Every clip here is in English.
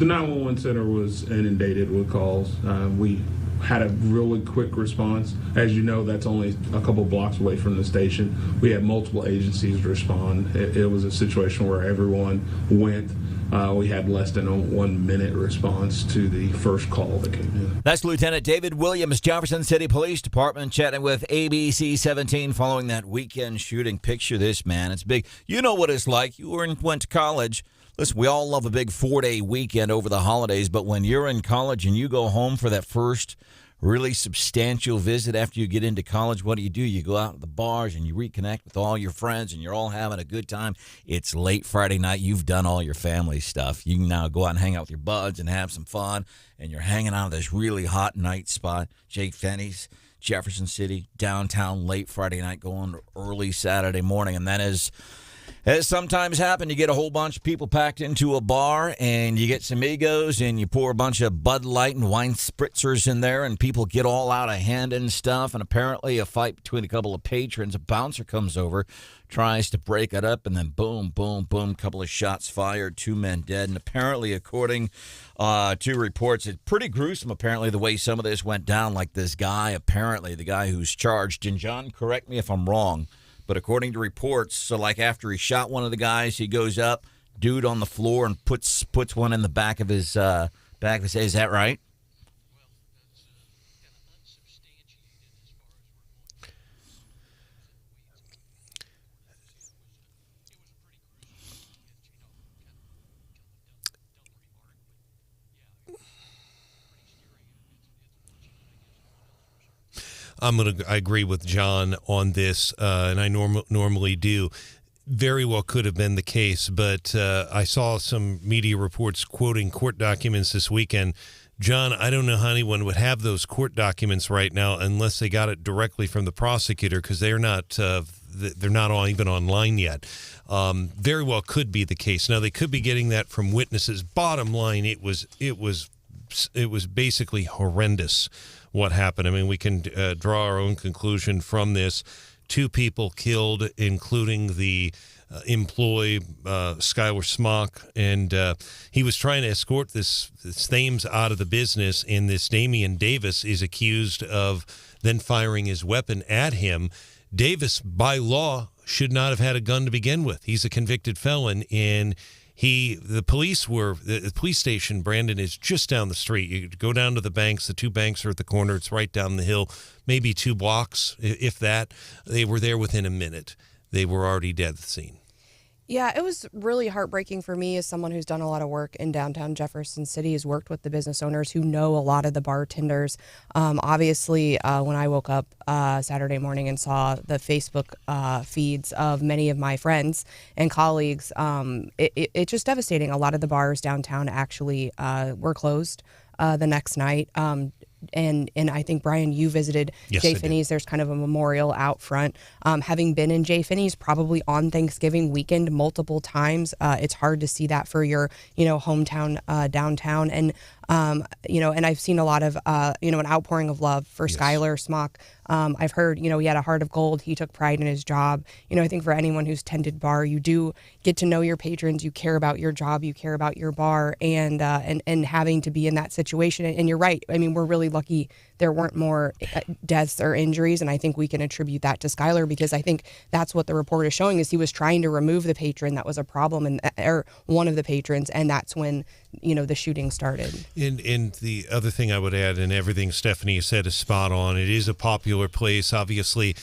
The 911 center was inundated with calls. We had a really quick response. As you know, that's only a couple blocks away from the station. We had multiple agencies respond. It was a situation where everyone went. We had less than a 1 minute response to the first call that came in. That's Lieutenant David Williams, Jefferson City Police Department, chatting with ABC 17 following that weekend shooting. Picture this, man. It's big. You know what it's like. You went to college. Listen, we all love a big 4-day weekend over the holidays, but when you're in college and you go home for that first really substantial visit after you get into college, what do? You go out to the bars and you reconnect with all your friends and you're all having a good time. It's late Friday night. You've done all your family stuff. You can now go out and hang out with your buds and have some fun, and you're hanging out at this really hot night spot, Jake Finney's, Jefferson City, downtown, late Friday night, going early Saturday morning, and that is... As sometimes happen, you get a whole bunch of people packed into a bar, and you get some egos, and you pour a bunch of Bud Light and wine spritzers in there, and people get all out of hand and stuff, and apparently a fight between a couple of patrons. A bouncer comes over, tries to break it up, and then boom, boom, boom, couple of shots fired, 2 men dead, and apparently, according to reports, it's pretty gruesome, apparently, the way some of this went down, like this guy, apparently, the guy who's charged, and John, correct me if I'm wrong, but according to reports, so like after he shot one of the guys, he goes up, dude on the floor, and puts one in the back of his head. Is that right? I agree with John on this, and I normally do. Very well could have been the case, but I saw some media reports quoting court documents this weekend. John, I don't know how anyone would have those court documents right now unless they got it directly from the prosecutor, because they're not even online yet. Very well could be the case. Now, they could be getting that from witnesses. Bottom line, it was basically horrendous what happened. I mean, we can draw our own conclusion from this. 2 people killed, including the employee, Skylar Smock, and he was trying to escort this Thames out of the business, and this Damian Davis is accused of then firing his weapon at him. Davis, by law, should not have had a gun to begin with. He's a convicted felon, and the police station, Branden, is just down the street. You go down to the banks. The 2 banks are at the corner. It's right down the hill, maybe 2 blocks, if that. They were there within a minute. They were already dead at the scene. Yeah, it was really heartbreaking for me as someone who's done a lot of work in downtown Jefferson City, has worked with the business owners who know a lot of the bartenders. Obviously, when I woke up Saturday morning and saw the Facebook feeds of many of my friends and colleagues, it's just devastating. A lot of the bars downtown actually were closed the next night. And I think, Brian, you visited J. Finney's. There's kind of a memorial out front. Having been in J. Finney's probably on Thanksgiving weekend multiple times, it's hard to see that for your, hometown downtown. And, and I've seen a lot of, an outpouring of love for Skylar Smock. I've heard, he had a heart of gold. He took pride in his job. I think for anyone who's tended bar, you do get to know your patrons. You care about your job. You care about your bar, and having to be in that situation. And you're right. I mean, we're really lucky there weren't more deaths or injuries. And I think we can attribute that to Skylar, because I think that's what the report is showing, is he was trying to remove the patron that was a problem, or one of the patrons. And that's when, the shooting started. And the other thing I would add, and everything Stephanie has said is spot on, it is a popular place. Obviously,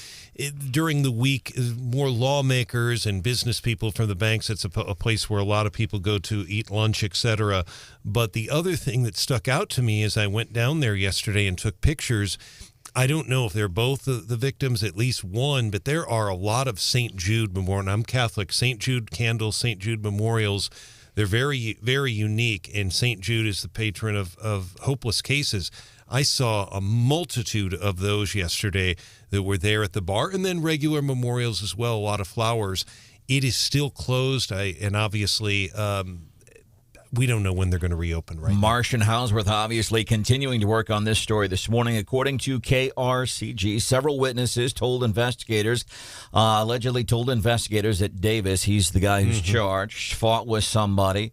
during the week, more lawmakers and business people from the banks, it's a place where a lot of people go to eat lunch, etc. But the other thing that stuck out to me as I went down there yesterday and took pictures, I don't know if they're both the victims, at least one, but there are a lot of St. Jude memorials. I'm Catholic. St. Jude candles, St. Jude memorials, they're very, very unique, and St. Jude is the patron of hopeless cases. I saw a multitude of those yesterday that were there at the bar, and then regular memorials as well, a lot of flowers. It is still closed, and obviously we don't know when they're going to reopen right now. Martian Houseworth obviously continuing to work on this story this morning. According to KRCG, several witnesses allegedly told investigators that Davis, he's the guy who's charged, fought with somebody,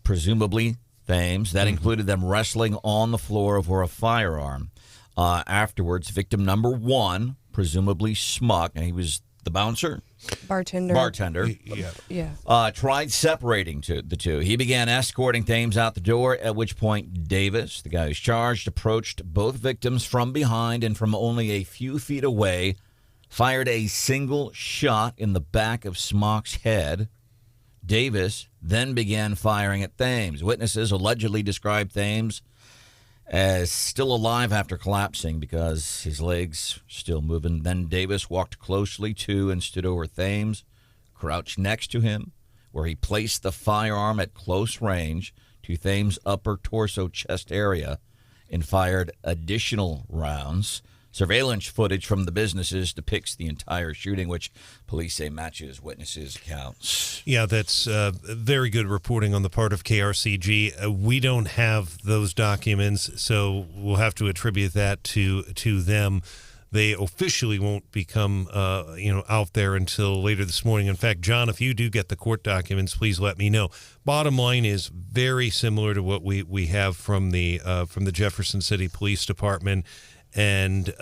presumably Thames. That included them wrestling on the floor over a firearm. Afterwards, victim number 1, presumably Smuck, and he was the bouncer? Bartender. Yeah. Tried separating the two. He began escorting Thames out the door, at which point Davis, the guy who's charged, approached both victims from behind and from only a few feet away, fired a single shot in the back of Smock's head. Davis then began firing at Thames. Witnesses allegedly described Thames as still alive after collapsing because his legs still moving. Then Davis walked closely to and stood over Thames, crouched next to him, where he placed the firearm at close range to Thames' upper torso chest area and fired additional rounds. Surveillance footage from the businesses depicts the entire shooting, which police say matches witnesses' accounts. Yeah, that's very good reporting on the part of KRCG. We don't have those documents, so we'll have to attribute that to them. They officially won't become out there until later this morning. In fact, John, if you do get the court documents, please let me know. Bottom line is very similar to what we have from the Jefferson City Police Department. And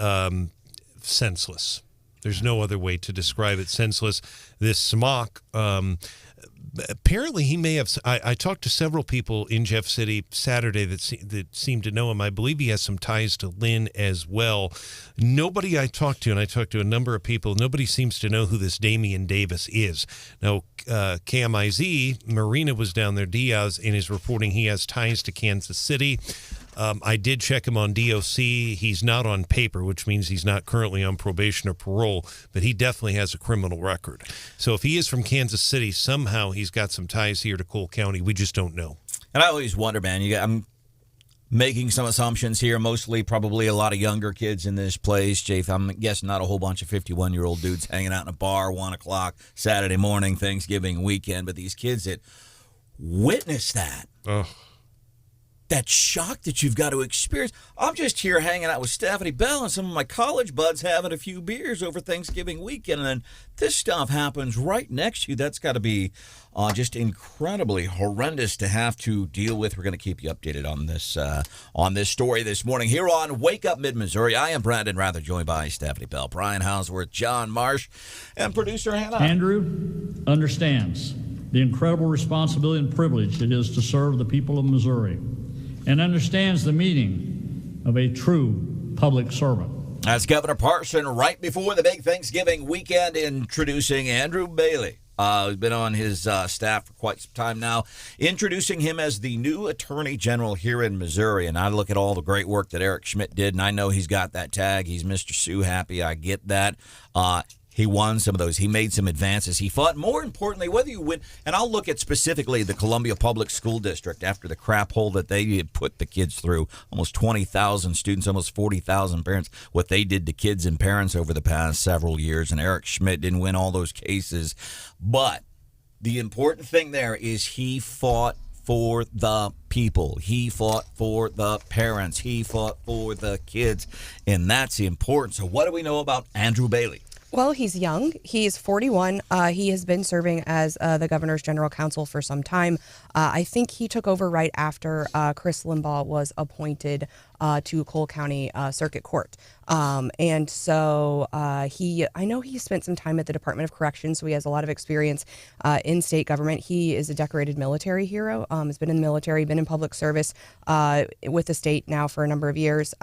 senseless. There's no other way to describe it. Senseless. This Smock, apparently he may have. I talked to several people in Jeff City Saturday that seemed to know him. I believe he has some ties to Lynn as well. Nobody I talked to, and I talked to a number of people, nobody seems to know who this Damian Davis is. Now, KMIZ, Marina was down there, Diaz, and is reporting he has ties to Kansas City. I did check him on DOC. He's not on paper, which means he's not currently on probation or parole, but he definitely has a criminal record. So if he is from Kansas City, somehow he's got some ties here to Cole County. We just don't know. And I always wonder, man, I'm making some assumptions here, mostly probably a lot of younger kids in this place. Jake, I'm guessing not a whole bunch of 51-year-old dudes hanging out in a bar, 1 o'clock, Saturday morning, Thanksgiving weekend, but these kids that witness that. Oh. That shock that you've got to experience. I'm just here hanging out with Stephanie Bell and some of my college buds having a few beers over Thanksgiving weekend, and then this stuff happens right next to you. That's got to be just incredibly horrendous to have to deal with. We're going to keep you updated on this story this morning here on Wake Up Mid-Missouri. I am Branden Rathert, joined by Stephanie Bell, Brian Houseworth, John Marsh, and producer Hannah. Andrew understands the incredible responsibility and privilege it is to serve the people of Missouri, and understands the meaning of a true public servant. That's Governor Parson right before the big Thanksgiving weekend, introducing Andrew Bailey, who's been on his staff for quite some time now, introducing him as the new Attorney General here in Missouri. And I look at all the great work that Eric Schmidt did, and I know he's got that tag. He's Mr. Sue Happy. I get that. He won some of those. He made some advances. He fought. More importantly, whether you win, and I'll look at specifically the Columbia Public School District after the crap hole that they had put the kids through. Almost 20,000 students, almost 40,000 parents, what they did to kids and parents over the past several years. And Eric Schmidt didn't win all those cases. But the important thing there is he fought for the people. He fought for the parents. He fought for the kids. And that's important. So what do we know about Andrew Bailey? Well, he's young. He's 41. He has been serving as the governor's general counsel for some time. I think he took over right after Chris Limbaugh was appointed to Cole County Circuit Court. And so I know he spent some time at the Department of Corrections, so he has a lot of experience in state government. He is a decorated military hero, has been in the military, been in public service with the state now for a number of years.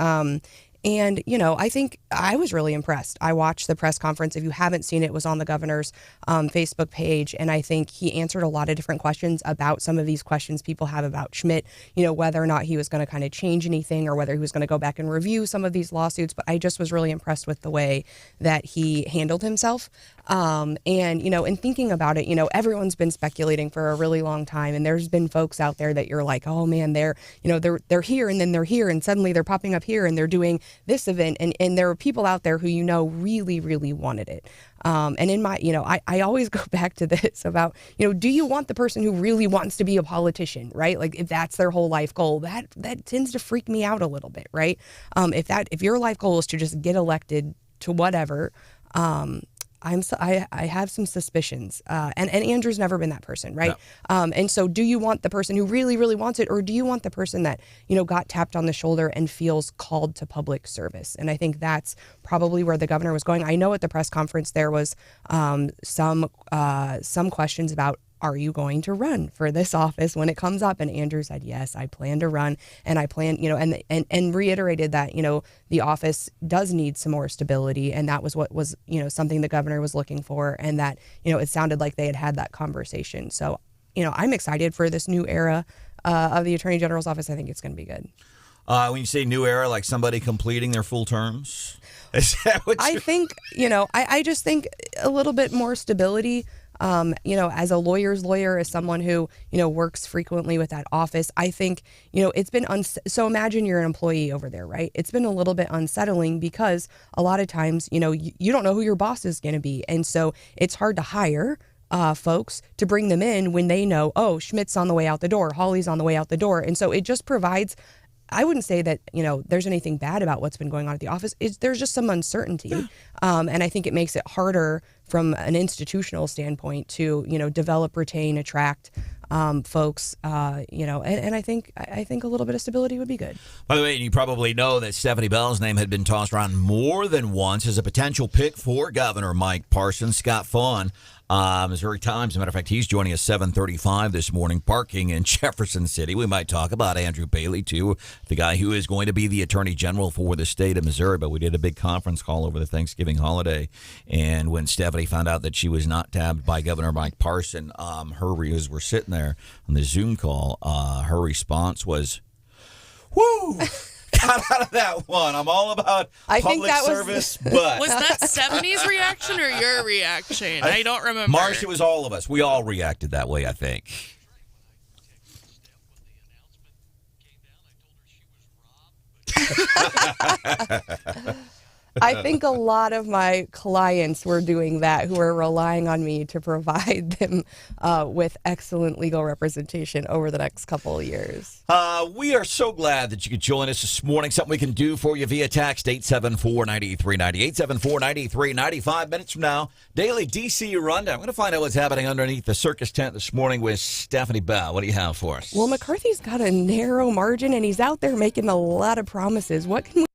And, I think I was really impressed. I watched the press conference. If you haven't seen it, it was on the governor's Facebook page. And I think he answered a lot of different questions about some of these questions people have about Schmidt, whether or not he was going to kind of change anything or whether he was going to go back and review some of these lawsuits. But I just was really impressed with the way that he handled himself. And, in thinking about it, everyone's been speculating for a really long time. And there's been folks out there that you're like, oh, man, they're here and then they're here and suddenly they're popping up here and they're doing this event. And there are people out there who, really, really wanted it. And in my, I always go back to this about, do you want the person who really wants to be a politician, right? Like if that's their whole life goal, that tends to freak me out a little bit, right? If your life goal is to just get elected to whatever, I have some suspicions, and Andrew's never been that person, right? No. And so, do you want the person who really, really wants it, or do you want the person that got tapped on the shoulder and feels called to public service? And I think that's probably where the governor was going. I know at the press conference there was some questions about, are you going to run for this office when it comes up? And Andrew said, yes, I plan to run. And I plan, and reiterated that, the office does need some more stability. And that was what was, something the governor was looking for. And that, it sounded like they had that conversation. So, I'm excited for this new era of the Attorney General's office. I think it's going to be good. When you say new era, like somebody completing their full terms? Is that what I think, I just think a little bit more stability. As a lawyer's lawyer, as someone who, works frequently with that office, I think, it's been, so imagine you're an employee over there, right? It's been a little bit unsettling because a lot of times, you don't know who your boss is going to be. And so it's hard to hire folks to bring them in when they know, oh, Schmidt's on the way out the door, Hawley's on the way out the door. And so it just provides, I wouldn't say that, there's anything bad about what's been going on at the office. There's just some uncertainty. Yeah. And I think it makes it harder from an institutional standpoint to, develop, retain, attract folks, and I think a little bit of stability would be good. By the way, you probably know that Stephanie Bell's name had been tossed around more than once as a potential pick for Governor Mike Parsons. Scott Faughn, Missouri Times. As a matter of fact, he's joining us 7:35 this morning, parking in Jefferson City. We might talk about Andrew Bailey, too, the guy who is going to be the Attorney General for the state of Missouri. But we did a big conference call over the Thanksgiving holiday, and when Stephanie found out that she was not tabbed by Governor Mike Parson, as we're sitting there on the Zoom call, her response was, "Woo!" Got out of that one. I'm all about public service, but was that Stephanie's reaction or your reaction? I don't remember. Marcia, was all of us. We all reacted that way, I think. I think a lot of my clients were doing that, who are relying on me to provide them with excellent legal representation over the next couple of years. We are so glad that you could join us this morning. Something we can do for you via text, 874-9390, 874-9390. 5 minutes from now, Daily DC Rundown. I'm going to find out what's happening underneath the circus tent this morning with Stephanie Bell. What do you have for us? Well, McCarthy's got a narrow margin, and he's out there making a lot of promises. What can we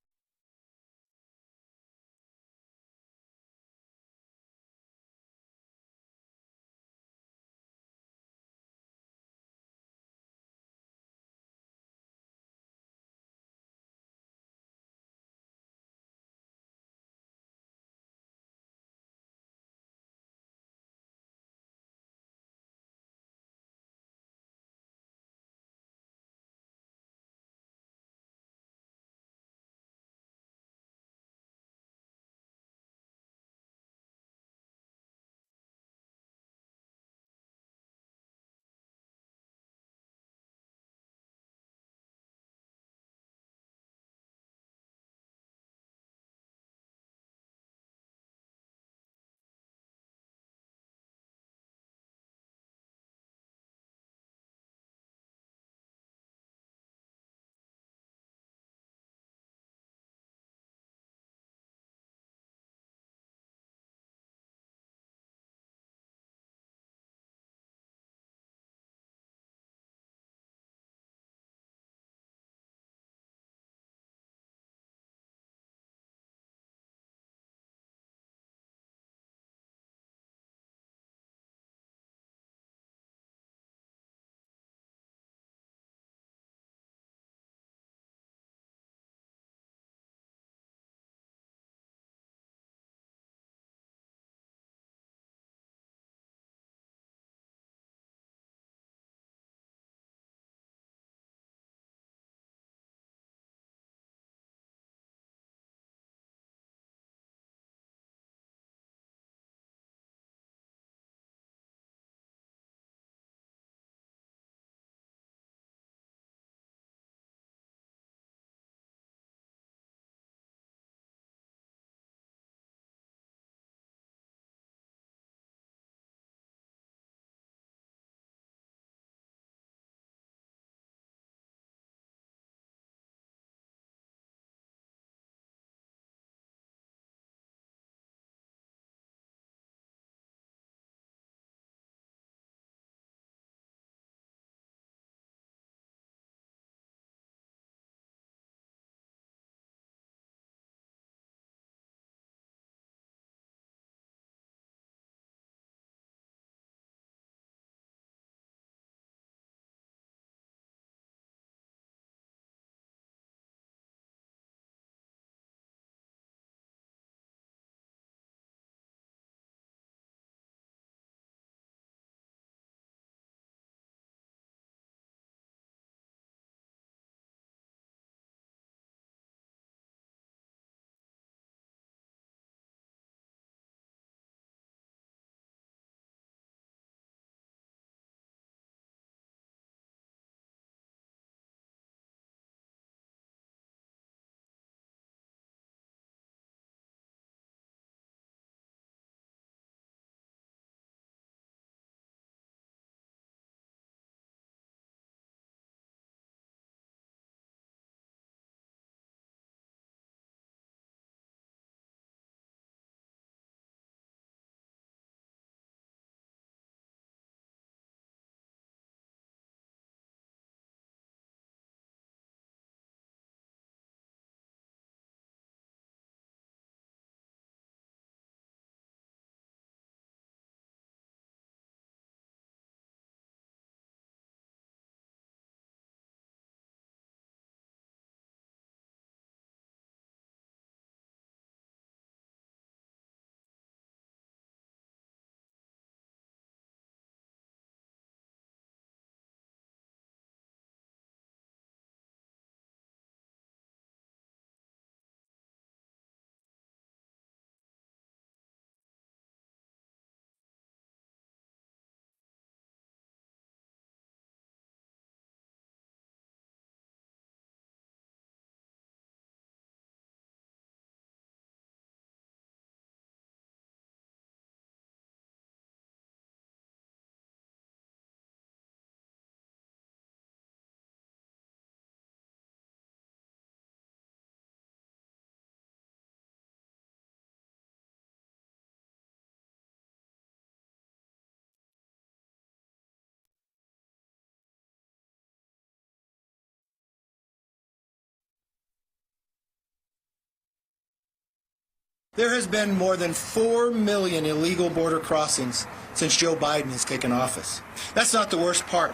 There has been more than 4 million illegal border crossings since Joe Biden has taken office. That's not the worst part.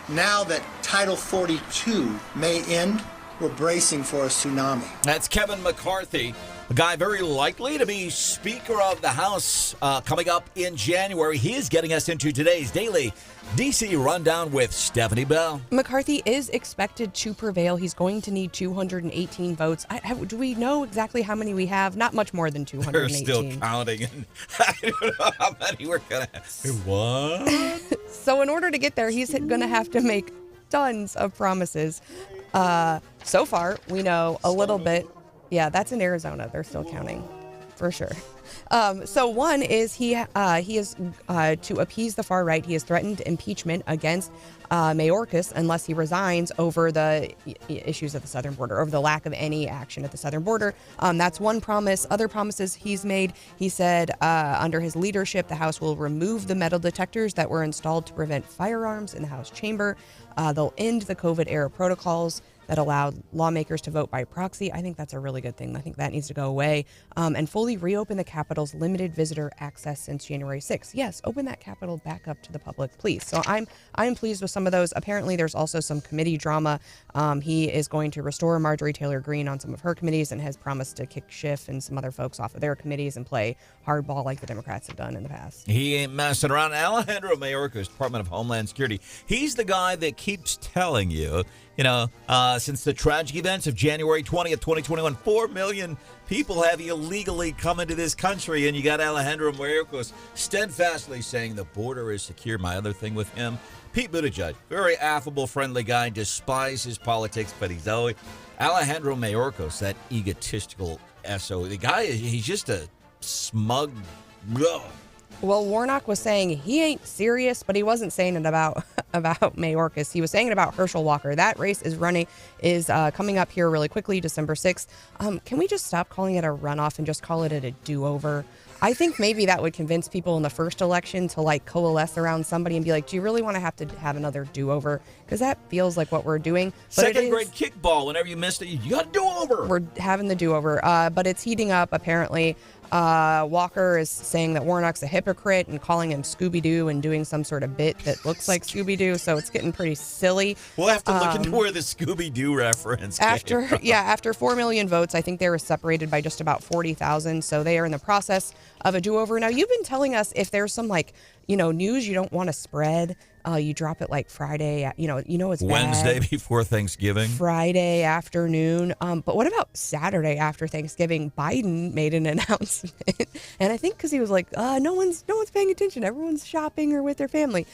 Now that Title 42 may end, we're bracing for a tsunami. That's Kevin McCarthy, a guy very likely to be Speaker of the House coming up in January. He is getting us into today's Daily D.C. Rundown with Stephanie Bell. McCarthy is expected to prevail. He's going to need 218 votes. Do we know exactly how many we have? Not much more than 218. We're still counting. And I don't know how many we're going to have. What? So in order to get there, he's going to have to make tons of promises. So far, we know a little bit. Yeah, that's in Arizona. They're still counting, for sure. So one is he is to appease the far right. He has threatened impeachment against Mayorkas unless he resigns over the issues at the southern border, over the lack of any action at the southern border. That's one promise. Other promises he's made. He said under his leadership, the House will remove the metal detectors that were installed to prevent firearms in the House chamber. They'll end the COVID-era protocols that allowed lawmakers to vote by proxy. I think that's a really good thing. I think that needs to go away. And fully reopen the Capitol's limited visitor access since January 6th. Yes, open that Capitol back up to the public, please. So I'm pleased with some of those. Apparently, there's also some committee drama. He is going to restore Marjorie Taylor Greene on some of her committees and has promised to kick Schiff and some other folks off of their committees and play hardball like the Democrats have done in the past. He ain't messing around. Alejandro Mayorkas, Department of Homeland Security. He's the guy that keeps telling you, since the tragic events of January 20th, 2021, 4 million people have illegally come into this country, and you got Alejandro Mayorkas steadfastly saying the border is secure. My other thing with him, Pete Buttigieg, very affable, friendly guy, despise his politics, but he's always Alejandro Mayorkas, that egotistical SO. The guy, he's just a smug. Ugh. Well, Warnock was saying he ain't serious, but he wasn't saying it about Mayorkas. He was saying it about Herschel Walker. That race is coming up here really quickly, December 6th. Can we just stop calling it a runoff and just call it a do-over? I think maybe that would convince people in the first election to coalesce around somebody and be like, do you really want to have another do-over? Because that feels like what we're doing. But second grade kickball, whenever you missed it, you got a do-over. We're having the do-over, but it's heating up apparently. Walker is saying that Warnock's a hypocrite and calling him Scooby-Doo and doing some sort of bit that looks like Scooby-Doo, so it's getting pretty silly. We'll have to look into where the Scooby-Doo reference came from. After 4 million votes, I think they were separated by just about 40,000, so they are in the process of a do-over. Now, you've been telling us if there's some news you don't want to spread, you drop it Friday, it's Wednesday bad. before Thanksgiving. Friday afternoon. But what about Saturday after Thanksgiving? Biden made an announcement. And I think because he was like, no one's paying attention. Everyone's shopping or with their family.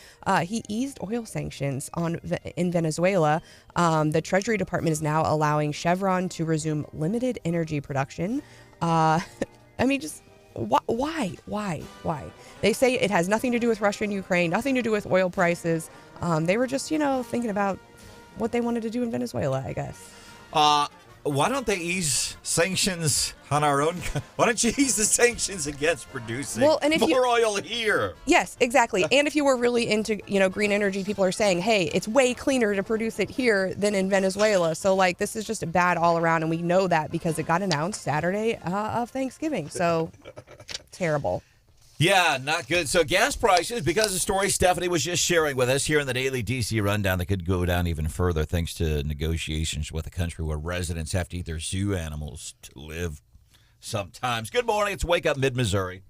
He eased oil sanctions in Venezuela. The Treasury Department is now allowing Chevron to resume limited energy production. Why? They say it has nothing to do with Russia and Ukraine, nothing to do with oil prices. They were just, thinking about what they wanted to do in Venezuela, I guess. Why don't they ease sanctions on our own? Why don't you ease the sanctions against producing more oil here? Yes, exactly. And if you were really into, green energy, people are saying, hey, it's way cleaner to produce it here than in Venezuela. So, this is just bad all around. And we know that because it got announced Saturday of Thanksgiving. So, terrible. Yeah, not good. So gas prices, because of the story Stephanie was just sharing with us here in the Daily DC Rundown, that could go down even further thanks to negotiations with a country where residents have to eat their zoo animals to live sometimes. Good morning. It's Wake Up Mid-Missouri.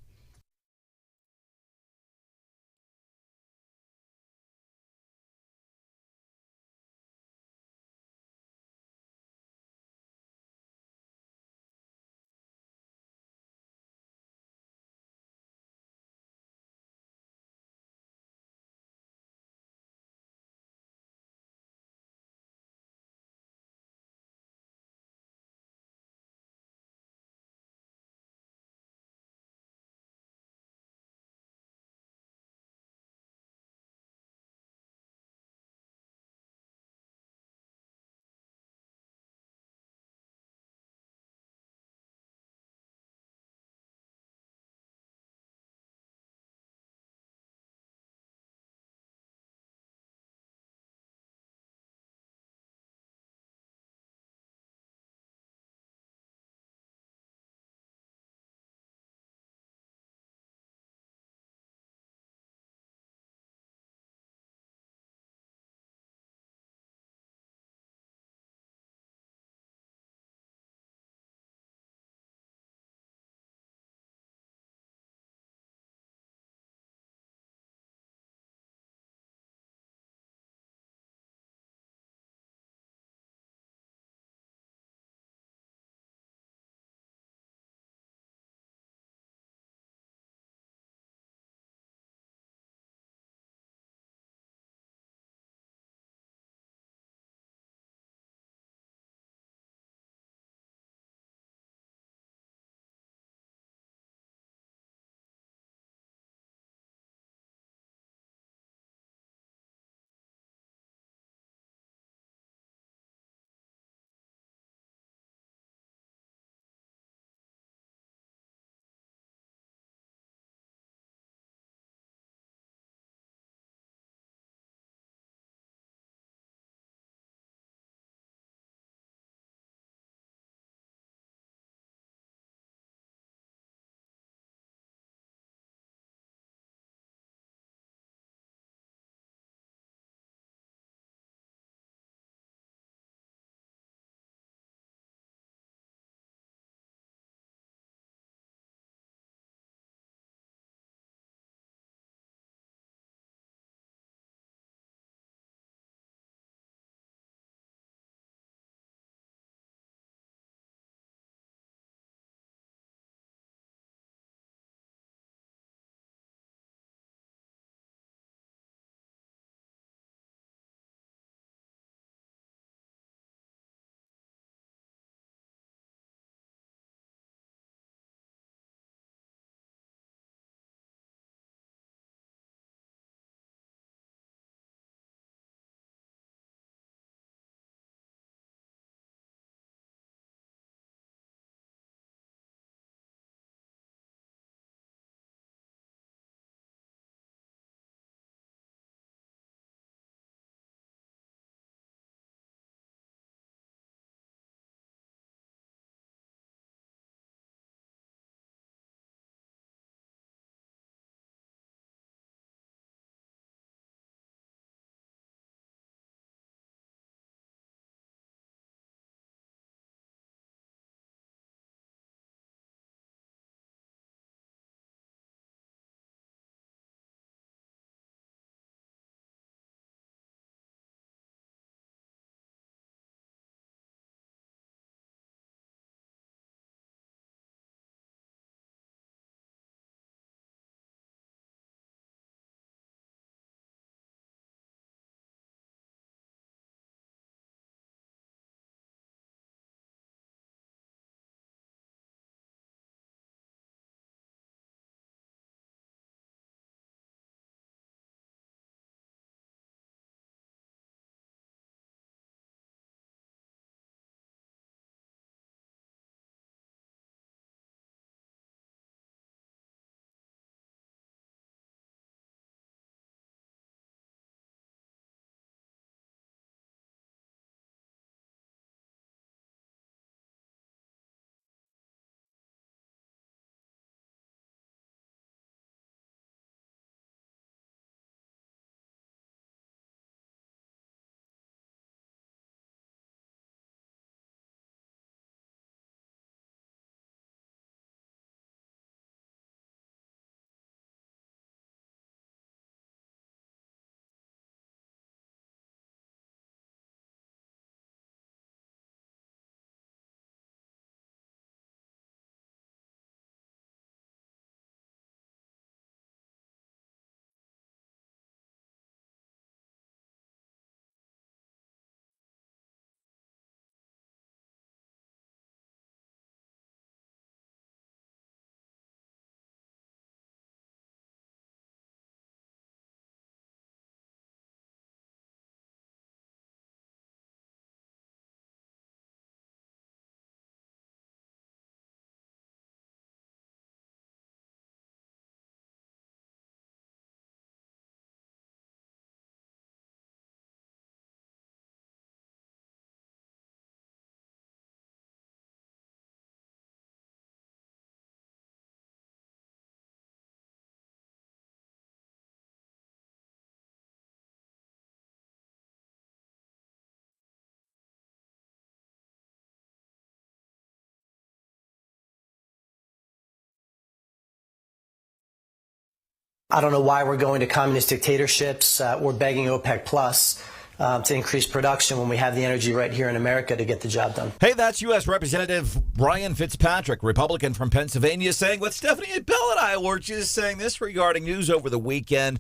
I don't know why we're going to communist dictatorships. We're begging OPEC Plus to increase production when we have the energy right here in America to get the job done. Hey, that's U.S. Representative Brian Fitzpatrick, Republican from Pennsylvania, saying what Stephanie Bell and I were just saying this regarding news over the weekend.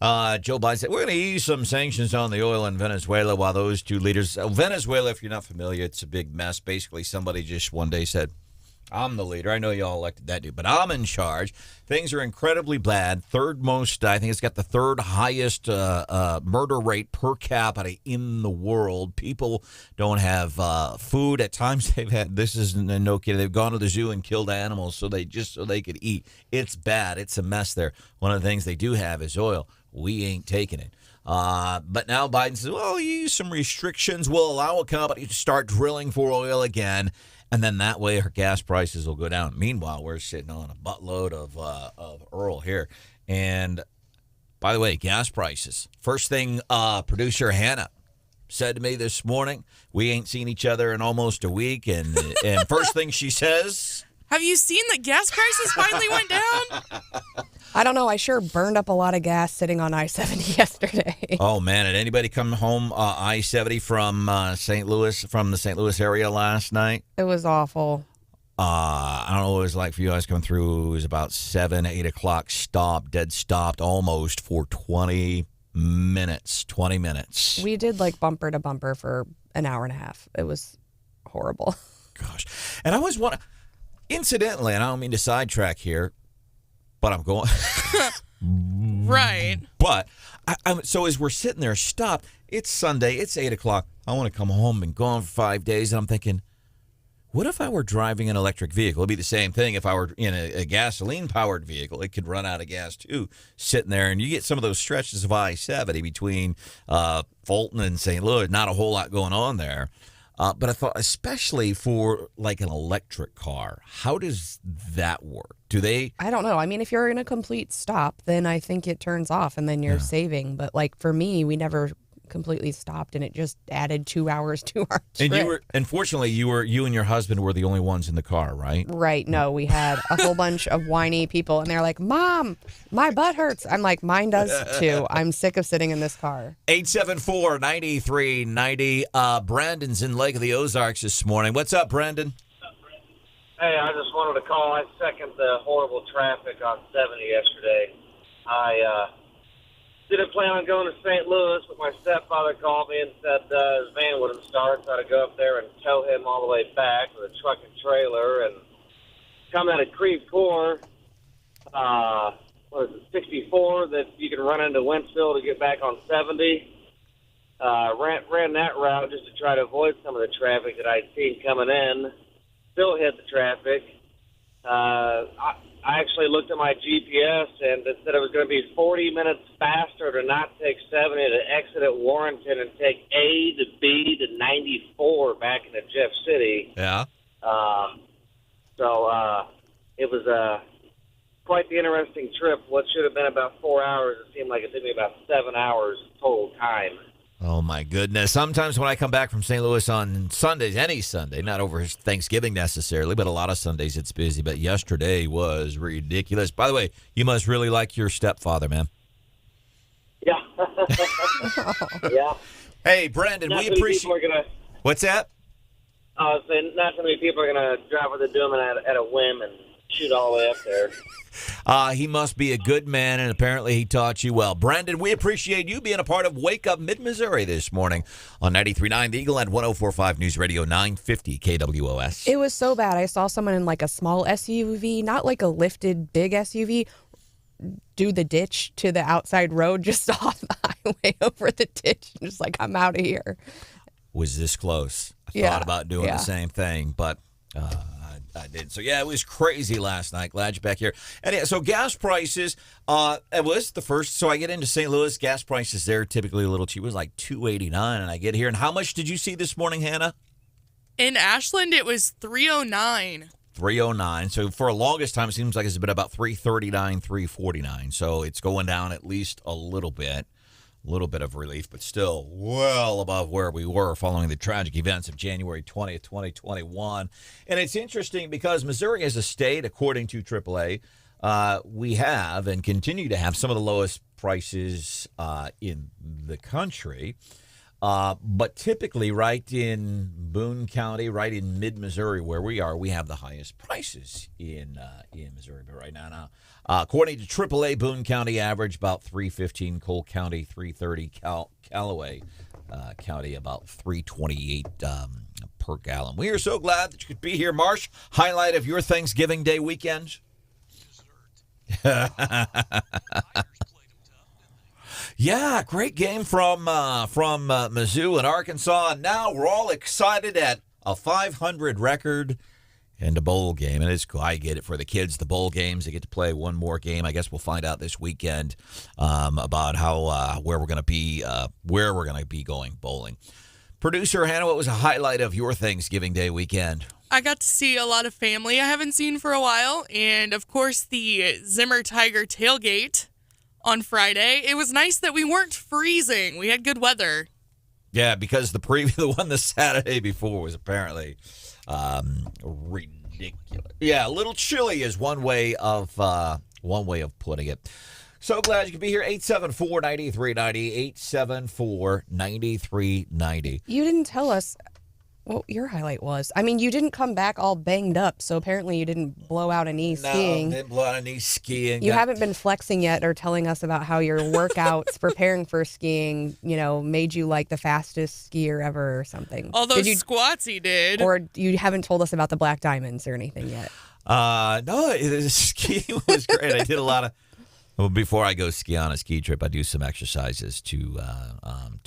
Joe Biden said, we're going to ease some sanctions on the oil in Venezuela while those two leaders. Venezuela, if you're not familiar, it's a big mess. Basically, somebody just one day said, I'm the leader. I know y'all elected that dude, but I'm in charge. Things are incredibly bad. Third most, I think it's got the third highest murder rate per capita in the world. People don't have food. At times they've had, this is no kidding, they've gone to the zoo and killed animals so they could eat. It's bad. It's a mess there. One of the things they do have is oil. We ain't taking it. But now Biden says, well, use some restrictions. We'll allow a company to start drilling for oil again. And then that way her gas prices will go down. Meanwhile, we're sitting on a buttload of oil here. And by the way, gas prices. First thing producer Hannah said to me this morning, we ain't seen each other in almost a week. And first thing she says, have you seen that gas prices finally went down? I don't know. I sure burned up a lot of gas sitting on I-70 yesterday. Oh, man. Did anybody come home I-70 from St. Louis, from the St. Louis area last night? It was awful. I don't know what it was like for you guys coming through. It was about 7, 8 o'clock, dead stopped almost for 20 minutes. We did like bumper to bumper for an hour and a half. It was horrible. Gosh. And I always want to, incidentally, and I don't mean to sidetrack here, but I'm going. Right. But, so as we're sitting there stopped, it's Sunday, it's 8 o'clock. I want to come home and gone for 5 days. And I'm thinking, what if I were driving an electric vehicle? It'd be the same thing if I were in a gasoline-powered vehicle. It could run out of gas, too, sitting there. And you get some of those stretches of I-70 between Fulton and St. Louis. Not a whole lot going on there. But I thought, especially for like an electric car, how does that work? Do they? I don't know. I mean, if you're in a complete stop, then I think it turns off and then you're saving. But like for me, we never completely stopped and it just added 2 hours to our trip. And unfortunately, you and your husband were the only ones in the car, right? Right. No, we had a whole bunch of whiny people and they're like, Mom, my butt hurts. I'm like, mine does too. I'm sick of sitting in this car. 874-9390. Brandon's in Lake of the Ozarks this morning. What's up, Brandon? Hey, I just wanted to call. I second the horrible traffic on 70 yesterday. I didn't plan on going to St. Louis, but my stepfather called me and said his van wouldn't start, so I had to go up there and tow him all the way back with a truck and trailer. And coming out of Creve Coeur, what is it, 64, that you can run into Wentzville to get back on 70. Ran that route just to try to avoid some of the traffic that I'd seen coming in. Still hit the traffic. I actually looked at my GPS, and it said it was going to be 40 minutes faster to not take 70 to exit at Warrenton and take A to B to 94 back into Jeff City. Yeah. So it was quite the interesting trip. What should have been about 4 hours, it seemed like it took me about 7 hours total time. Oh, my goodness. Sometimes when I come back from St. Louis on Sundays, any Sunday, not over Thanksgiving necessarily, but a lot of Sundays it's busy. But yesterday was ridiculous. By the way, you must really like your stepfather, man. Yeah. Yeah. Hey, Brandon, we appreciate... What's that? I was saying not so many people are going to drive with a Doom at a whim and shoot all the way up there. He must be a good man, and apparently he taught you well. Brandon, we appreciate you being a part of Wake Up Mid-Missouri this morning on 93.9 The Eagle and 104.5 News Radio 950 KWOS. It was so bad. I saw someone in like a small SUV, not like a lifted big SUV, do the ditch to the outside road just off the highway over the ditch. And just like, I'm out of here. Was this close? I thought about doing the same thing, but... I did. So, yeah, it was crazy last night. Glad you're back here. And yeah, so gas prices, it was the first. So I get into St. Louis. Gas prices there typically a little cheap. It was like $2.89, and I get here. And how much did you see this morning, Hannah? In Ashland, it was $3.09. $3.09. So for the longest time, it seems like it's been about $3.39, $3.49. So it's going down at least a little bit. A little bit of relief, but still well above where we were following the tragic events of January 20th, 2021. And it's interesting because Missouri as a state, according to AAA, we have and continue to have some of the lowest prices in the country. But typically, right in Boone County, right in mid-Missouri where we are, we have the highest prices in Missouri. But right now, according to AAA, Boone County average about $3.15, Cole County $3.30, Callaway County about $3.28 per gallon. We are so glad that you could be here, Marsh. Highlight of your Thanksgiving Day weekend. Yeah, great game from Mizzou and Arkansas. And now we're all excited at a 500 record and a bowl game. And it's cool. I get it for the kids, the bowl games. They get to play one more game. I guess we'll find out this weekend about how where we're going to be going bowling. Producer Hannah, what was a highlight of your Thanksgiving Day weekend? I got to see a lot of family I haven't seen for a while. And, of course, the Zimmer Tiger tailgate on Friday. It was nice that we weren't freezing. We had good weather. Yeah, because the one the Saturday before was apparently ridiculous. Yeah, a little chilly is one way of putting it. So glad you could be here. 874-9390, 874-9390. You didn't tell us what your highlight was. I mean, you didn't come back all banged up, so apparently you didn't blow out a knee skiing. No, didn't blow out a knee skiing. You haven't been flexing yet or telling us about how your workouts preparing for skiing, made you like the fastest skier ever or something. All those squats he did. Or you haven't told us about the black diamonds or anything yet. No, skiing was great. I did a lot of... Well, before I go ski on a ski trip, I do some exercises to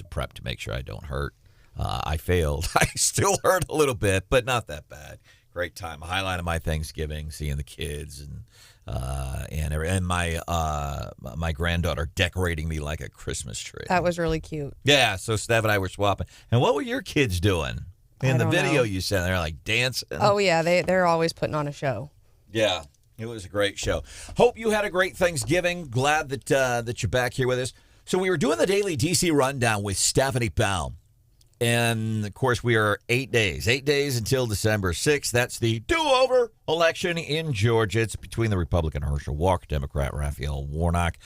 prep to make sure I don't hurt. I failed. I still hurt a little bit, but not that bad. Great time. A highlight of my Thanksgiving, seeing the kids and my granddaughter decorating me like a Christmas tree. That was really cute. Yeah, so Steph and I were swapping. And what were your kids doing? In the video you sent, they're like dancing. Oh, yeah, they're always putting on a show. Yeah, it was a great show. Hope you had a great Thanksgiving. Glad that you're back here with us. So we were doing the daily DC rundown with Stephanie Faughn. And, of course, we are 8 days until December 6th. That's the do-over election in Georgia. It's between the Republican Herschel Walker, Democrat Raphael Warnock.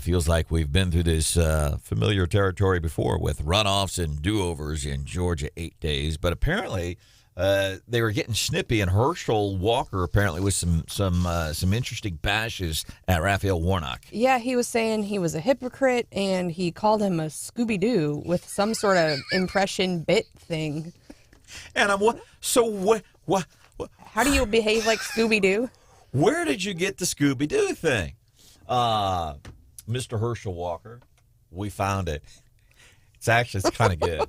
Feels like we've been through this familiar territory before with runoffs and do-overs in Georgia, 8 days. But apparently they were getting snippy, and Herschel Walker apparently was some interesting bashes at Raphael Warnock. Yeah, he was saying he was a hypocrite, and he called him a Scooby-Doo with some sort of impression bit thing. And I'm what? How do you behave like Scooby-Doo? Where did you get the Scooby-Doo thing? Mr. Herschel Walker, we found it. It's kind of good.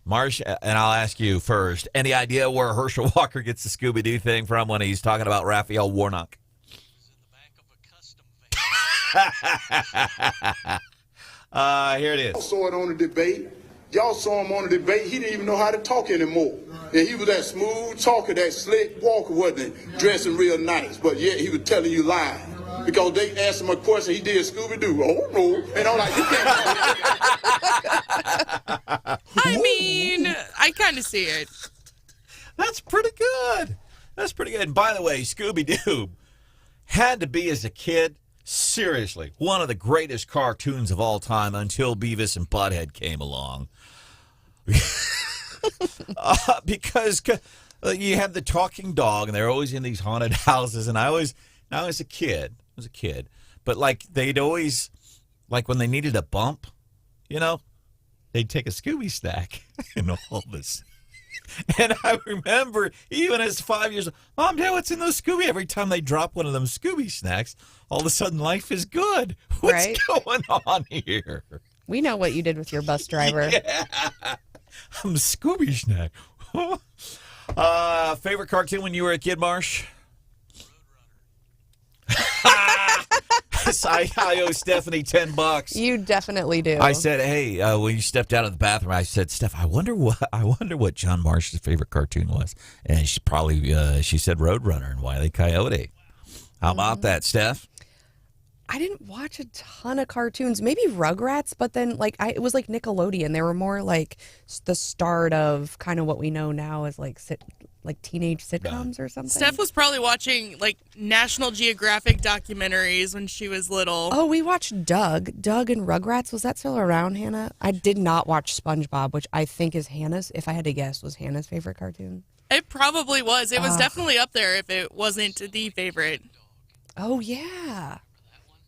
Marsh, and I'll ask you first, any idea where Herschel Walker gets the Scooby-Doo thing from when he's talking about Raphael Warnock? Here it is. Y'all saw it on the debate. Y'all saw him on the debate. He didn't even know how to talk anymore. And he was that smooth talker, that slick walker, wasn't he? Dressing real nice. But yet he was telling you lies. Because they asked him a question, he did Scooby-Doo. Oh, no. And I'm like, you can't. I mean, I kind of see it. That's pretty good. And by the way, Scooby-Doo had to be, as a kid, seriously, one of the greatest cartoons of all time until Beavis and Butthead came along. Because you have the talking dog, and they're always in these haunted houses. And I was a kid, but like they'd always, like when they needed a bump, they'd take a Scooby snack and all this. And I remember, even as 5 years old, Mom, Dad, what's in those Scooby? Every time they drop one of them Scooby snacks, all of a sudden life is good. What's going on here? We know what you did with your bus driver. Yeah. I'm a Scooby snack. Favorite cartoon when you were a kid, Marsh? I owe Stephanie $10. You definitely do. I said, hey, when you stepped out of the bathroom, I said, Steph, I wonder what John Marsh's favorite cartoon was. And she probably she said Roadrunner and Wile E. Coyote. How about that, Steph? I didn't watch a ton of cartoons. Maybe Rugrats, but then like it was like Nickelodeon. They were more like the start of kind of what we know now as like teenage sitcoms or something. Steph was probably watching like National Geographic documentaries when she was little. Oh, we watched Doug and Rugrats. Was that still around, Hannah? I did not watch SpongeBob, which I think is Hannah's, if I had to guess, was Hannah's favorite cartoon. It probably was. It was definitely up there if it wasn't the favorite. Oh yeah.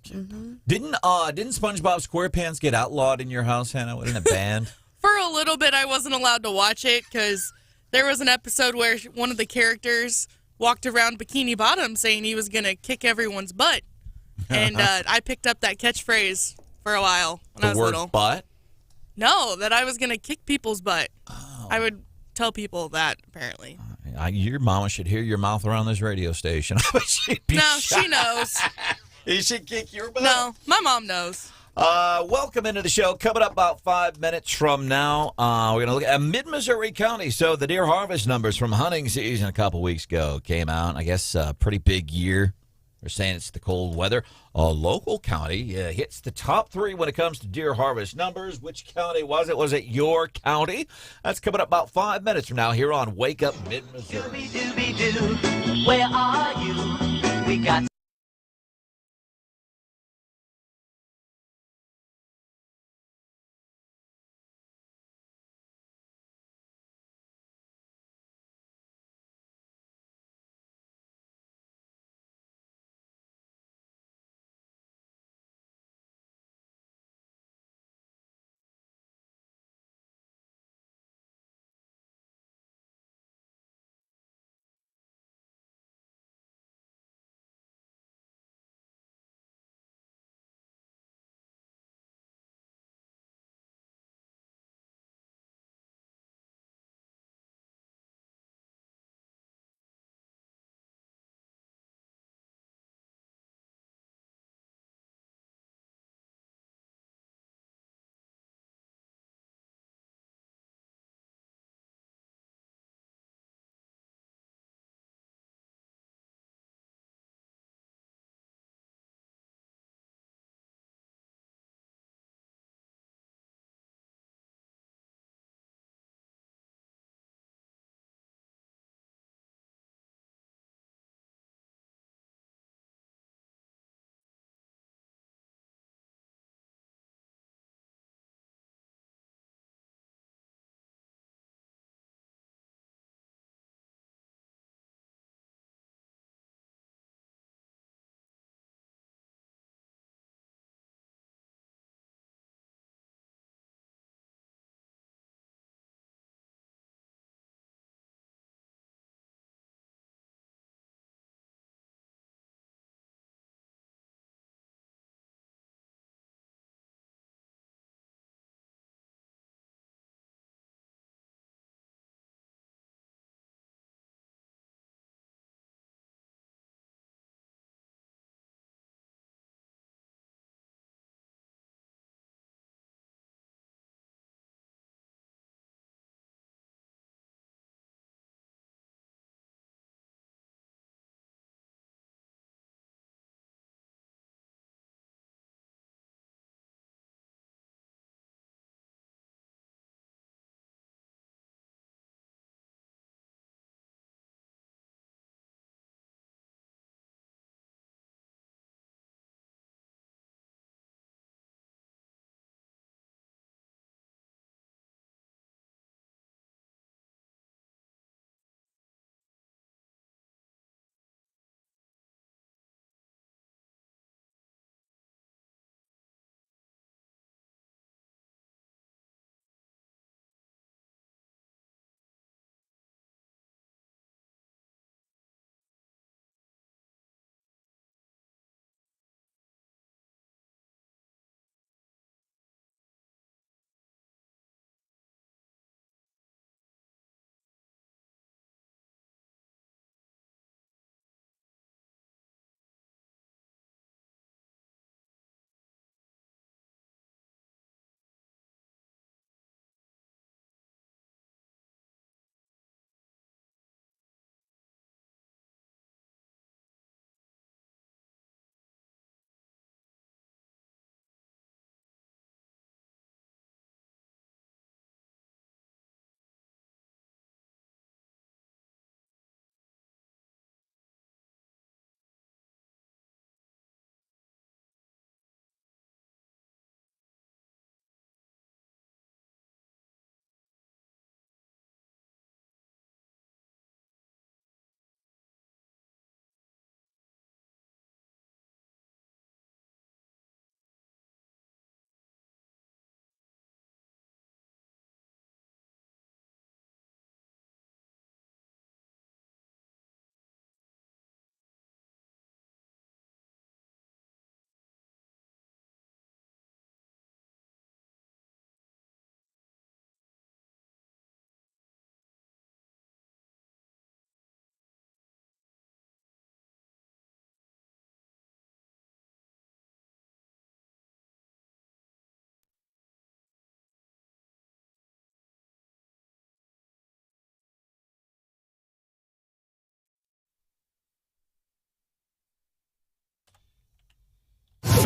Mm-hmm. Didn't SpongeBob SquarePants get outlawed in your house, Hannah? Wasn't it banned? For a little bit, I wasn't allowed to watch it because there was an episode where one of the characters walked around Bikini Bottom saying he was going to kick everyone's butt. And I picked up that catchphrase for a while when I was little. The word butt? No, that I was going to kick people's butt. Oh. I would tell people that, apparently. Your mama should hear your mouth around this radio station. No, she knows. He should kick your butt. No, my mom knows. Welcome into the show. Coming up about 5 minutes from now, we're going to look at mid-Missouri County. So the deer harvest numbers from hunting season a couple weeks ago came out. I guess a pretty big year. They're saying it's the cold weather. A local county hits the top 3 when it comes to deer harvest numbers. Which county was it? Was it your county? That's coming up about 5 minutes from now here on Wake Up Mid-Missouri. Where are you? We got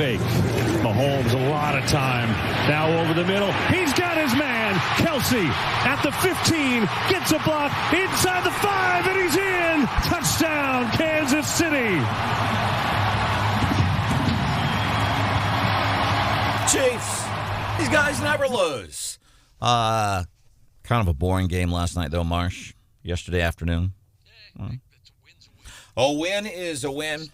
fake. Mahomes, a lot of time. Now over the middle. He's got his man. Kelsey at the 15. Gets a block inside the 5, and he's in. Touchdown, Kansas City. Chiefs. These guys never lose. Kind of a boring game last night, though, Marsh. Yesterday afternoon. A win is a win.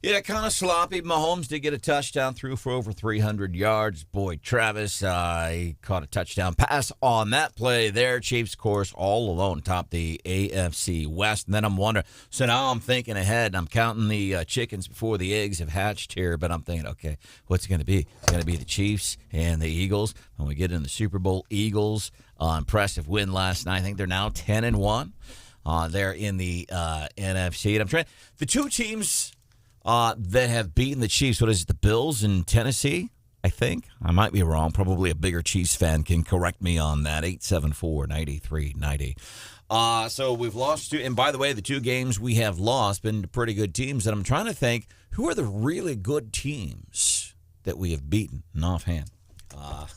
Yeah, kind of sloppy. Mahomes did get a touchdown, threw for over 300 yards. Boy, Travis, he caught a touchdown pass on that play there. Chiefs, of course, all alone top the AFC West. And then I'm wondering, so now I'm thinking ahead, and I'm counting the chickens before the eggs have hatched here, but I'm thinking, okay, what's it going to be? It's going to be the Chiefs and the Eagles. When we get in the Super Bowl, Eagles, impressive win last night. I think they're now 10-1. They're in the NFC. And I'm trying, the two teams that have beaten the Chiefs, what is it, the Bills in Tennessee, I think? I might be wrong. Probably a bigger Chiefs fan can correct me on that. 874-9390. So we've lost two. And by the way, the two games we have lost been to pretty good teams. And I'm trying to think, who are the really good teams that we have beaten? And offhand,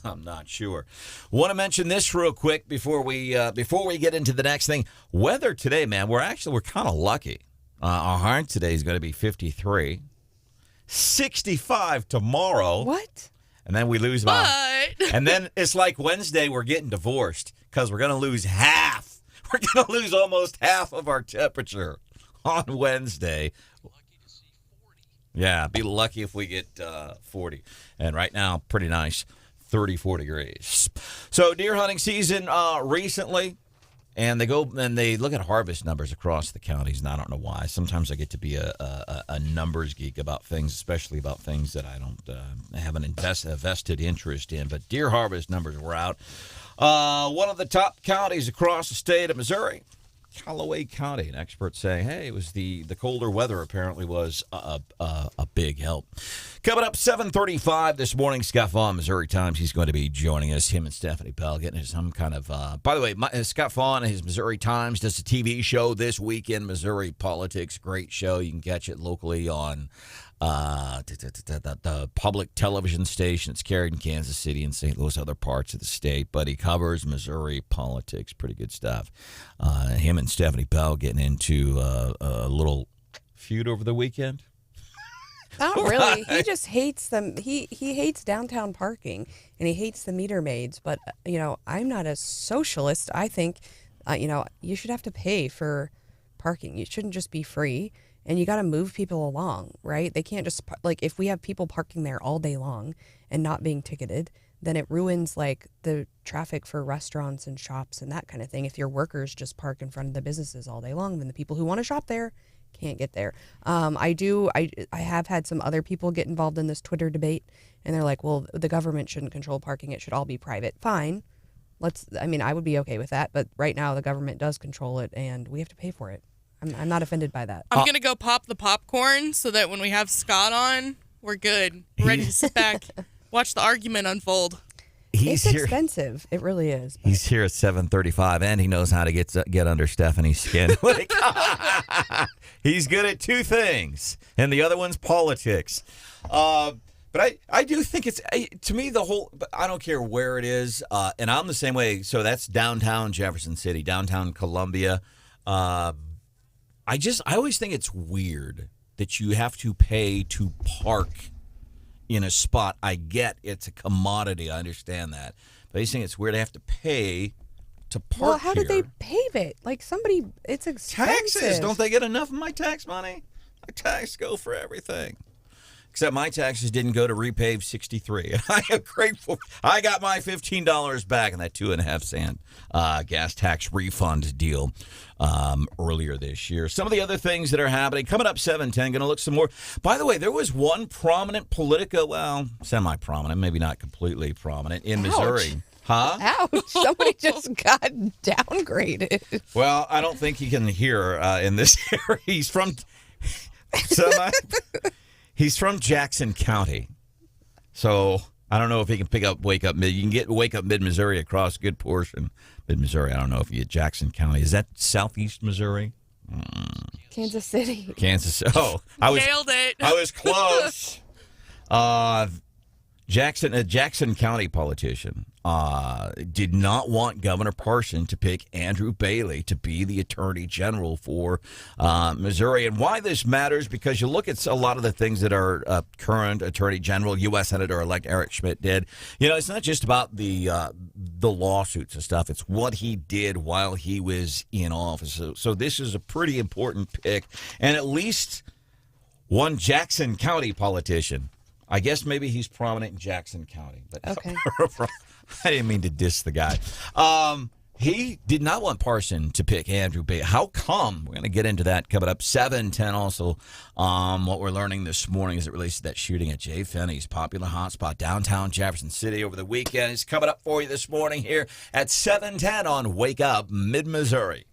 I'm not sure. Want to mention this real quick before we get into the next thing. Weather today, man, we're kind of lucky. Our high today is going to be 53. 65 tomorrow. What? And then we lose about. And then it's like Wednesday, we're getting divorced because we're going to lose half. We're going to lose almost half of our temperature on Wednesday. Yeah, be lucky if we get 40. And right now, pretty nice, 34 degrees. So deer hunting season recently. And they go and they look at harvest numbers across the counties, and I don't know why. Sometimes I get to be a numbers geek about things, especially about things that I don't have a vested interest in. But deer harvest numbers were out. One of the top counties across the state of Missouri, Callaway County, and experts say, hey, it was the colder weather apparently was a big help. Coming up 7:35 this morning, Scott Faughn, Missouri Times. He's going to be joining us, him and Stephanie Bell, getting some kind of, by the way, Scott Faughn and his Missouri Times does a TV show this weekend, Missouri Politics. Great show. You can catch it locally on the public television station. It's carried in Kansas City and St. Louis, other parts of the state, but he covers Missouri politics. Pretty good stuff. Him and Stephanie Bell getting into a little feud over the weekend. Not really. He just hates them. He hates downtown parking, and he hates the meter maids. But, I'm not a socialist. I think, you should have to pay for parking. It shouldn't just be free. And you got to move people along, right? They can't just, if we have people parking there all day long and not being ticketed, then it ruins, the traffic for restaurants and shops and that kind of thing. If your workers just park in front of the businesses all day long, then the people who want to shop there can't get there. I have had some other people get involved in this Twitter debate, and they're like, well, the government shouldn't control parking. It should all be private. Fine. I would be okay with that. But right now the government does control it, and we have to pay for it. I'm not offended by that. I'm going to go pop the popcorn so that when we have Scott on, we're good. We're ready to sit back, watch the argument unfold. It's expensive. It really is. But. He's here at 7:35, and he knows how to get under Stephanie's skin. He's good at two things, and the other one's politics. But I do think it's, to me, I don't care where it is, and I'm the same way. So that's downtown Jefferson City, downtown Columbia. I always think it's weird that you have to pay to park in a spot. I get it's a commodity. I understand that. But I just think it's weird to have to pay to park Well, how here. did they pave it? It's expensive. Taxes. Don't they get enough of my tax money? My taxes go for everything. Except my taxes didn't go to repave 63. I am grateful. I got my $15 back in that 2.5 cent gas tax refund deal earlier this year. Some of the other things that are happening. Coming up 7:10, going to look some more. By the way, there was one prominent semi-prominent, maybe not completely prominent, in Missouri. Huh? Ouch. Somebody just got downgraded. Well, I don't think he can hear in this area. He's from... He's from Jackson County, so I don't know if he can wake up mid. You can get wake up mid-Missouri across a good portion. Mid-Missouri, I don't know if you get Jackson County. Is that southeast Missouri? Kansas City. Kansas. Oh, I was nailed it. I was close. Jackson County politician did not want Governor Parson to pick Andrew Bailey to be the Attorney General for Missouri. And why this matters, because you look at a lot of the things that our current Attorney General, U.S. Senator-elect Eric Schmidt did. It's not just about the lawsuits and stuff. It's what he did while he was in office. So this is a pretty important pick. And at least one Jackson County politician. I guess maybe he's prominent in Jackson County. But okay. I didn't mean to diss the guy. He did not want Parson to pick Andrew Bailey. How come? We're going to get into that coming up. 7:10 also. What we're learning this morning as it relates to that shooting at Jay Finney's popular hotspot downtown Jefferson City over the weekend is coming up for you this morning here at 7:10 on Wake Up Mid-Missouri.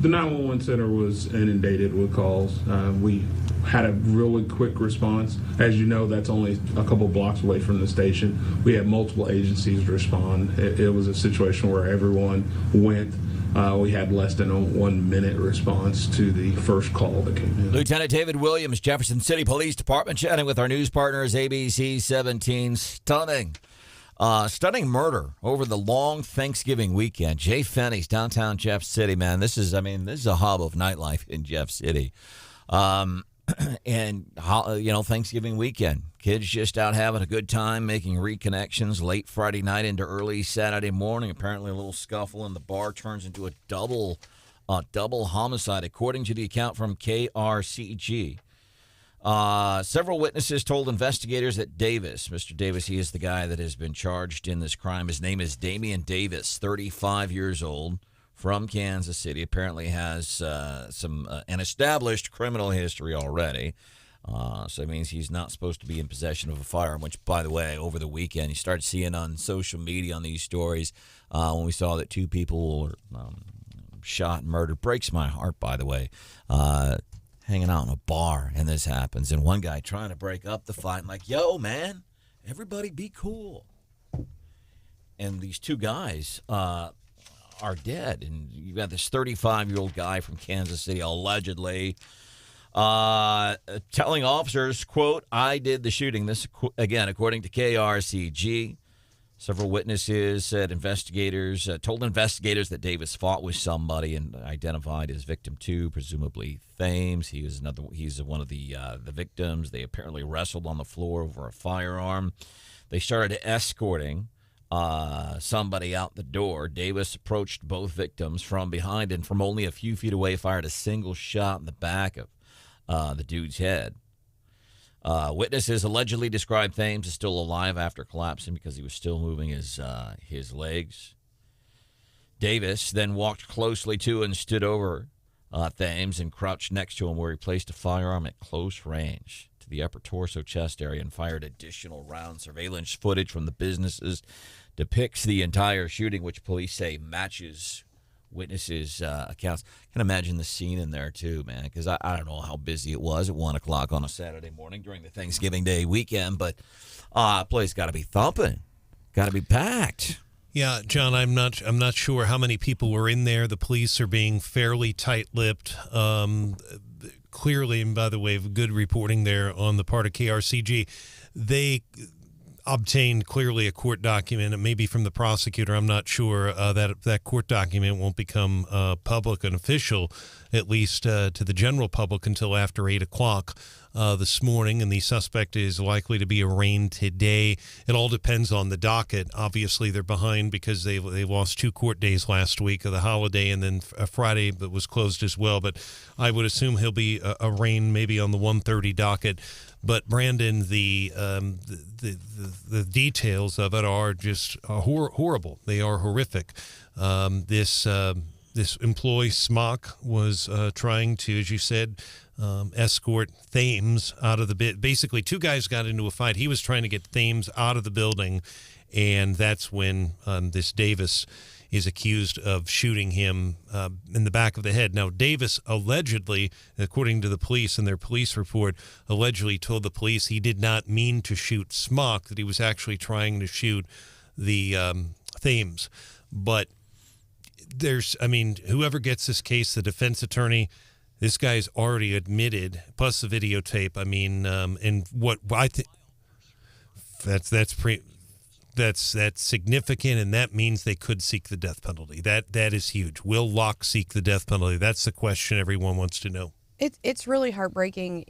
The 911 center was inundated with calls. We had a really quick response. As you know, that's only a couple blocks away from the station. We had multiple agencies respond. It was a situation where everyone went. We had less than a 1 minute response to the first call that came in. Lieutenant David Williams, Jefferson City Police Department, chatting with our news partners, ABC 17. Stunning murder over the long Thanksgiving weekend. Jay Fenney's downtown Jeff City, man. This is a hub of nightlife in Jeff City. And, Thanksgiving weekend. Kids just out having a good time, making reconnections late Friday night into early Saturday morning. Apparently a little scuffle in the bar turns into a double homicide, according to the account from KRCG. Several witnesses told investigators that Mr. Davis, he is the guy that has been charged in this crime. His name is Damian Davis, 35 years old, from Kansas City. Apparently has an established criminal history already. So it means he's not supposed to be in possession of a firearm, which, by the way, over the weekend, you start seeing on social media on these stories when we saw that 2 people were shot and murdered. Breaks my heart, by the way. Hanging out in a bar and this happens, and one guy trying to break up the fight. I'm like, yo, man, everybody be cool. And these 2 guys are dead, and you've got this 35-year-old guy from Kansas City allegedly telling officers, quote, I did the shooting. This, again, according to KRCG. Several witnesses told investigators that Davis fought with somebody and identified his victim too, presumably Thames. He's one of the victims. They apparently wrestled on the floor over a firearm. They started escorting somebody out the door. Davis approached both victims from behind and from only a few feet away fired a single shot in the back of the dude's head. Witnesses allegedly described Thames as still alive after collapsing because he was still moving his legs. Davis then walked closely to and stood over Thames and crouched next to him, where he placed a firearm at close range to the upper torso chest area and fired additional rounds. Surveillance footage from the businesses depicts the entire shooting, which police say matches witnesses' accounts. I can imagine the scene in there too, man, because I don't know how busy it was at 1 o'clock on a Saturday morning during the Thanksgiving Day weekend, but place got to be thumping, got to be packed. Yeah, John, I'm not sure how many people were in there. The police are being fairly tight-lipped. Clearly, and by the way, good reporting there on the part of KRCG. They obtained clearly a court document, maybe from the prosecutor. I'm not sure that court document won't become public and official, at least to the general public, until after 8 o'clock this morning, and the suspect is likely to be arraigned today. It all depends on the docket. Obviously, they're behind because they lost 2 court days last week of the holiday, and then Friday that was closed as well. But I would assume he'll be arraigned maybe on the 1:30 docket. But Branden, the details of it are just horrible. They are horrific. This employee Smock was trying to, as you said, escort Thames out of the bit. Basically, 2 guys got into a fight. He was trying to get Thames out of the building, and that's when this Davis is accused of shooting him in the back of the head. Now, Davis allegedly, according to the police in their police report, allegedly told the police he did not mean to shoot Smock, that he was actually trying to shoot the Thames. But whoever gets this case, the defense attorney, this guy's already admitted, plus the videotape. And what I think that's significant, and that means they could seek the death penalty. That is huge. Will Locke seek the death penalty? That's the question everyone wants to know. It's really heartbreaking,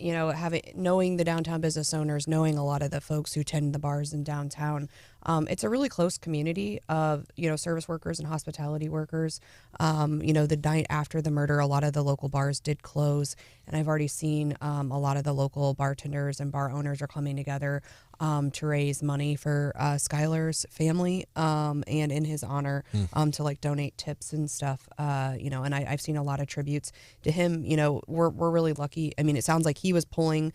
knowing the downtown business owners, knowing a lot of the folks who tend the bars in downtown. It's a really close community of, service workers and hospitality workers. The night after the murder, a lot of the local bars did close, and I've already seen a lot of the local bartenders and bar owners are coming together to raise money for Skylar's family and in his honor to donate tips and stuff. And I've seen a lot of tributes to him. We're really lucky. It sounds like he was pulling,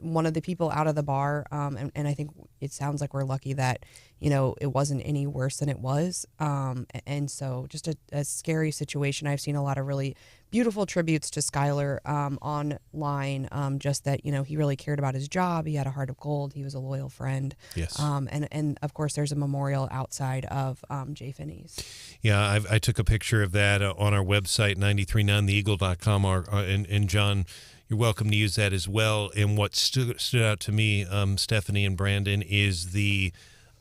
one of the people out of the bar, and I think it sounds like we're lucky that, it wasn't any worse than it was. And so just a scary situation. I've seen a lot of really beautiful tributes to Skylar online, just that, he really cared about his job. He had a heart of gold. He was a loyal friend. Yes. And of course, there's a memorial outside of Jay Finney's. Yeah, I took a picture of that on our website, 939theeagle.com. And John, you're welcome to use that as well. And what stood out to me, Stephanie and Brandon, is the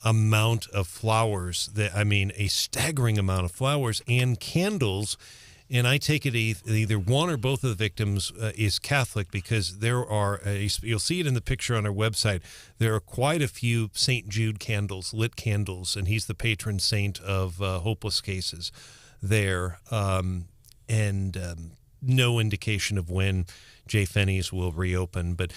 amount of flowers, a staggering amount of flowers and candles. And I take it either one or both of the victims is Catholic, because there are, you'll see it in the picture on our website, there are quite a few St. Jude candles, lit candles, and he's the patron saint of hopeless cases there. No indication of when Jay Finney's will reopen. But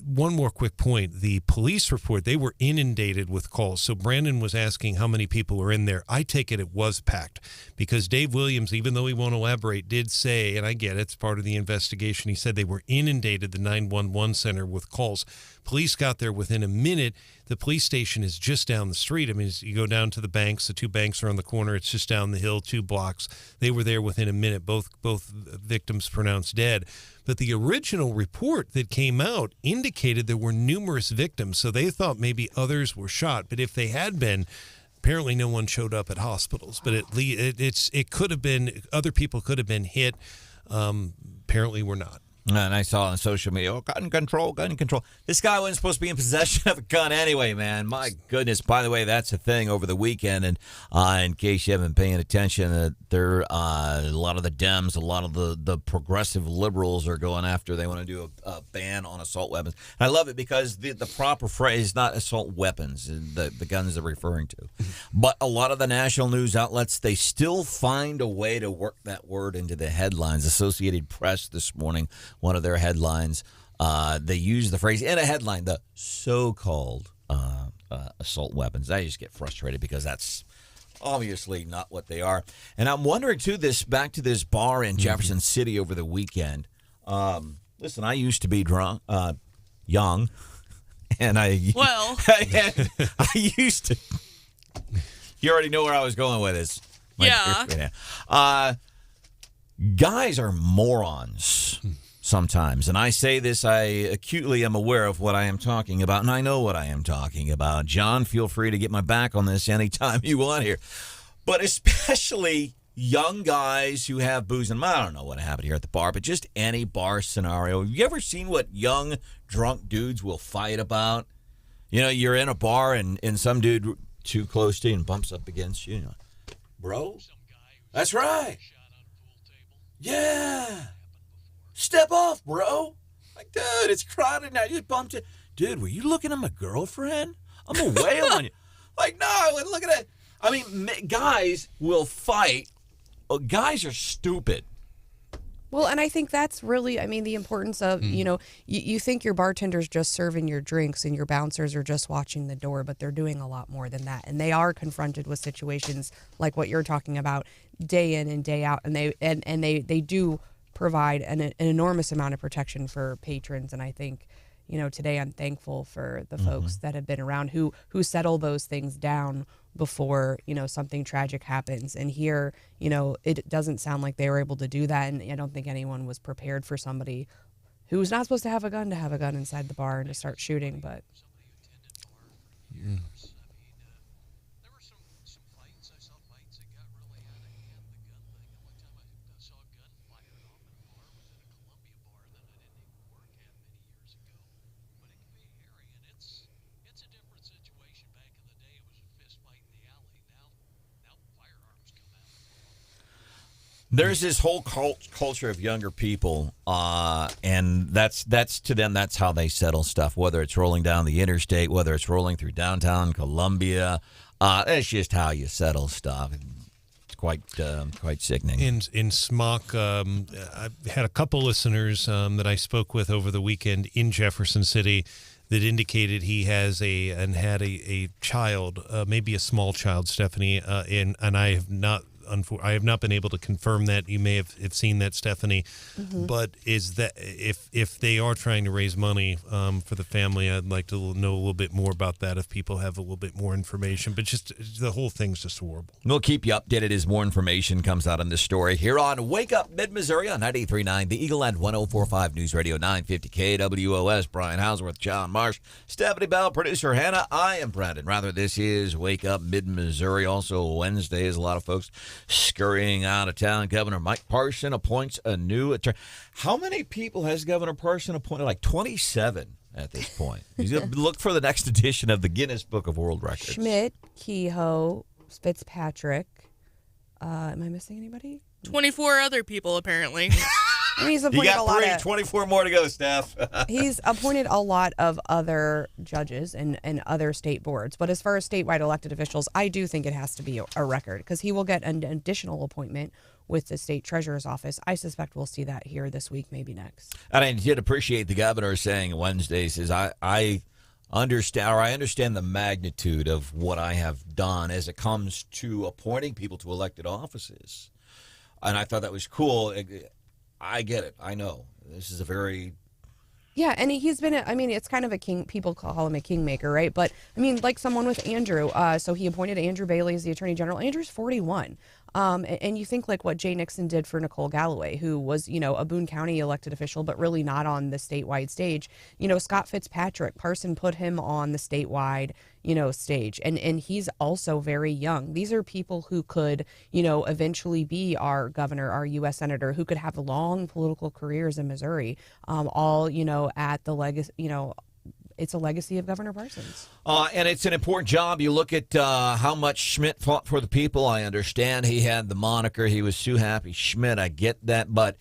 one more quick point. The police report, they were inundated with calls. So Brandon was asking how many people were in there. I take it was packed, because Dave Williams, even though he won't elaborate, did say, and I get it, it's part of the investigation, he said they were inundated, the 911 center, with calls. Police got there within a minute. The police station is just down the street. You go down to the banks. The two banks are on the corner. It's just down the hill, 2 blocks. They were there within a minute. Both victims pronounced dead. But the original report that came out indicated there were numerous victims, so they thought maybe others were shot. But if they had been, apparently no one showed up at hospitals. But it could have been, other people could have been hit. Apparently we're not. And I saw on social media, gun control. This guy wasn't supposed to be in possession of a gun anyway, man. My goodness. By the way, that's a thing over the weekend. And in case you haven't been paying attention, there a lot of the Dems, a lot of the progressive liberals are going after. They want to do a ban on assault weapons. And I love it because the proper phrase is not assault weapons, the guns they're referring to. But a lot of the national news outlets, they still find a way to work that word into the headlines. Associated Press this morning, one of their headlines, they use the phrase in a headline, the so-called assault weapons. I just get frustrated because that's obviously not what they are. And I'm wondering, too, back to this bar in Jefferson City over the weekend. Listen, I used to be young, and I used to. You already know where I was going with this. Yeah. Guys are morons sometimes. And I say this, I acutely am aware of what I am talking about, and I know what I am talking about. John, feel free to get my back on this anytime you want here. But especially young guys who have booze in them. I don't know what happened here at the bar, but just any bar scenario. Have you ever seen what young drunk dudes will fight about? You're in a bar and some dude too close to you and bumps up against you. Bro, that's right. Yeah. Step off, bro. Like, dude, it's crowded now. You just bumped it. Dude, were you looking at my girlfriend? I'm going to wail on you. Like, no, look at that. I mean, guys will fight. Guys are stupid. Well, and I think that's really, the importance of, you think your bartender's just serving your drinks and your bouncers are just watching the door, but they're doing a lot more than that. And they are confronted with situations like what you're talking about day in and day out. And they do provide an enormous amount of protection for patrons. And I think, today I'm thankful for the folks that have been around who settle those things down before, something tragic happens. And here, it doesn't sound like they were able to do that. And I don't think anyone was prepared for somebody who's not supposed to have a gun inside the bar and to start shooting. But there's this whole culture of younger people, and that's to them, that's how they settle stuff, whether it's rolling down the interstate, whether it's rolling through downtown Columbia. That's just how you settle stuff. It's quite sickening. In Smock, I had a couple listeners that I spoke with over the weekend in Jefferson City that indicated he had a child, maybe a small child, Stephanie, and I have not I have not been able to confirm that. You may have seen that, Stephanie. But is that if they are trying to raise money for the family, I'd like to know a little bit more about that if people have a little bit more information. But just the whole thing's just horrible. We'll keep you updated as more information comes out on this story here on Wake Up Mid-Missouri on 93.9 The Eagle and 104.5 News Radio 950 KWOS. Brian Houseworth, John Marsh, Stephanie Bell, producer Hannah. I am Branden Rathert. This is Wake Up Mid-Missouri. Also Wednesday is a lot of folks scurrying out of town. Governor Mike Parson appoints a new attorney. How many people has Governor Parson appointed? Like 27 at this point. He's going to look for the next edition of the Guinness Book of World Records. Schmidt, Kehoe, Fitzpatrick. Am I missing anybody? 24 other people, apparently. I mean, he's You appointed got a lot 24 more to go, Steph. He's appointed a lot of other judges and other state boards. But as far as statewide elected officials, I do think it has to be a record because he will get an additional appointment with the state treasurer's office. I suspect we'll see that here this week, maybe next. And I did appreciate the governor saying Wednesday, says, I understand the magnitude of what I have done as it comes to appointing people to elected offices. And I thought that was cool. I get it. I know. This is a very... Yeah, and he's been, it's kind of a king, people call him a kingmaker, right? But, like someone with Andrew, so he appointed Andrew Bailey as the Attorney General. Andrew's 41. And you think like what Jay Nixon did for Nicole Galloway, who was, a Boone County elected official, but really not on the statewide stage. Scott Fitzpatrick, Parson put him on the statewide, stage. And he's also very young. These are people who could, eventually be our governor, our U.S. senator, who could have long political careers in Missouri, all, at the legacy, it's a legacy of Governor Parsons. And it's an important job. You look at how much Schmidt fought for the people. I understand he had the moniker. He was Sue Happy Schmidt. I get that. But,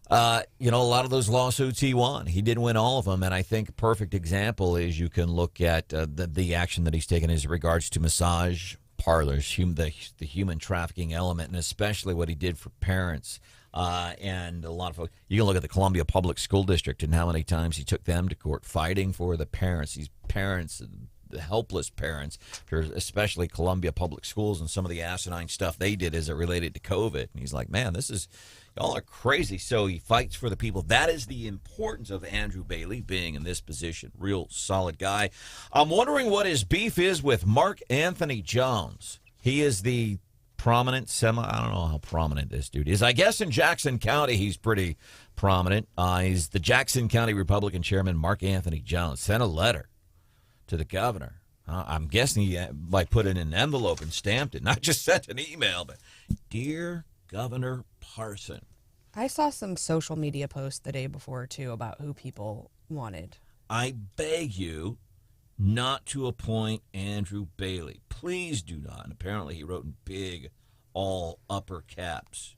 a lot of those lawsuits he won. He didn't win all of them. And I think a perfect example is you can look at the action that he's taken as regards to massage parlors, the human trafficking element, and especially what he did for parents. And a lot of folks, you can look at the Columbia Public School District and how many times he took them to court fighting for the parents, these parents, the helpless parents, especially Columbia Public Schools and some of the asinine stuff they did as it related to COVID. And he's like, man, y'all are crazy. So he fights for the people. That is the importance of Andrew Bailey being in this position. Real solid guy. I'm wondering what his beef is with Mark Anthony Jones. He is the prominent I don't know how prominent this dude is. I guess in Jackson County he's pretty prominent. He's the Jackson County Republican Chairman Mark Anthony Jones sent a letter to the governor. I'm guessing he put it in an envelope and stamped it, not just sent an email, but Dear Governor Parson. I saw some social media posts the day before too about who people wanted. I beg you not to appoint Andrew Bailey. Please do not. And apparently he wrote in big, all upper caps.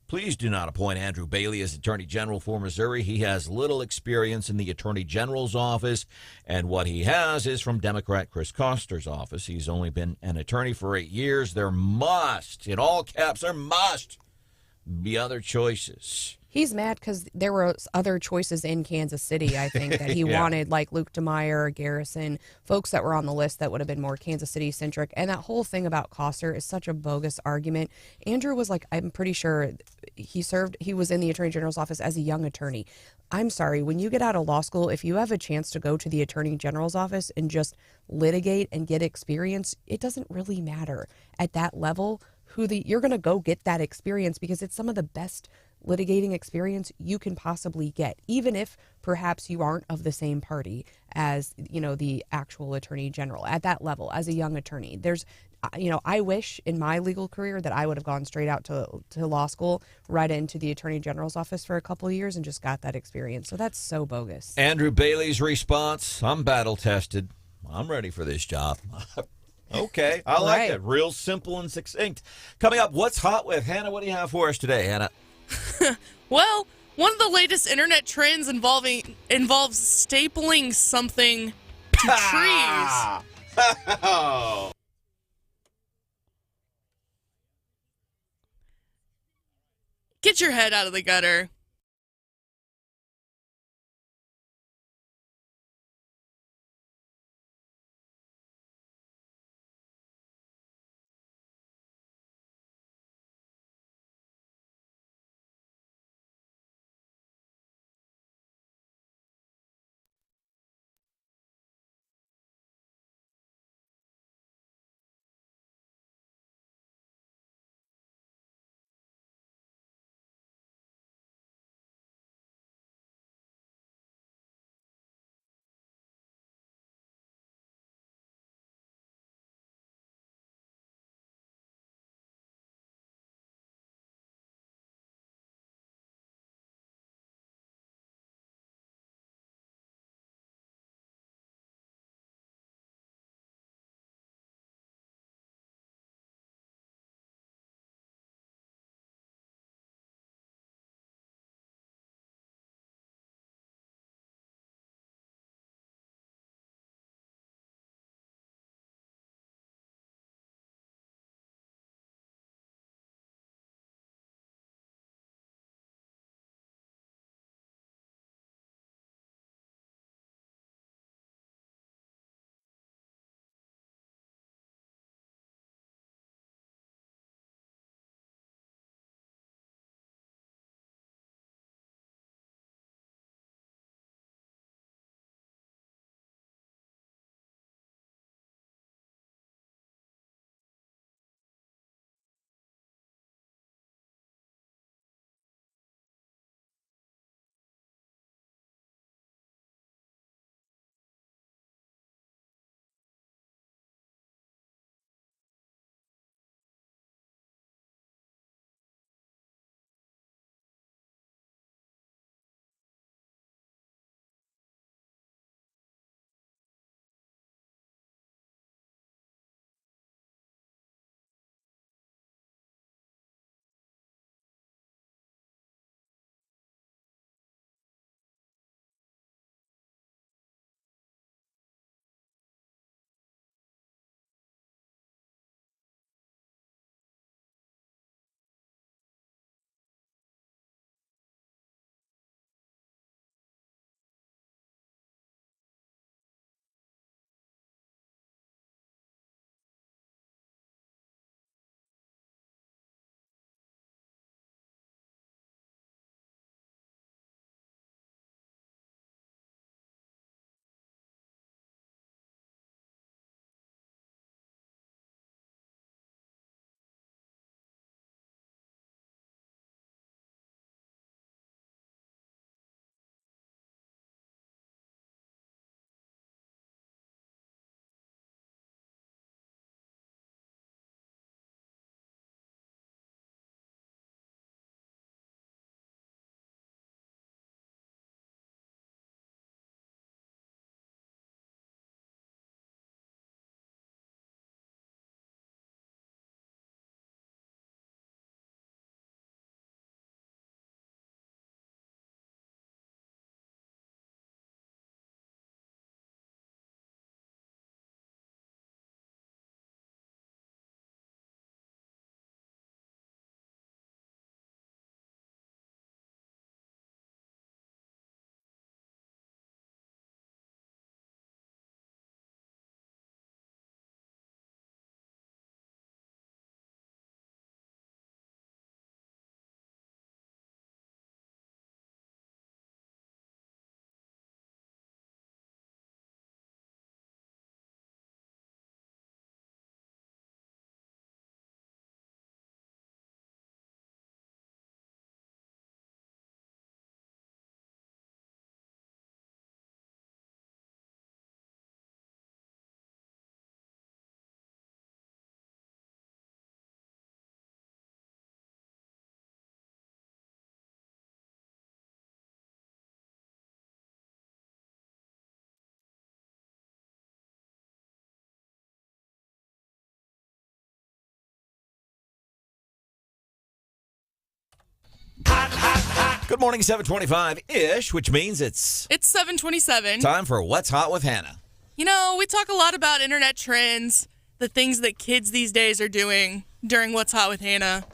Please do not appoint Andrew Bailey as Attorney General for Missouri. He has little experience in the Attorney General's office, and what he has is from Democrat Chris Koster's office. He's only been an attorney for 8 years. There must, in all caps, there must be other choices. He's mad because there were other choices in Kansas City, I think, that he wanted, like Luke DeMeyer, Garrison, folks that were on the list that would have been more Kansas City-centric. And that whole thing about Koster is such a bogus argument. Andrew was I'm pretty sure he was in the Attorney General's office as a young attorney. I'm sorry, when you get out of law school, if you have a chance to go to the Attorney General's office and just litigate and get experience, it doesn't really matter at that level you're going to go get that experience because it's some of the best litigating experience you can possibly get, even if perhaps you aren't of the same party as, the actual Attorney General at that level as a young attorney. I wish in my legal career that I would have gone straight out to law school, right into the Attorney General's office for a couple of years and just got that experience. So that's so bogus. Andrew Bailey's response, I'm battle tested. I'm ready for this job. Okay, I like it. Real simple and succinct. Coming up, what's hot with Hannah? What do you have for us today, Hannah? Well, one of the latest internet trends involves stapling something to trees. Get your head out of the gutter. Good morning, 7:25-ish, which means it's 7:27. time for What's Hot with Hannah. You know, we talk a lot about internet trends, the things that kids these days are doing during What's Hot with Hannah.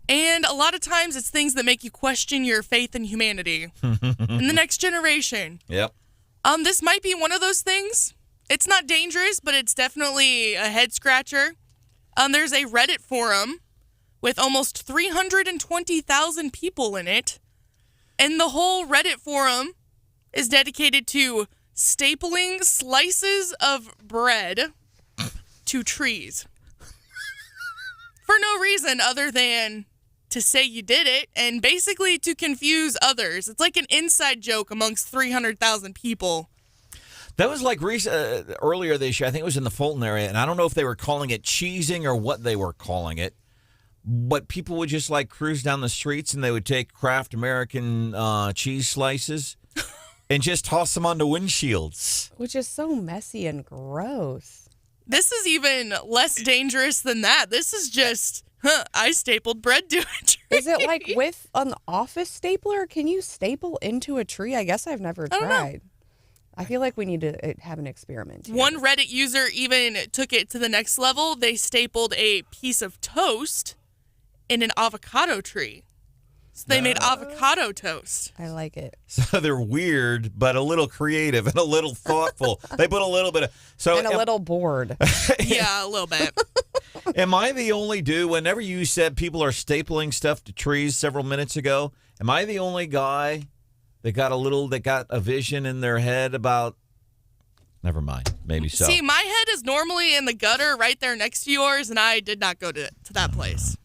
And a lot of times it's things that make you question your faith in humanity and the next generation. Yep. This might be one of those things. It's not dangerous, but it's definitely a head scratcher. There's a Reddit forum with almost 320,000 people in it. And the whole Reddit forum is dedicated to stapling slices of bread to trees. For no reason other than to say you did it and basically to confuse others. It's like an inside joke amongst 300,000 people. That was like earlier this year. I think it was in the Fulton area, and I don't know if they were calling it cheesing or what they were calling it. But people would just like cruise down the streets and they would take Kraft American cheese slices and just toss them onto windshields. Which is so messy and gross. This is even less dangerous than that. This is just, I stapled bread to a tree. Is it like with an office stapler? Can you staple into a tree? I guess I've never tried. I feel like we need to have an experiment here. One Reddit user even took it to the next level. They stapled a piece of toast in an avocado tree. So they made avocado toast. I like it. So they're weird, but a little creative and a little thoughtful. They put a little bit of... And a little bored. Yeah, a little bit. Am I the only dude, whenever you said people are stapling stuff to trees several minutes ago, am I the only guy that got a vision in their head about... Never mind. Maybe so. See, my head is normally in the gutter right there next to yours, and I did not go to that place.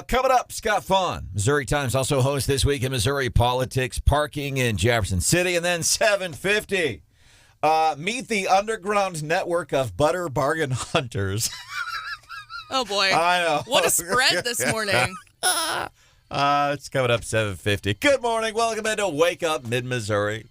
Coming up, Scott Faughn, Missouri Times, also hosts This Week in Missouri Politics, parking in Jefferson City, and then 7:50. Meet the underground network of butter bargain hunters. Oh, boy. I know. What a spread this morning. It's coming up 7:50. Good morning. Welcome into Wake Up Mid-Missouri.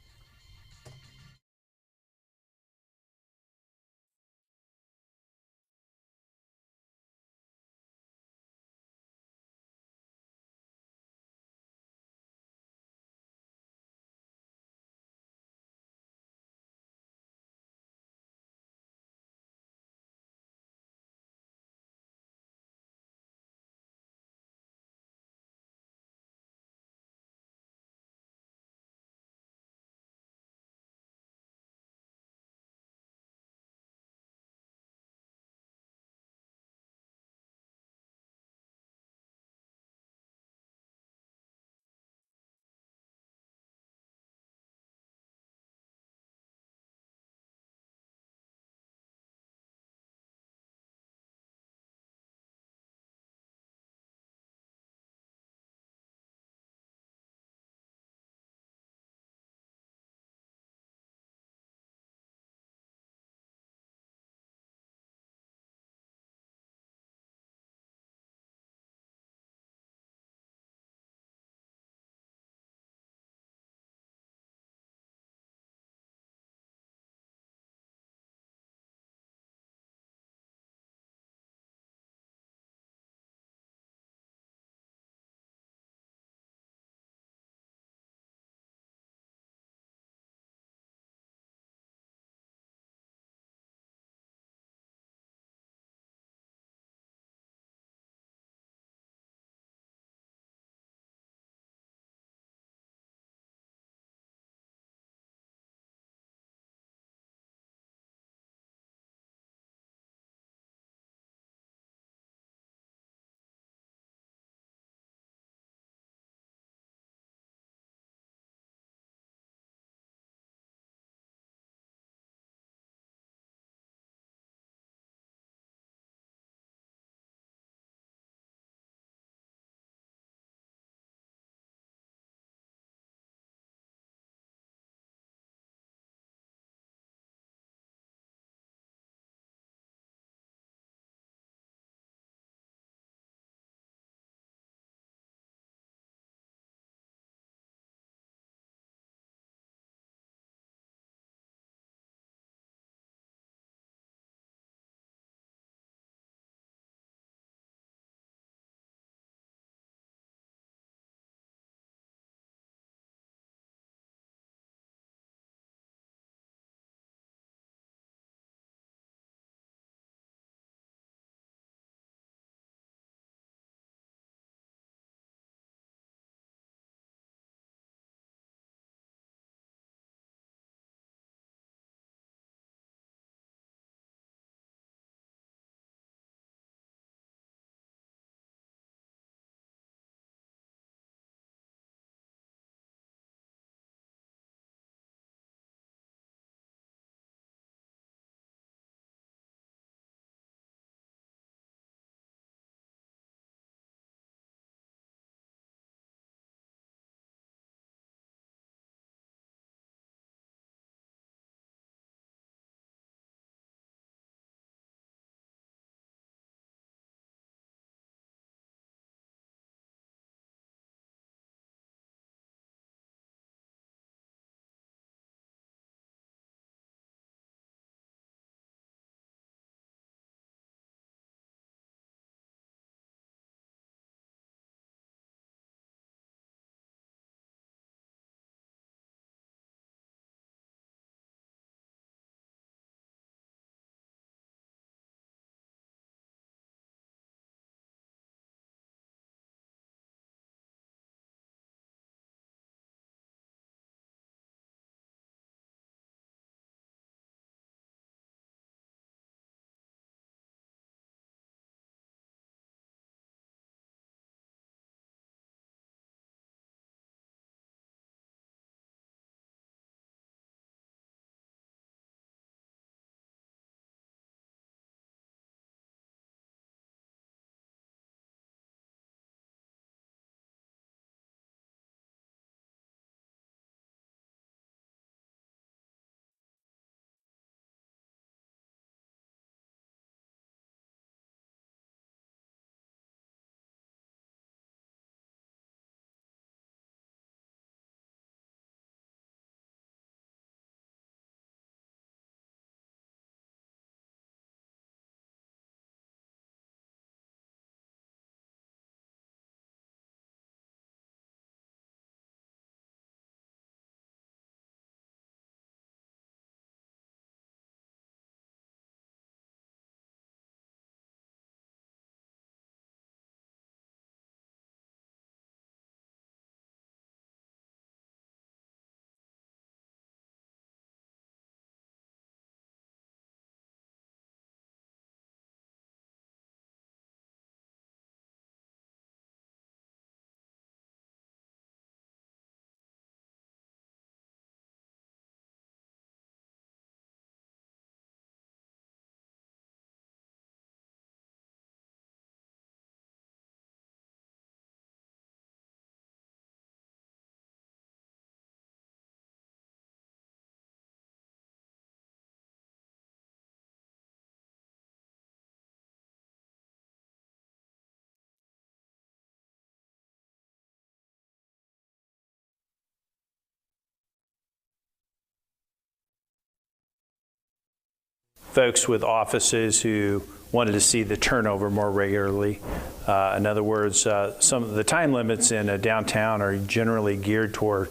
folks with offices who wanted to see the turnover more regularly. In other words, some of the time limits in a downtown are generally geared toward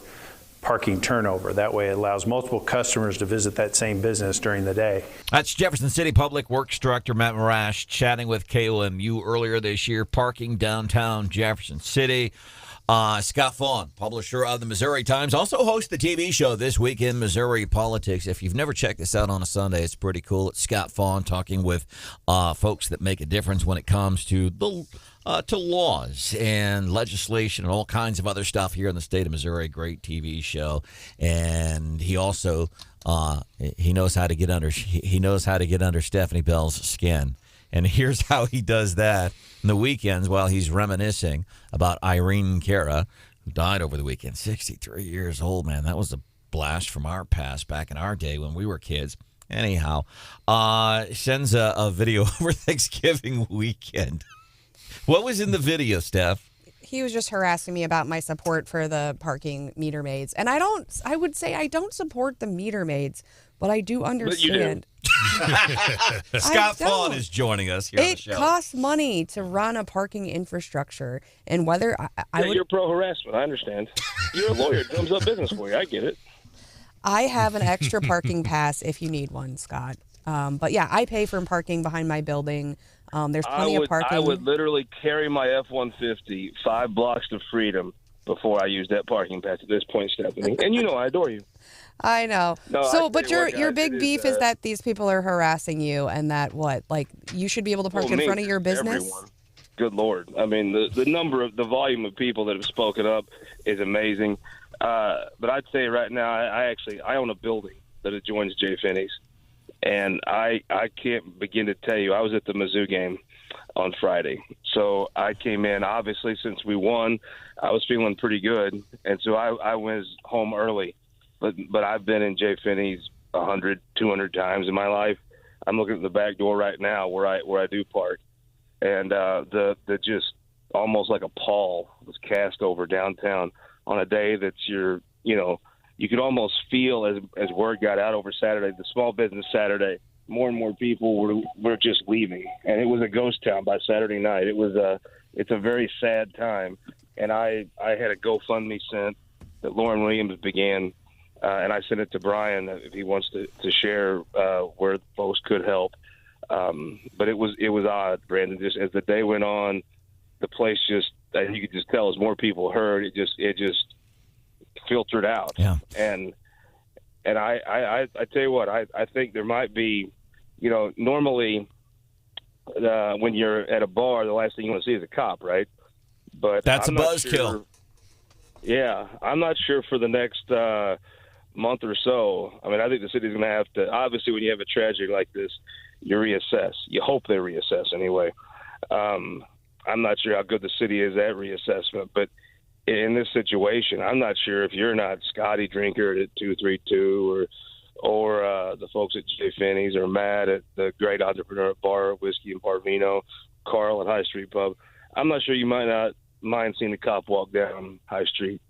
parking turnover. That way it allows multiple customers to visit that same business during the day. That's Jefferson City Public Works Director Matt Marash chatting with KOMU earlier this year, parking downtown Jefferson City. Scott Faughn, publisher of the Missouri Times, also hosts the TV show This Week in Missouri Politics. If you've never checked this out on a Sunday, it's pretty cool. It's Scott Faughn talking with folks that make a difference when it comes to to laws and legislation and all kinds of other stuff here in the state of Missouri. Great TV show, and he also he knows how to get under Stephanie Bell's skin. And here's how he does that in the weekends while he's reminiscing about Irene Cara, who died over the weekend, 63 years old, man. That was a blast from our past back in our day when we were kids. Anyhow, sends a video over Thanksgiving weekend. What was in the video, Steph? He was just harassing me about my support for the parking meter maids. And I would say I don't support the meter maids, but I do understand. Scott Faughn is joining us here on the show. It costs money to run a parking infrastructure, and whether you're pro-harassment, I understand. You're a lawyer. It comes up business for you. I get it. I have an extra parking pass if you need one, Scott. But yeah, I pay for parking behind my building. There's plenty of parking. I would literally carry my F-150 5 blocks to freedom before I use that parking pass at this point, Stephanie. And you know I adore you. I know. No, but your big beef is that these people are harassing you, and that you should be able to park in front of your business. Everyone. Good Lord! I mean, the volume of people that have spoken up is amazing. But I'd say right now, I own a building that adjoins J. Finney's, and I can't begin to tell you. I was at the Mizzou game on Friday, so I came in. Obviously, since we won, I was feeling pretty good, and so I went home early. But I've been in J. Finney's 100, 200 times in my life. I'm looking at the back door right now where I do park, and the just almost like a pall was cast over downtown on a day that's you could almost feel as word got out over Saturday, the small business Saturday, more and more people were just leaving, and it was a ghost town by Saturday night. It's a very sad time, and I had a GoFundMe sent that Lauren Williams began. And I sent it to Brian if he wants to share where folks could help. But it was odd, Brandon. Just as the day went on, the place you could just tell as more people heard, it just filtered out. Yeah. And I tell you what, I think there might be, normally when you're at a bar, the last thing you want to see is a cop, right? But that's a buzzkill. Yeah, I'm not sure for the next month or so. I mean, I think the city's going to have to, obviously when you have a tragedy like this, you reassess. You hope they reassess anyway. I'm not sure how good the city is at reassessment, but in this situation, I'm not sure if you're not Scotty Drinker at 232 or the folks at J. Finney's or Matt at the Great Entrepreneur Bar, Whiskey and Parvino, Carl at High Street Pub. I'm not sure you might not mind seeing the cop walk down High Street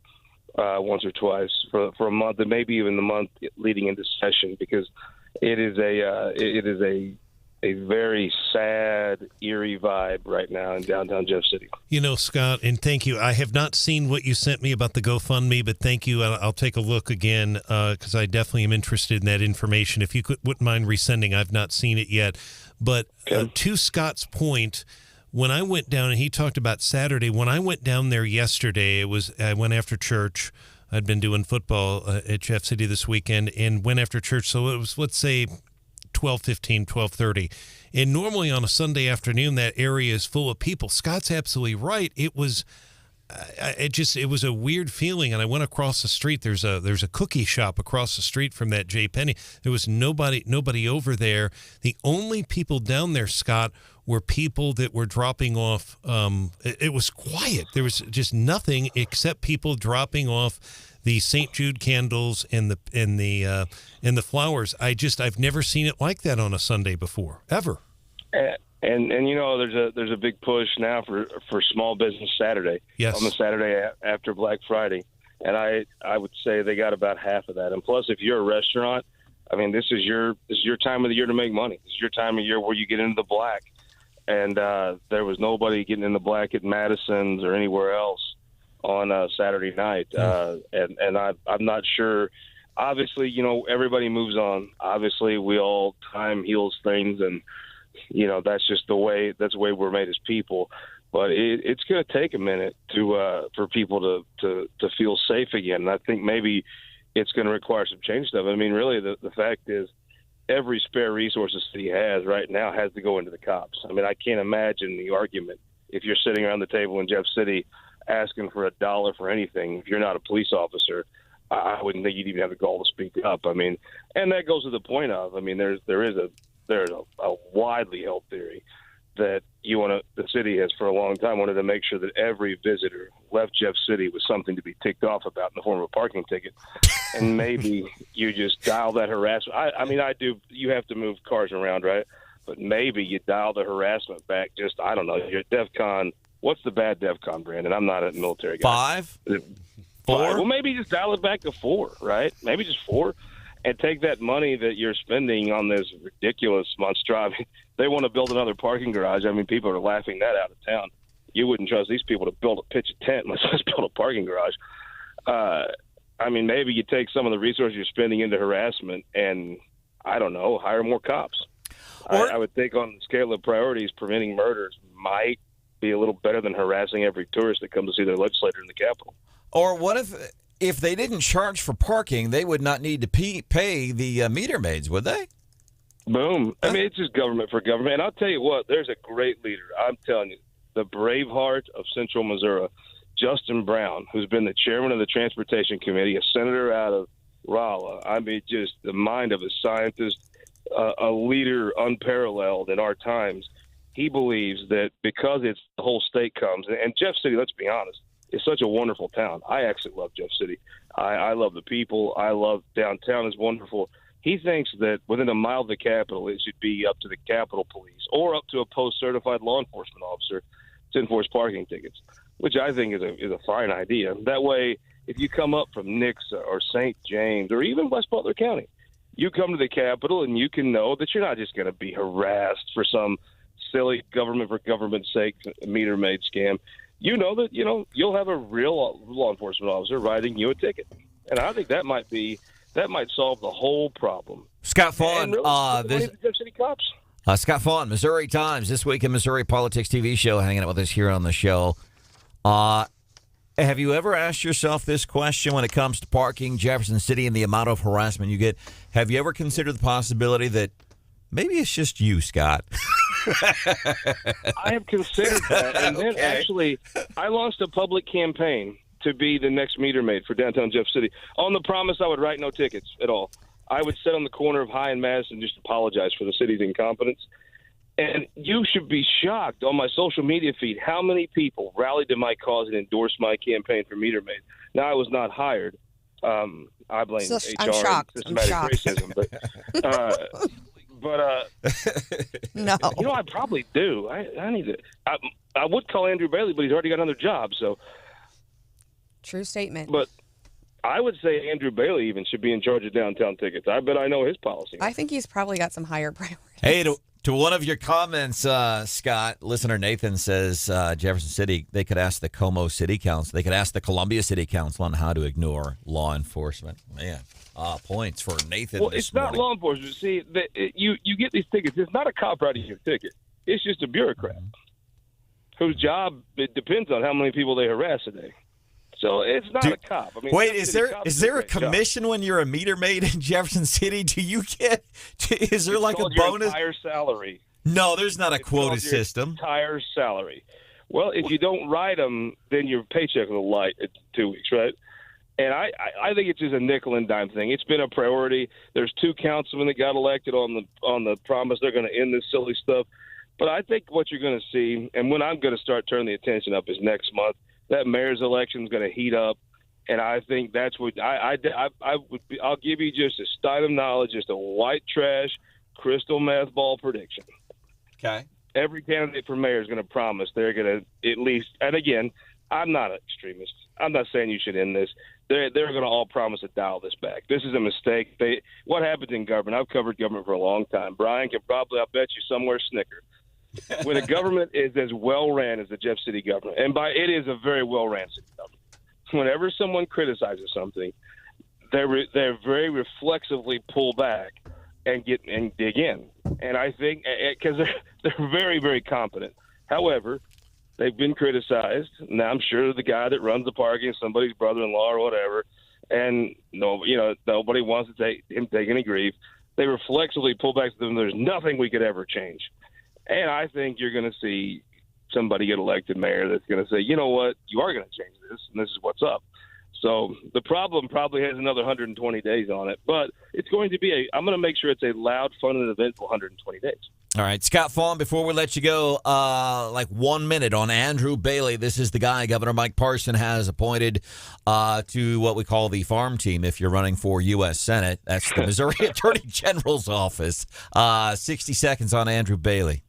once or twice for a month, and maybe even the month leading into session, because it is a very sad, eerie vibe right now in downtown Jeff City. Scott, and thank you. I have not seen what you sent me about the GoFundMe, but thank you. I'll take a look again because I definitely am interested in that information. If you wouldn't mind resending, I've not seen it yet. But to Scott's point, when I went down, and he talked about Saturday, when I went down there yesterday, I went after church. I'd been doing football at Jeff City this weekend and went after church. So it was, let's say, 12:15, 12:30. And normally on a Sunday afternoon, that area is full of people. Scott's absolutely right. It was a weird feeling. And I went across the street. There's a cookie shop across the street from that J. Penny. There was nobody over there. The only people down there, Scott, were people that were dropping off. It was quiet. There was just nothing except people dropping off the St. Jude candles and the flowers. I've never seen it like that on a Sunday before, ever. And there's a big push now for Small Business Saturday. Yes. On the Saturday after Black Friday, and I would say they got about half of that. And plus, if you're a restaurant, I mean, this is your time of the year to make money. This is your time of year where you get into the black. And there was nobody getting in the black at Madison's or anywhere else on Saturday night. And I'm not sure. Obviously, everybody moves on. Obviously, we all time heals things, and that's just the way we're made as people. But it's going to take a minute for people to feel safe again. And I think maybe it's going to require some change stuff. I mean, really, the fact is, every spare resource the city has right now has to go into the cops. I mean, I can't imagine the argument if you're sitting around the table in Jeff City asking for $1 for anything. If you're not a police officer, I wouldn't think you'd even have the gall to speak up. I mean, and that goes to the point of, I mean, there's a widely held theory that the city has for a long time wanted to make sure that every visitor left Jeff City with something to be ticked off about in the form of a parking ticket. And maybe you just dial that harassment. I mean, I do. You have to move cars around, right? But maybe you dial the harassment back. Just, I don't know. You're DEFCON. What's the bad DEFCON, Brandon? I'm not a military guy. 5? 4? Well, maybe just dial it back to 4, right? Maybe just 4. And take that money that you're spending on this ridiculous monstrosity. They want to build another parking garage. I mean, people are laughing that out of town. You wouldn't trust these people to pitch a tent, much less build a parking garage. I mean, maybe you take some of the resources you're spending into harassment and, I don't know, hire more cops. I would think on the scale of priorities, preventing murders might be a little better than harassing every tourist that comes to see their legislator in the Capitol. Or what if they didn't charge for parking, they would not need to pay the meter maids, would they? Boom. I mean, it's just government for government. And I'll tell you what, there's a great leader. I'm telling you, the Braveheart of Central Missouri, Justin Brown, who's been the chairman of the Transportation Committee, a senator out of Rolla. I mean, just the mind of a scientist, a leader unparalleled in our times. He believes that because the whole state comes, and Jeff City, let's be honest, is such a wonderful town. I actually love Jeff City. I love the people. I love downtown is wonderful. He thinks that within a mile of the Capitol, it should be up to the Capitol Police or up to a post-certified law enforcement officer to enforce parking tickets, which I think is a fine idea. That way, if you come up from Nixa or St. James or even West Butler County, you come to the Capitol and you can know that you're not just going to be harassed for some silly government for government's sake meter maid scam. You know that, you'll have a real law enforcement officer writing you a ticket. And I think that might solve the whole problem. Scott Faughn, City cops. Scott Faughn, Missouri Times, This Week in Missouri Politics TV show, hanging out with us here on the show. Have you ever asked yourself this question when it comes to parking, Jefferson City, and the amount of harassment you get? Have you ever considered the possibility that maybe it's just you, Scott? I have considered that. And then actually, I launched a public campaign to be the next meter maid for downtown Jeff City on the promise I would write no tickets at all. I would sit on the corner of High and Madison and just apologize for the city's incompetence. And you should be shocked on my social media feed how many people rallied to my cause and endorsed my campaign for meter maid. Now, I was not hired. I blame HR and systematic racism. But no. I probably do. I need to. I would call Andrew Bailey, but he's already got another job. So true statement. But I would say Andrew Bailey even should be in charge of downtown tickets. I bet I know his policy. I think he's probably got some higher priorities. Hey, to one of your comments, Scott, listener Nathan says Jefferson City, they could ask the Como City Council, they could ask the Columbia City Council on how to ignore law enforcement. Man, points for Nathan. Well, this it's not morning. law enforcement. See, you get these tickets. It's not a cop writing your ticket. It's just a bureaucrat whose job it depends on how many people they harass a day. So it's not a cop. I mean, wait, is there a commission job when you're a meter maid in Jefferson City? Do you get? Is there like a bonus? Entire salary. No, there's not a quota system. Entire salary. Well, if you don't write them, then your paycheck will light at 2 weeks, right? And I think it's just a nickel and dime thing. It's been a priority. There's 2 councilmen that got elected on the promise they're going to end this silly stuff. But I think what you're going to see, and when I'm going to start turning the attention up, is next month. That mayor's election is going to heat up, and I think that's what I'll give you just a style of knowledge, just a white trash crystal meth ball prediction. Okay. Every candidate for mayor is going to promise they're going to at least, and again, I'm not an extremist. I'm not saying you should end this. they're going to all promise to dial this back. This is a mistake. What happens in government? I've covered government for a long time. Brian can probably, I bet you, somewhere snicker. When a government is as well ran as the Jeff City government, and by it is a very well ran city government. Whenever someone criticizes something, they're very reflexively pull back and dig in. And I think because they're very, very competent. However, they've been criticized. Now I'm sure the guy that runs the parking, somebody's brother-in-law or whatever, and nobody wants to take any grief. They reflexively pull back to them. There's nothing we could ever change. And I think you're going to see somebody get elected mayor that's going to say, you know what, you are going to change this, and this is what's up. So the problem probably has another 120 days on it, but it's going to be I'm going to make sure it's a loud, fun, and eventful 120 days. All right, Scott Faughn, before we let you go, like 1 minute on Andrew Bailey. This is the guy Governor Mike Parson has appointed to what we call the farm team if you're running for U.S. Senate. That's the Missouri Attorney General's office. 60 seconds on Andrew Bailey.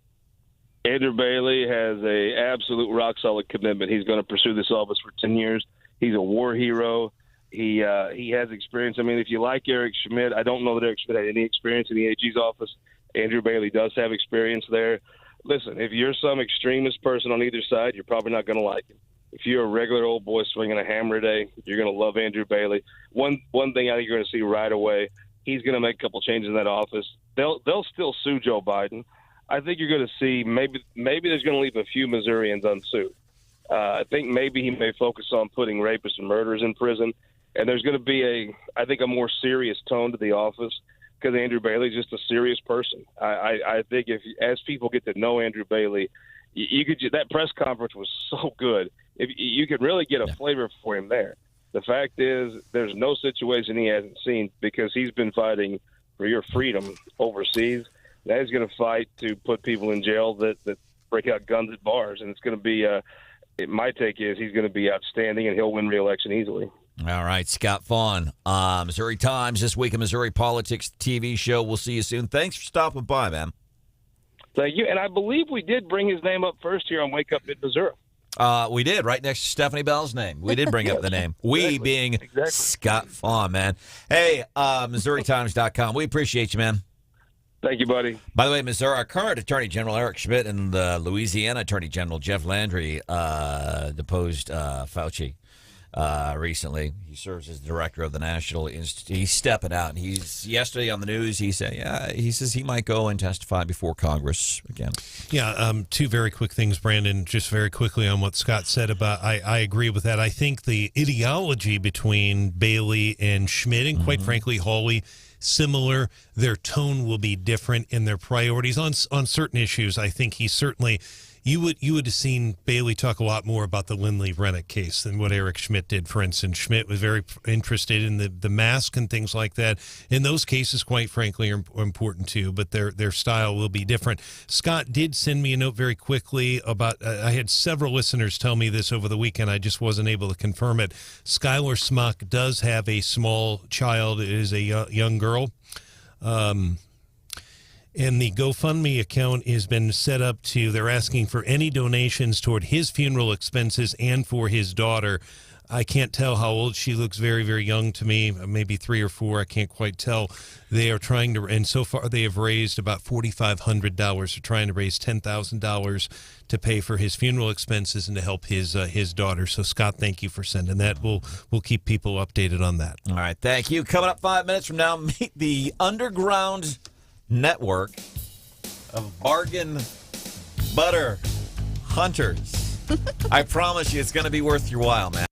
Andrew Bailey has a absolute rock-solid commitment. He's going to pursue this office for 10 years. He's a war hero. He has experience. I mean, if you like Eric Schmidt, I don't know that Eric Schmidt had any experience in the AG's office. Andrew Bailey does have experience there. Listen, if you're some extremist person on either side, you're probably not going to like him. If you're a regular old boy swinging a hammer today, you're going to love Andrew Bailey. One thing I think you're going to see right away, he's going to make a couple changes in that office. They'll still sue Joe Biden. I think you're going to see maybe there's going to leave a few Missourians unsued. I think maybe he may focus on putting rapists and murderers in prison. And there's going to be a more serious tone to the office because Andrew Bailey's just a serious person. I think as people get to know Andrew Bailey, that press conference was so good. If you could really get a flavor for him there. The fact is there's no situation he hasn't seen because he's been fighting for your freedom overseas. Now he's going to fight to put people in jail that break out guns at bars. And it's going to be my take is he's going to be outstanding and he'll win re-election easily. All right, Scott Faughn, Missouri Times, This Week in Missouri Politics TV show. We'll see you soon. Thanks for stopping by, man. Thank you. And I believe we did bring his name up first here on Wake Up Mid-Missouri. We did, right next to Stephanie Bell's name. We did bring up the name. We being Scott Faughn, man. Hey, MissouriTimes.com. We appreciate you, man. Thank you, buddy. By the way, Missouri, our current Attorney General Eric Schmidt and the Louisiana Attorney General Jeff Landry deposed Fauci recently. He serves as director of the National Institute. He's stepping out. And yesterday on the news, he says he might go and testify before Congress again. Yeah, two very quick things, Brandon, just very quickly on what Scott said about, I agree with that. I think the ideology between Bailey and Schmidt and quite frankly, Hawley, similar. Their tone will be different in their priorities on certain issues. I think he certainly, you would have seen Bailey talk a lot more about the Lindley-Rennick case than what Eric Schmidt did. For instance, Schmidt was very interested in the mask and things like that. In those cases, quite frankly, are important too, but their style will be different. Scott did send me a note very quickly about, I had several listeners tell me this over the weekend. I just wasn't able to confirm it. Skylar Smock does have a small child. It is a young girl. And the GoFundMe account has been set up they're asking for any donations toward his funeral expenses and for his daughter. I can't tell how old she looks, very, very young to me, maybe 3 or 4. I can't quite tell. They are trying to, and so far they have raised about $4,500. They're trying to raise $10,000 to pay for his funeral expenses and to help his daughter. So, Scott, thank you for sending that. We'll keep people updated on that. All right, thank you. Coming up 5 minutes from now, meet the underground network of bargain butter hunters. I promise you it's going to be worth your while, man.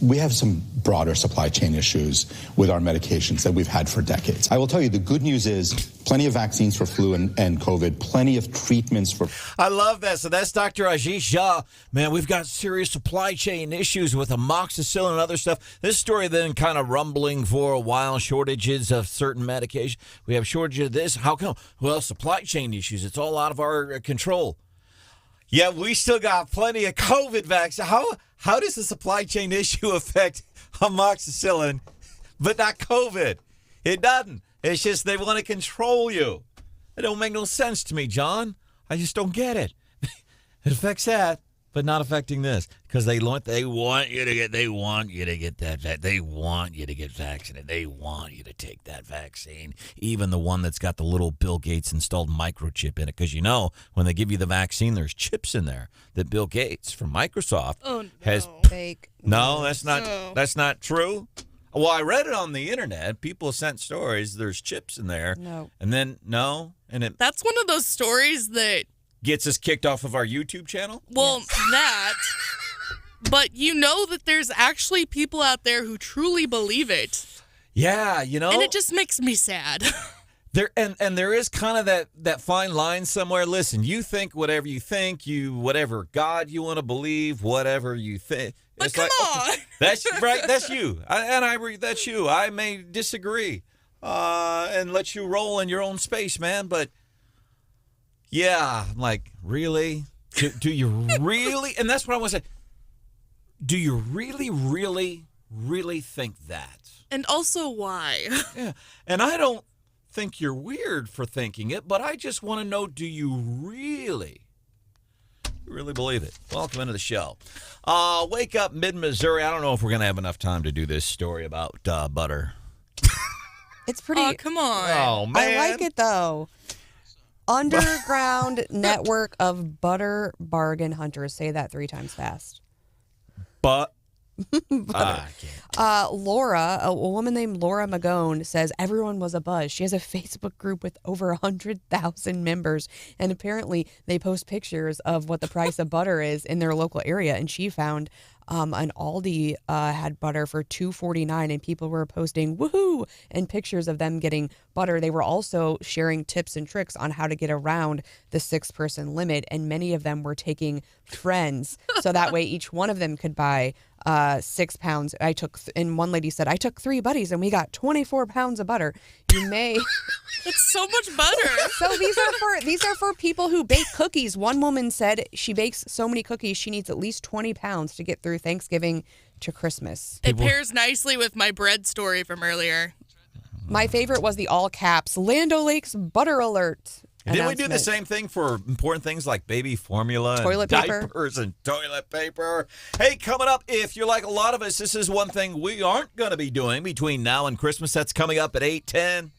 We have some broader supply chain issues with our medications that we've had for decades. I will tell you, the good news is plenty of vaccines for flu and COVID, plenty of treatments for... I love that. So that's Dr. Ashish Jha. Man, we've got serious supply chain issues with amoxicillin and other stuff. This story then kind of rumbling for a while, shortages of certain medication. We have shortages of this. How come? Well, supply chain issues. It's all out of our control. Yeah, we still got plenty of COVID vaccine. How does the supply chain issue affect amoxicillin, but not COVID? It doesn't. It's just they want to control you. It don't make no sense to me, John. I just don't get it. It affects that, but not affecting this, because they want you to get that. They want you to get vaccinated. They want you to take that vaccine, even the one that's got the little Bill Gates installed microchip in it, because when they give you the vaccine, there's chips in there that Bill Gates from Microsoft has. Fake. No, that's not true. Well, I read it on the internet. People sent stories. There's chips in there. No. And then That's one of those stories that gets us kicked off of our YouTube channel? Well, that. But you know that there's actually people out there who truly believe it. Yeah, And it just makes me sad. There is kind of that fine line somewhere. Listen, you think whatever you think, whatever God you want to believe, whatever you think. But come on. Okay, that's right. That's you. That's you. I may disagree and let you roll in your own space, man. But yeah, I'm like, really? Do you really? And that's what I want to say. Do you really, really, really think that? And also, why? Yeah. And I don't think you're weird for thinking it, but I just want to know, do you really believe it? Welcome into the show. Wake up mid-Missouri. I don't know if we're going to have enough time to do this story about butter. It's pretty... Oh, come on. Oh, man. I like it, though. Underground network of butter bargain hunters. Say that 3 times fast. Laura, a woman named Laura Magone, says everyone was abuzz. She has a Facebook group with over 100,000 members, and apparently they post pictures of what the price of butter is in their local area. And she found an Aldi had butter for $2.49, and people were posting woohoo and pictures of them getting butter. They were also sharing tips and tricks on how to get around the 6-person limit, and many of them were taking friends, so that way each one of them could buy 6 pounds. And one lady said, I took 3 buddies and we got 24 pounds of butter. You may. It's so much butter. So these are for people who bake cookies. One woman said she bakes so many cookies she needs at least 20 pounds to get through Thanksgiving to Christmas. It pairs nicely with my bread story from earlier. My favorite was the all caps Land O'Lakes butter alert. Didn't we do the same thing for important things like baby formula, toilet and paper. diapers, and toilet paper? Hey, coming up, if you're like a lot of us, this is one thing we aren't going to be doing between now and Christmas. That's coming up at 8:10.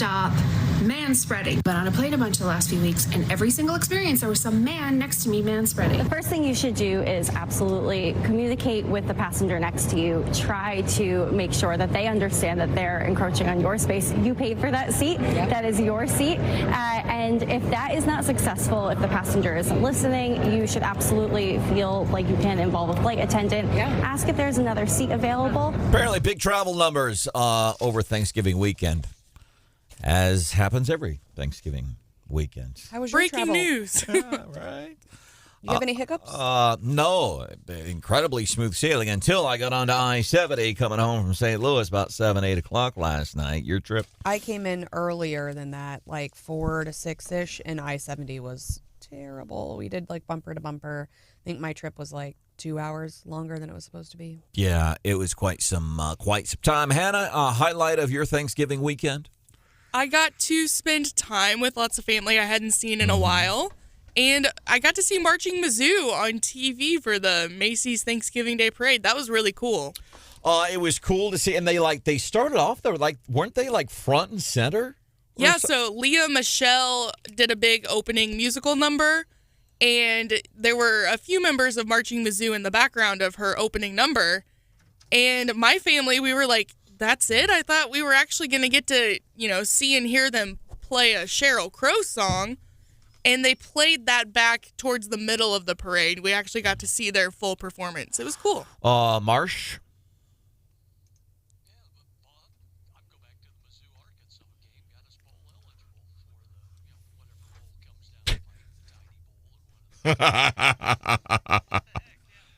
stop man-spreading. Been on a plane a bunch of the last few weeks, and every single experience, there was some man next to me man-spreading. The first thing you should do is absolutely communicate with the passenger next to you. Try to make sure that they understand that they're encroaching on your space. You paid for that seat. Yep. That is your seat. And if that is not successful, if the passenger isn't listening, you should absolutely feel like you can involve a flight attendant. Yeah. Ask if there's another seat available. Apparently, big travel numbers over Thanksgiving weekend, as happens every Thanksgiving weekend. How was your Breaking travel? news. Right. You have any hiccups? No. Incredibly smooth sailing until I got onto I-70 coming home from St. Louis about 7, 8 o'clock last night. Your trip? I came in earlier than that, like 4 to 6-ish, and I-70 was terrible. We did like bumper to bumper. I think my trip was like 2 hours longer than it was supposed to be. Yeah, it was quite some time. Hannah, a highlight of your Thanksgiving weekend? I got to spend time with lots of family I hadn't seen in a while. And I got to see Marching Mizzou on TV for the Macy's Thanksgiving Day Parade. That was really cool. It was cool to see. And they started off, weren't they like front and center? Yeah, so Leah Michelle did a big opening musical number. And there were a few members of Marching Mizzou in the background of her opening number. And my family, we were like, that's it? I thought we were actually going to get to, see and hear them play a Sheryl Crow song. And they played that back towards the middle of the parade. We actually got to see their full performance. It was cool. Marsh?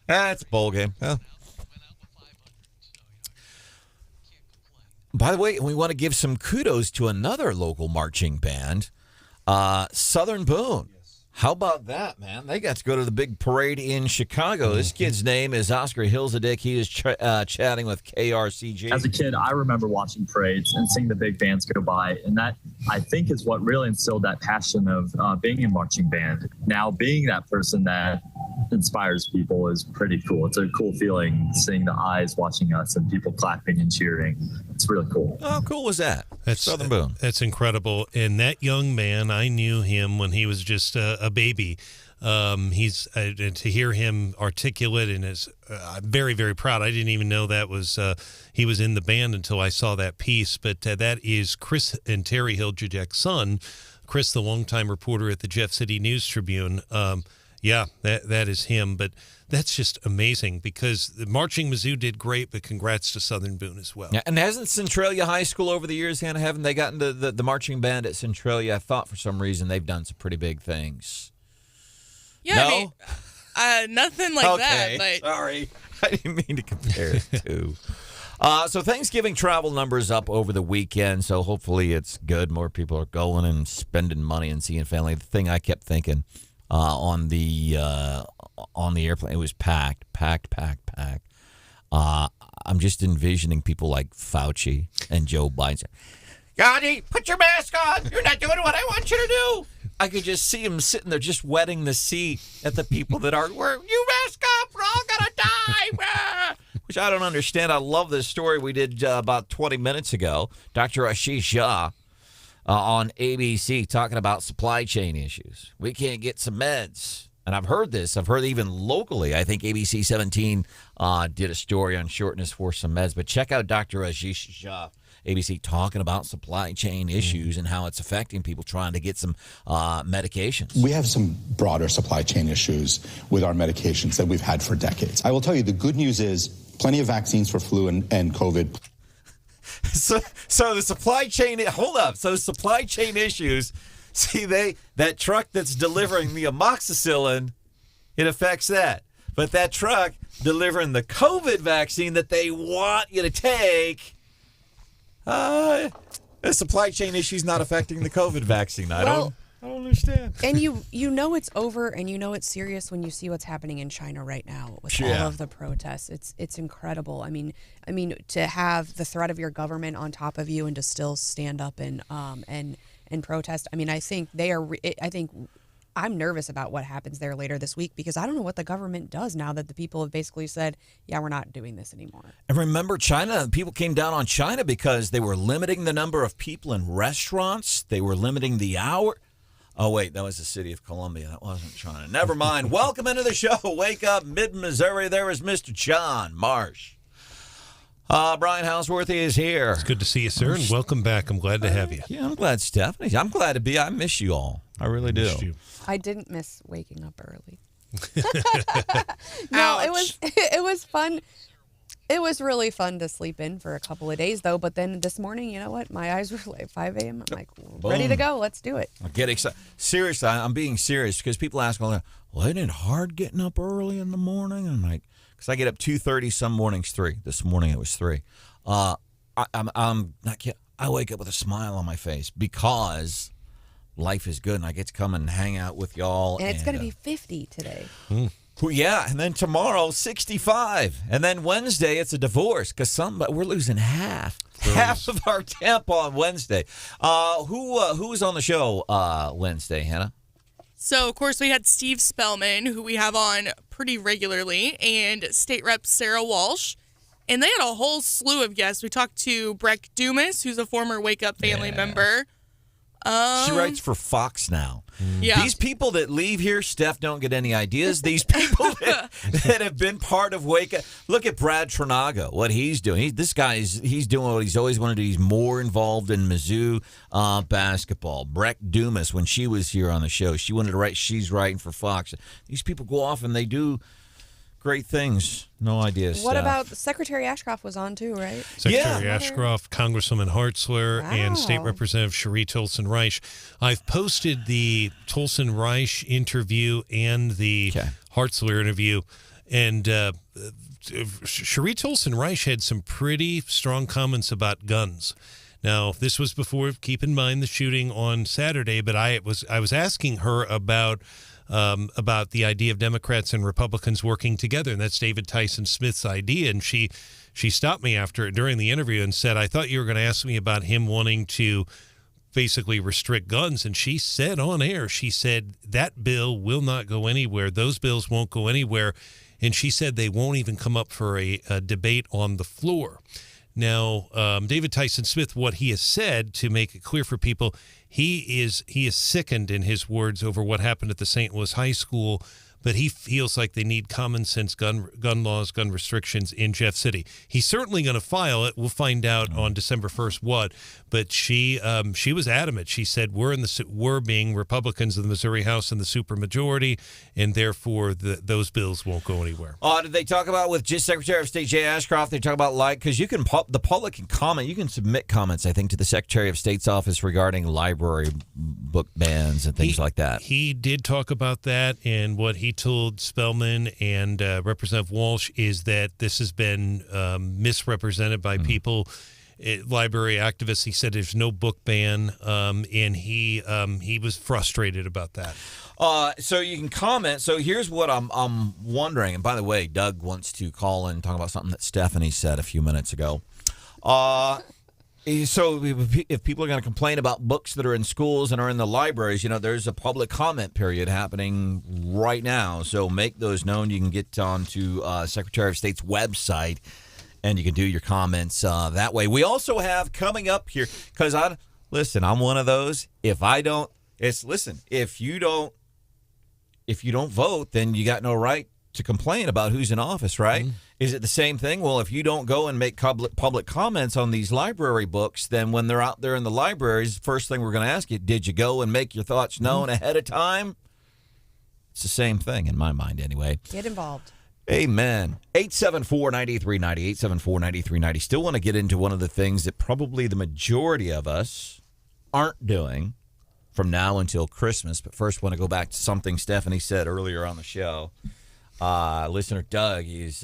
That's a bowl game. Yeah. By the way, we want to give some kudos to another local marching band, Southern Boone. How about that, man? They got to go to the big parade in Chicago. This kid's name is Oscar Hilzadick. He is chatting with KRCG. As a kid, I remember watching parades and seeing the big bands go by, and that, I think, is what really instilled that passion of being a marching band. Now, being that person that inspires people is pretty cool. It's a cool feeling seeing the eyes watching us and people clapping and cheering. It's really cool. How cool was that? That's Southern Boone. That's incredible. And that young man, I knew him when he was just a baby. He's to hear him articulate and is I'm very, very proud. I didn't even know that was he was in the band until I saw that piece. But that is Chris and Terry Hilzadick's son. Chris, the longtime reporter at the Jeff City News Tribune. Yeah, that is him. But that's just amazing because the Marching Mizzou did great, but congrats to Southern Boone as well. Yeah, and hasn't Centralia High School over the years, Hannah, haven't they gotten to the marching band at Centralia? I thought for some reason they've done some pretty big things. Yeah, no? I mean, nothing like that. But Sorry. I didn't mean to compare it to. So Thanksgiving travel numbers up over the weekend, so hopefully it's good. More people are going and spending money and seeing family. The thing I kept thinking on the airplane, it was packed. I'm just envisioning people like Fauci and Joe Biden. Gandhi, put your mask on. You're not doing what I want you to do. I could just see him sitting there just wetting the seat at the people that aren't wearing, you mask up, we're all going to die. Which I don't understand. I love this story we did about 20 minutes ago. Dr. Ashish Jha on ABC talking about supply chain issues. We can't get some meds. And I've heard this. I've heard even locally. I think ABC 17 did a story on shortness for some meds. But check out Dr. Ashish Jha, ABC, talking about supply chain issues and how it's affecting people trying to get some medications. We have some broader supply chain issues with our medications that we've had for decades. I will tell you, the good news is plenty of vaccines for flu and COVID. So the supply chain, hold up. So supply chain issues, see, that truck that's delivering the amoxicillin, it affects that. But that truck delivering the COVID vaccine that they want you to take, the supply chain issue's not affecting the COVID vaccine. I don't understand. And you know it's over, and you know it's serious when you see what's happening in China right now with all of the protests. It's incredible. I mean to have the threat of your government on top of you and to still stand up and protest. I mean, I think they are. I think I'm nervous about what happens there later this week because I don't know what the government does now that the people have basically said, yeah, we're not doing this anymore. And remember China, people came down on China because they were limiting the number of people in restaurants. They were limiting the hour. Oh, wait, that was the city of Columbia. That wasn't China. Never mind. Welcome into the show. Wake up, mid-Missouri. There is Mr. John Marsh. Brian Houseworthy is here. It's good to see you, sir, and welcome back. I'm glad to have you. Yeah, I'm glad, Stephanie. I'm glad to be. I miss you all. I really do. You. I didn't miss waking up early. No, it was fun. It was really fun to sleep in for a couple of days, though. But then this morning, you know what? My eyes were like 5 a.m. I'm like, ready to go. Let's do it. I get excited. Seriously, I'm being serious because people ask, well, isn't it hard getting up early in the morning? I'm like, because I get up 2:30, some mornings 3. This morning it was 3. I'm not kidding. I wake up with a smile on my face because life is good and I get to come and hang out with y'all. And it's going to be 50 today. Well, yeah, and then tomorrow 65, and then Wednesday it's a divorce because we're losing half of our temp on Wednesday. Who was on the show Wednesday, Hannah? So, of course, we had Steve Spellman, who we have on pretty regularly, and State Rep Sarah Walsh. And they had a whole slew of guests. We talked to Breck Dumas, who's a former Wake Up family member. She writes for Fox now. Yeah. These people that leave here, Steph, don't get any ideas. These people that have been part of Wake Up. Look at Brad Trinago, what he's doing. He's doing what he's always wanted to do. He's more involved in Mizzou basketball. Breck Dumas, when she was here on the show, she wanted to write. She's writing for Fox. These people go off and they do great things. No idea, What about Secretary Ashcroft was on too, right? Secretary Ashcroft, Congresswoman Hartzler, and State Representative Cherie Tolson-Reich. I've posted the Tolson-Reich interview and the Hartzler interview, and Cherie Tolson-Reich had some pretty strong comments about guns. Now, this was before, keep in mind, the shooting on Saturday, but I was asking her about the idea of Democrats and Republicans working together, and that's David Tyson Smith's idea. And she stopped me during the interview and said, I thought you were going to ask me about him wanting to basically restrict guns. And she said on air, she said, that bill will not go anywhere. Those bills won't go anywhere. And she said they won't even come up for a debate on the floor. Now, David Tyson Smith, what he has said, to make it clear for people, he is sickened, in his words, over what happened at the St. Louis High School, but he feels like they need common sense gun laws, gun restrictions in Jeff City. He's certainly going to file it. We'll find out on December 1st what. But she was adamant. She said we're being Republicans of the Missouri House and the supermajority, and therefore those bills won't go anywhere. Did they talk about with Secretary of State Jay Ashcroft? They talk about because the public can comment. You can submit comments, I think, to the Secretary of State's office regarding library book bans and things like that. He did talk about that, and what he told Spellman and Representative Walsh is that this has been misrepresented by people, library activists. He said there's no book ban, and he was frustrated about that. So you can comment. So here's what I'm wondering. And by the way, Doug wants to call and talk about something that Stephanie said a few minutes ago. So if people are going to complain about books that are in schools and are in the libraries, there's a public comment period happening right now. So make those known. You can get onto Secretary of State's website and you can do your comments that way. We also have coming up here, because I'm one of those. If you don't vote, then you got no right to complain about who's in office, right? Mm-hmm. Is it the same thing? Well, if you don't go and make public comments on these library books, then when they're out there in the libraries, first thing we're going to ask you, did you go and make your thoughts known ahead of time? It's the same thing in my mind anyway. Get involved. Amen. 874-9390, 874-9390. Still want to get into one of the things that probably the majority of us aren't doing from now until Christmas. But first, want to go back to something Stephanie said earlier on the show. Listener Doug is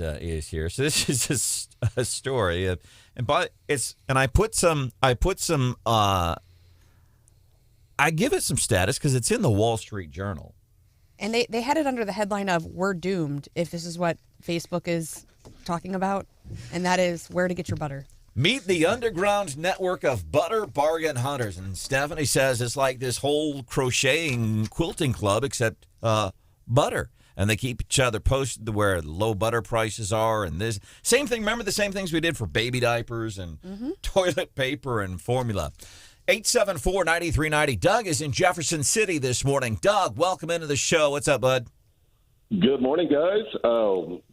here. So this is a story, I give it some status because it's in the Wall Street Journal. And they had it under the headline of "We're doomed" if this is what Facebook is talking about, and that is where to get your butter. Meet the underground network of butter bargain hunters. And Stephanie says it's like this whole crocheting quilting club except butter. And they keep each other posted to where low butter prices are. And this same thing. Remember the same things we did for baby diapers and toilet paper and formula. 874-9390. Doug is in Jefferson City this morning. Doug, welcome into the show. What's up, bud? Good morning, guys.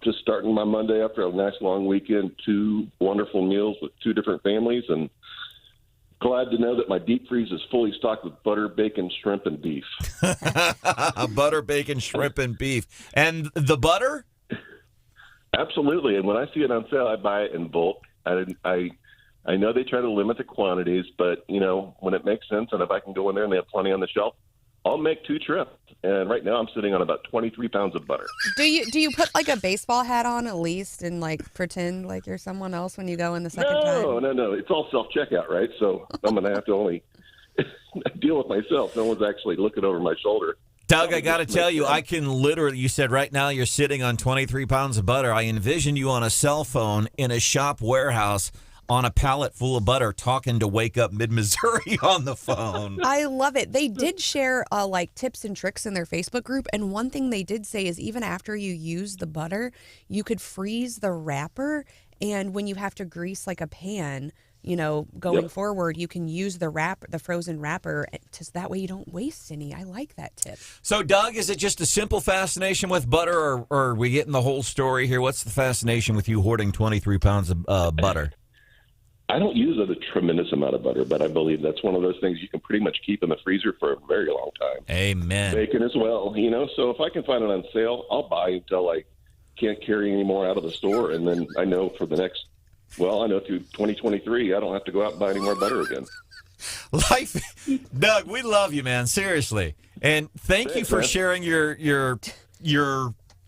Just starting my Monday after a nice long weekend. 2 wonderful meals with 2 different families, and glad to know that my deep freeze is fully stocked with butter, bacon, shrimp, and beef. Butter, bacon, shrimp, and beef. And the butter? Absolutely. And when I see it on sale, I buy it in bulk. I know they try to limit the quantities, but, you know, when it makes sense and if I can go in there and they have plenty on the shelf, I'll make 2 trips. And right now I'm sitting on about 23 pounds of butter. Do you put like a baseball hat on at least and like pretend like you're someone else when you go in the second time? No. It's all self-checkout, right? So I'm going to have to only deal with myself. No one's actually looking over my shoulder. Doug, I got to tell you, I can literally, you said right now you're sitting on 23 pounds of butter. I envision you on a cell phone in a shop warehouse on a pallet full of butter talking to Wake Up Mid-Missouri on the phone. I love it. They did share like tips and tricks in their Facebook group. And one thing they did say is even after you use the butter, you could freeze the wrapper. And when you have to grease like a pan, you know, going forward, you can use the frozen wrapper so that way you don't waste any. I like that tip. So, Doug, is it just a simple fascination with butter, or are we getting the whole story here? What's the fascination with you hoarding 23 pounds of butter? I don't use a tremendous amount of butter, but I believe that's one of those things you can pretty much keep in the freezer for a very long time. Amen. Bacon as well, you know. So if I can find it on sale, I'll buy until I can't carry any more out of the store, and then I know for the next, I know through 2023, I don't have to go out and buy any more butter again. Doug, we love you, man. Seriously, and thank you for sharing your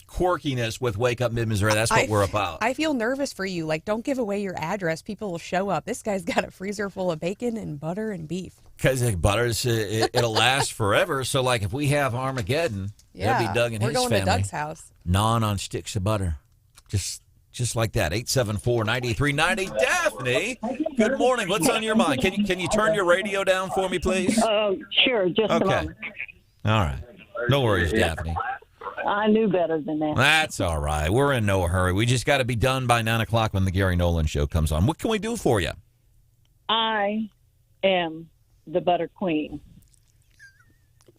quirkiness with Wake Up Mid-Missouri. That's what we're about. I feel nervous for you. Like, don't give away your address. People will show up. This guy's got a freezer full of bacon and butter and beef. Because butter's it'll last forever. So, like, if we have Armageddon, it'll be Doug and his family. We're going to Doug's house. Gnawing on sticks of butter. Just like that. 874-9390. Daphne, good morning. What's on your mind? Can you turn your radio down for me, please? Sure. Just a moment. All right. No worries, Daphne. I knew better than that. That's all right. We're in no hurry. We just got to be done by 9 o'clock when the Gary Nolan show comes on. What can we do for you? I am the butter queen.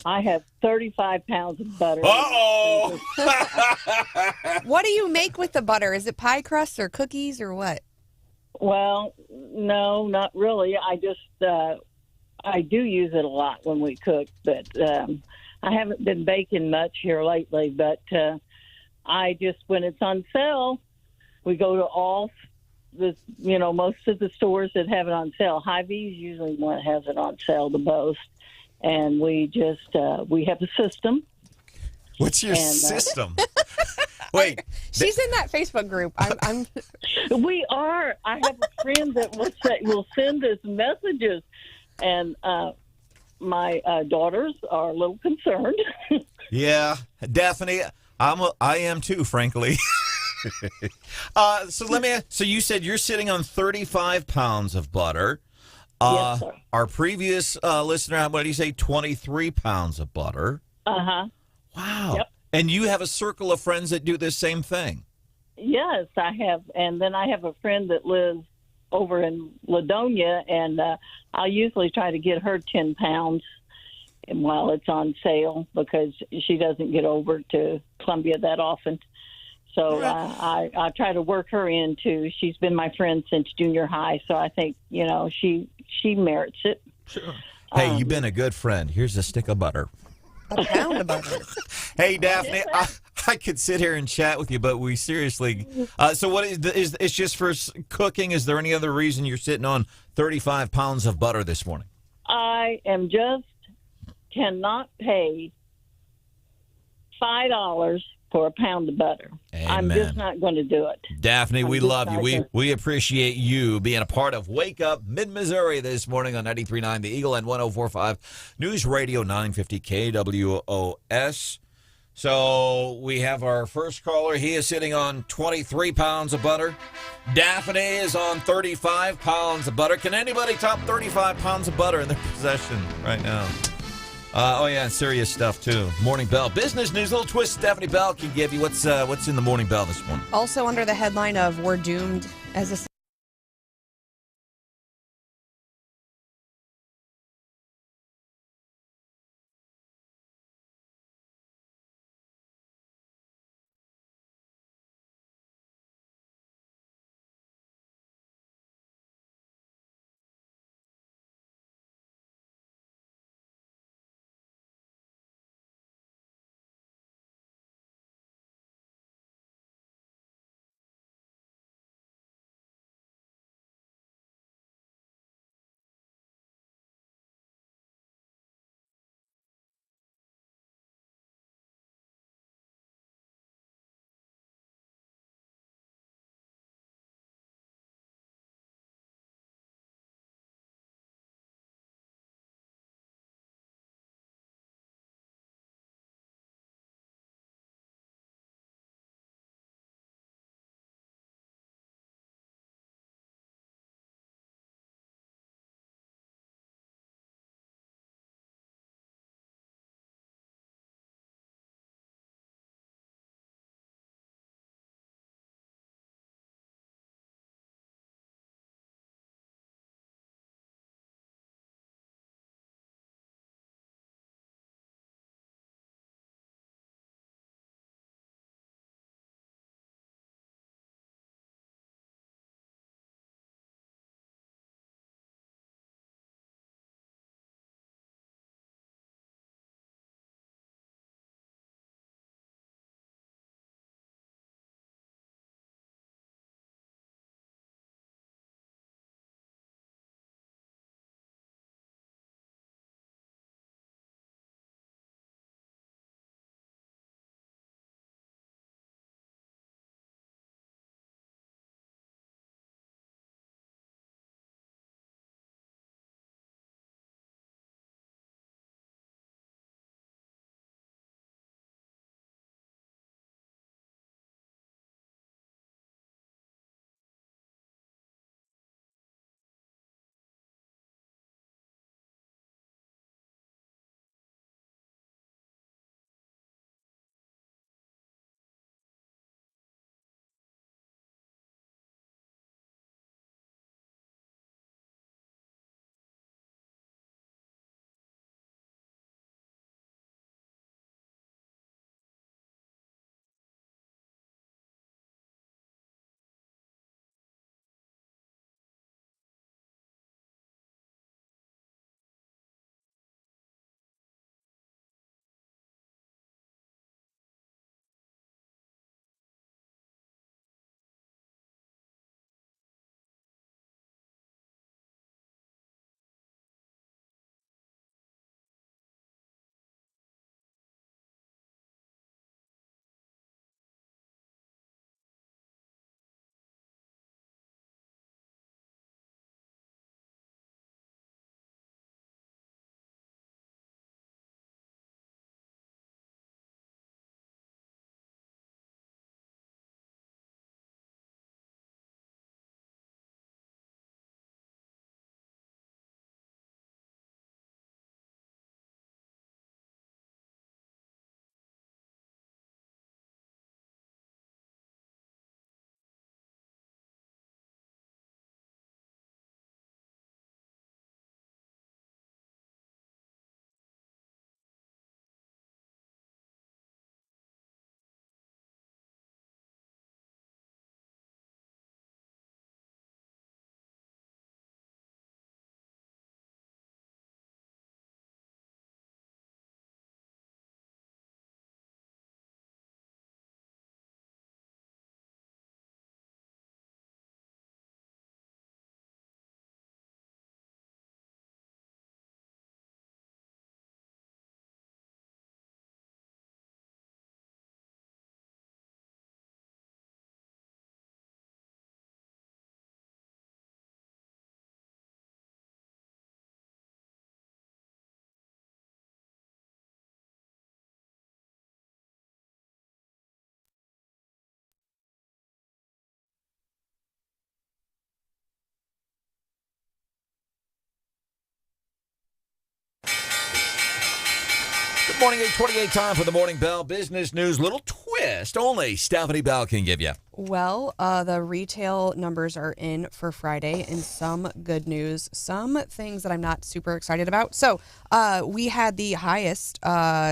I have 35 pounds of butter. Uh-oh! What do you make with the butter? Is it pie crust or cookies or what? Well, no, not really. I just, I do use it a lot when we cook, but I haven't been baking much here lately, but I just, when it's on sale, we go to all the, most of the stores that have it on sale. Hy-Vee's usually one that has it on sale the most. And we just, we have a system. What's your system? Wait. She's in that Facebook group. I'm. We are. I have a friend that will send us messages. And my daughters are a little concerned. Yeah. Daphne, I am too, frankly. So let me ask, so you said you're sitting on 35 pounds of butter. Yes, sir. Our previous listener, what did you say, 23 pounds of butter? Uh-huh. Wow. Yep. And you have a circle of friends that do this same thing? Yes, I have. And then I have a friend that lives over in Ladonia, and I usually try to get her 10 pounds while it's on sale because she doesn't get over to Columbia that often. So I try to work her in, too. She's been my friend since junior high, so I think, she merits it. Sure. Hey, you've been a good friend. Here's a stick of butter. A pound of butter. Hey, Daphne, I could sit here and chat with you, but we seriously... so what is it's just for cooking? Is there any other reason you're sitting on 35 pounds of butter this morning? I cannot pay $5 for a pound of butter. Amen. I'm just not going to do it. Daphne, we love you. We appreciate you being a part of Wake Up Mid-Missouri this morning on 93.9 The Eagle and 104.5 News Radio 950 KWOS. So we have our first caller. He is sitting on 23 pounds of butter. Daphne is on 35 pounds of butter. Can anybody top 35 pounds of butter in their possession right now? Serious stuff, too. Morning Bell. Business news, little twist Stephanie Bell can give you. What's in the Morning Bell this morning? Also under the headline of "We're doomed as a Good morning, 8:28 time for the Morning Bell Business News. Little twist only Stephanie Bell can give you. Well, the retail numbers are in for Friday, and some good news, some things that I'm not super excited about. So we had the highest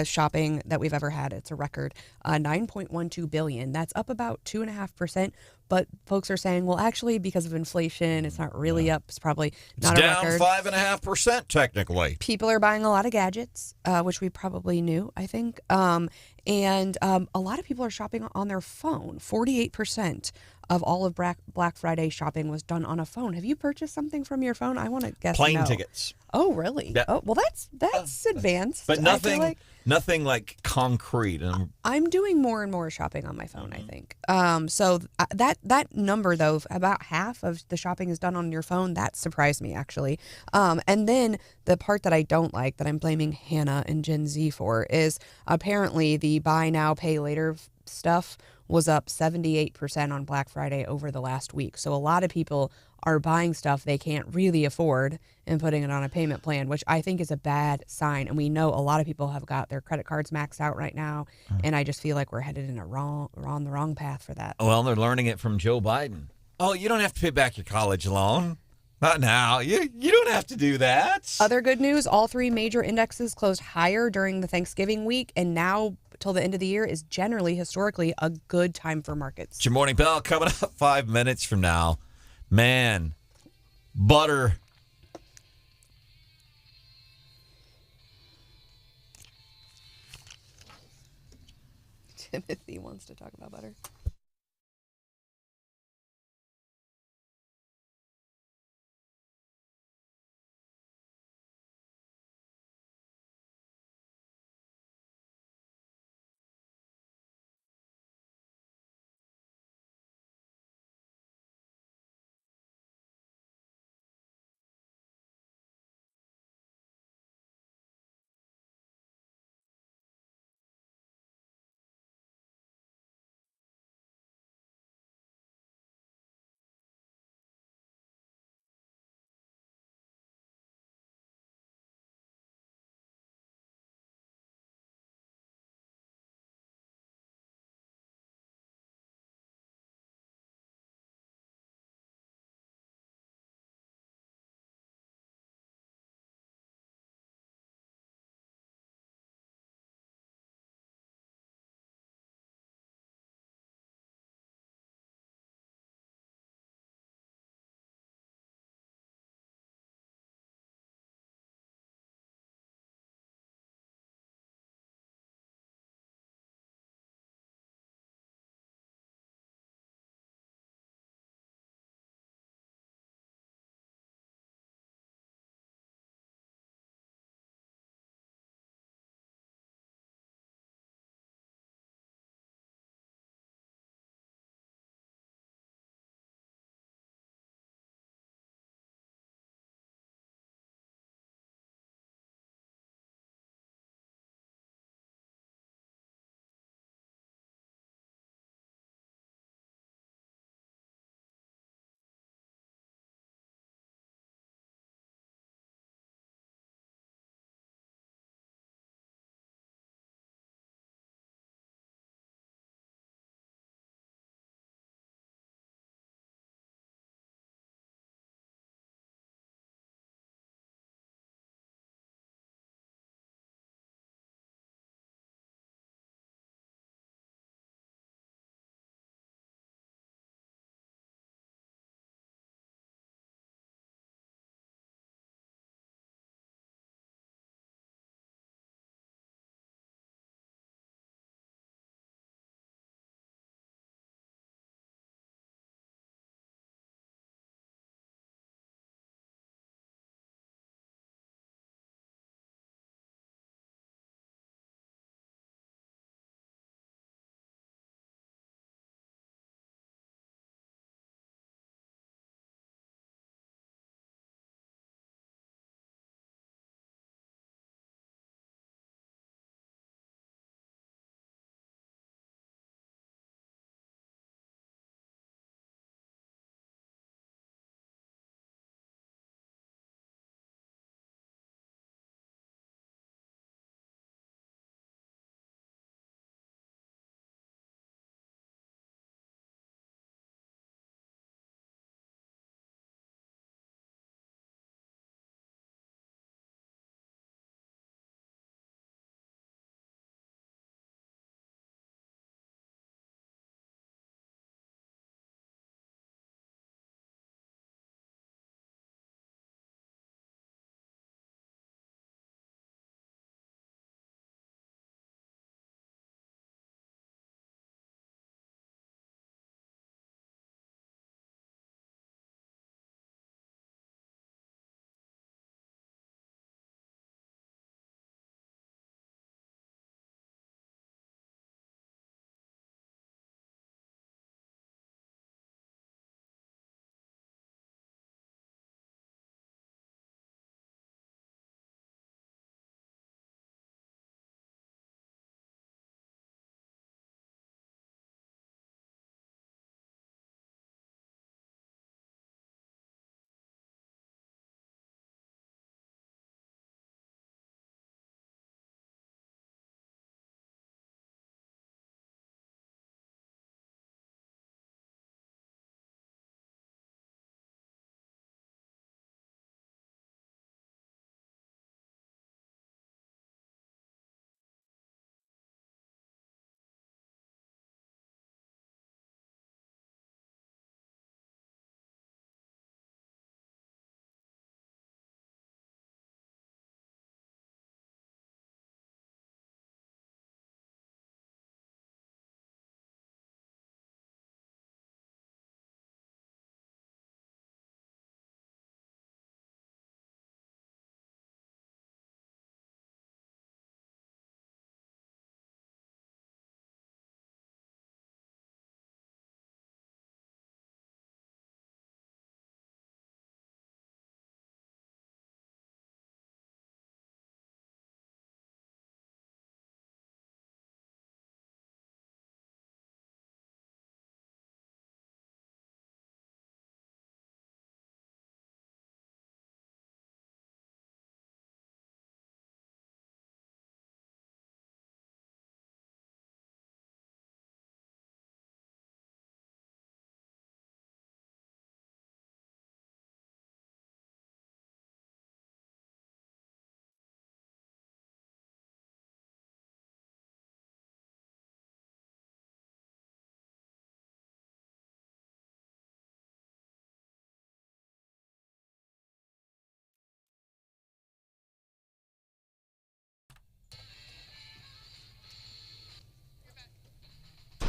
shopping that we've ever had. It's a record, $9.12 billion. That's up about 2.5%. But folks are saying, well, actually, because of inflation, it's not really up. It's probably not a record. Down 5.5% technically. People are buying a lot of gadgets, which we probably knew, I think. And a lot of people are shopping on their phone. 48% of all of Black Friday shopping was done on a phone. Have you purchased something from your phone? I want to guess Plane no. tickets. Oh, really? Yeah. Oh, well, that's advanced. But I feel nothing like concrete. I'm doing more and more shopping on my phone, I think. So that number, though, about half of the shopping is done on your phone. That surprised me, actually. And then the part that I don't like, that I'm blaming Hannah and Gen Z for, is apparently the buy now, pay later stuff was up 78% on Black Friday over the last week. So a lot of people are buying stuff they can't really afford and putting it on a payment plan, which I think is a bad sign. And we know a lot of people have got their credit cards maxed out right now, and I just feel like we're headed in the wrong path for that. Well, they're learning it from Joe Biden. Oh, you don't have to pay back your college loan. Not now. You don't have to do that. Other good news, all three major indexes closed higher during the Thanksgiving week, and now till the end of the year is generally, historically, a good time for markets. It's your Morning Bell coming up 5 minutes from now. Man, butter. Timothy wants to talk about butter.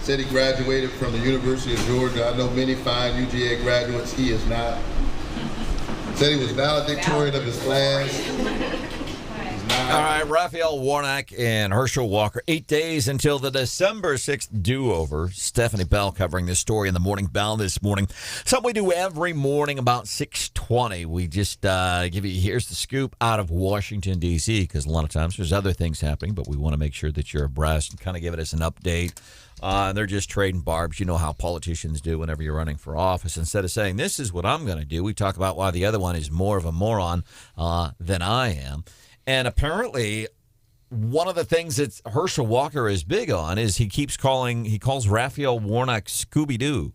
Said he graduated from the University of Georgia. I know many fine UGA graduates. He is not. Said he was valedictorian of his class. All right, Raphael Warnock and Herschel Walker. 8 days until the December 6th do-over. Stephanie Bell covering this story in the Morning Bell this morning. Something we do every morning about 6:20. We just give you, here's the scoop out of Washington, D.C., because a lot of times there's other things happening, but we want to make sure that you're abreast and kind of give us an update. They're just trading barbs. You know how politicians do whenever you're running for office. Instead of saying, this is what I'm going to do, we talk about why the other one is more of a moron than I am. And apparently, one of the things that Herschel Walker is big on is he calls Raphael Warnock Scooby-Doo.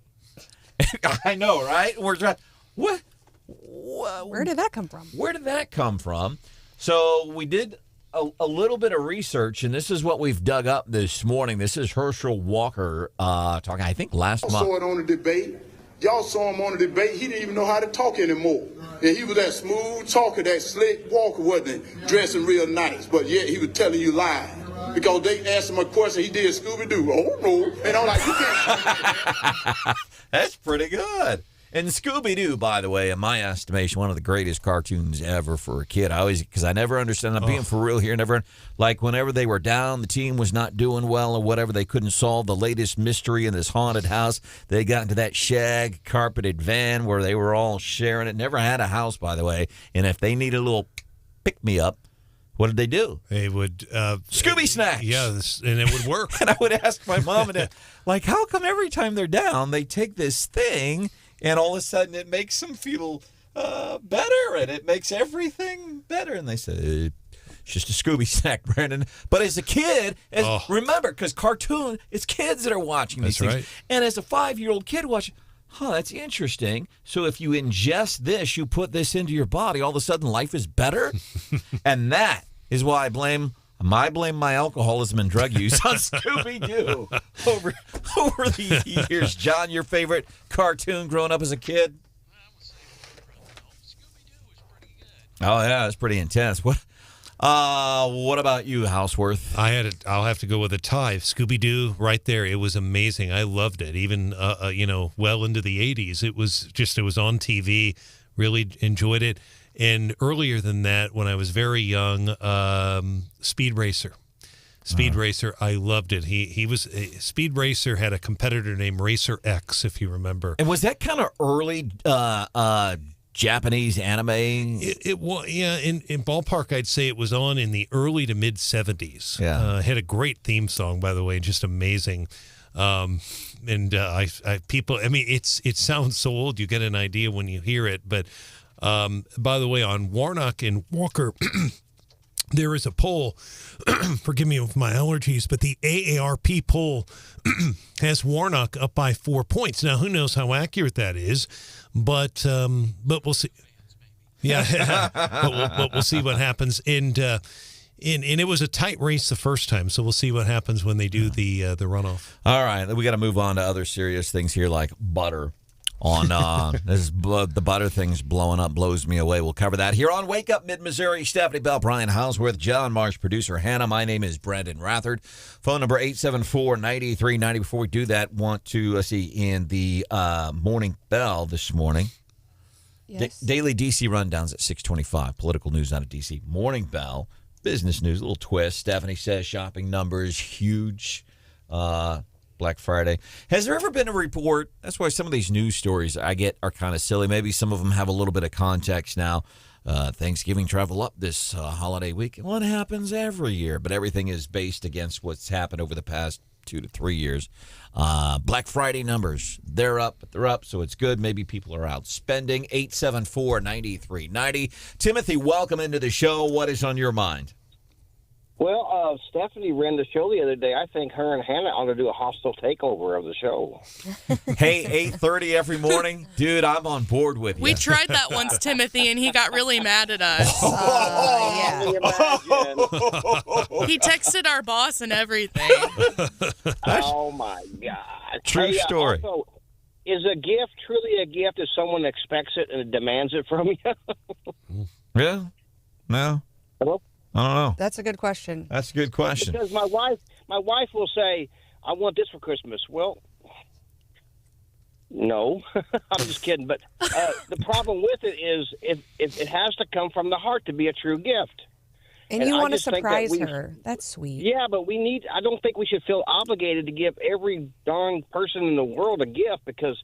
I know, right? What? Where did that come from? Where did that come from? So we did a little bit of research, and this is what we've dug up this morning. This is Herschel Walker talking, I think, last month. I saw it on the debate. Y'all saw him on the debate. He didn't even know how to talk anymore. And he was that smooth talker, that slick walker, wasn't he? Dressing real nice. But yet he was telling you lies. Because they asked him a question, he did Scooby-Doo. Oh, no. And I'm like, you can't. That's pretty good. And Scooby-Doo, by the way, in my estimation, one of the greatest cartoons ever for a kid. Because I never understand, I'm being for real here, like whenever they were down, the team was not doing well or whatever, they couldn't solve the latest mystery in this haunted house. They got into that shag carpeted van where they were all sharing it. Never had a house, by the way. And if they needed a little pick-me-up, what did they do? They would Scooby snacks. Yeah, and it would work. And I would ask my mom and dad, like, how come every time they're down, they take this thing and all of a sudden it makes them feel better and it makes everything better? And they said, it's just a Scooby snack, Brandon. But as a kid, remember, because cartoon, it's kids that are watching these things. Right. And as a 5-year-old kid watching, that's interesting. So if you ingest this, you put this into your body, all of a sudden life is better? And that is why I blame my alcoholism and drug use on Scooby-Doo over the years. John, your favorite cartoon growing up as a kid? Oh, yeah, it's pretty intense. What about you, Houseworth? I'll have to go with a tie. Scooby-Doo right there. It was amazing. I loved it. Even, well into the 80s. It was on TV. Really enjoyed it. And earlier than that, when I was very young, Speed Racer. Speed Racer, I loved it. Speed Racer had a competitor named Racer X, if you remember. And was that kind of early Japanese anime? It was, yeah. In ballpark, I'd say it was on in the early to mid 70s. Yeah, had a great theme song, by the way, just amazing. People, I mean, it sounds so old. You get an idea when you hear it, but. By the way, on Warnock and Walker, there is a poll. Forgive me with my allergies, but the AARP poll has Warnock up by 4 points. Now, who knows how accurate that is? But we'll see. Yeah, but we'll see what happens. And it was a tight race the first time, so we'll see what happens when they do the runoff. All right, we got to move on to other serious things here, like butter. The butter thing's blowing up, blows me away. We'll cover that here on Wake Up Mid-Missouri. Stephanie Bell, Brian Houseworth, John Marsh, producer Hannah. My name is Branden Rathert. Phone number 874-9390. Before we do that, want to see in the Morning Bell this morning. Yes. Daily D.C. rundowns at 6:25. Political news out of D.C. Morning Bell. Business news, a little twist. Stephanie says shopping numbers, huge. Black Friday. Has there ever been a report? That's why some of these news stories I get are kind of silly. Maybe some of them have a little bit of context now. Thanksgiving travel up this holiday week. Well, it happens every year, but everything is based against what's happened over the past 2 to 3 years. Black Friday numbers, they're up, so it's good. Maybe people are out spending. 874-9390. Timothy, welcome into the show. What is on your mind? Well, Stephanie ran the show the other day. I think her and Hannah ought to do a hostile takeover of the show. Hey, 8:30 every morning? Dude, I'm on board with you. We tried that once, Timothy, and he got really mad at us. He texted our boss and everything. Oh, my God. True story. Also, is a gift truly a gift if someone expects it and demands it from you? Yeah? No? Hello? I don't know. That's a good question. That's a good question. Because my wife will say, I want this for Christmas. Well, no, I'm just kidding. But the problem with it is if it has to come from the heart to be a true gift. And you I want to just think surprise her. That's sweet. Yeah, but I don't think we should feel obligated to give every darn person in the world a gift because,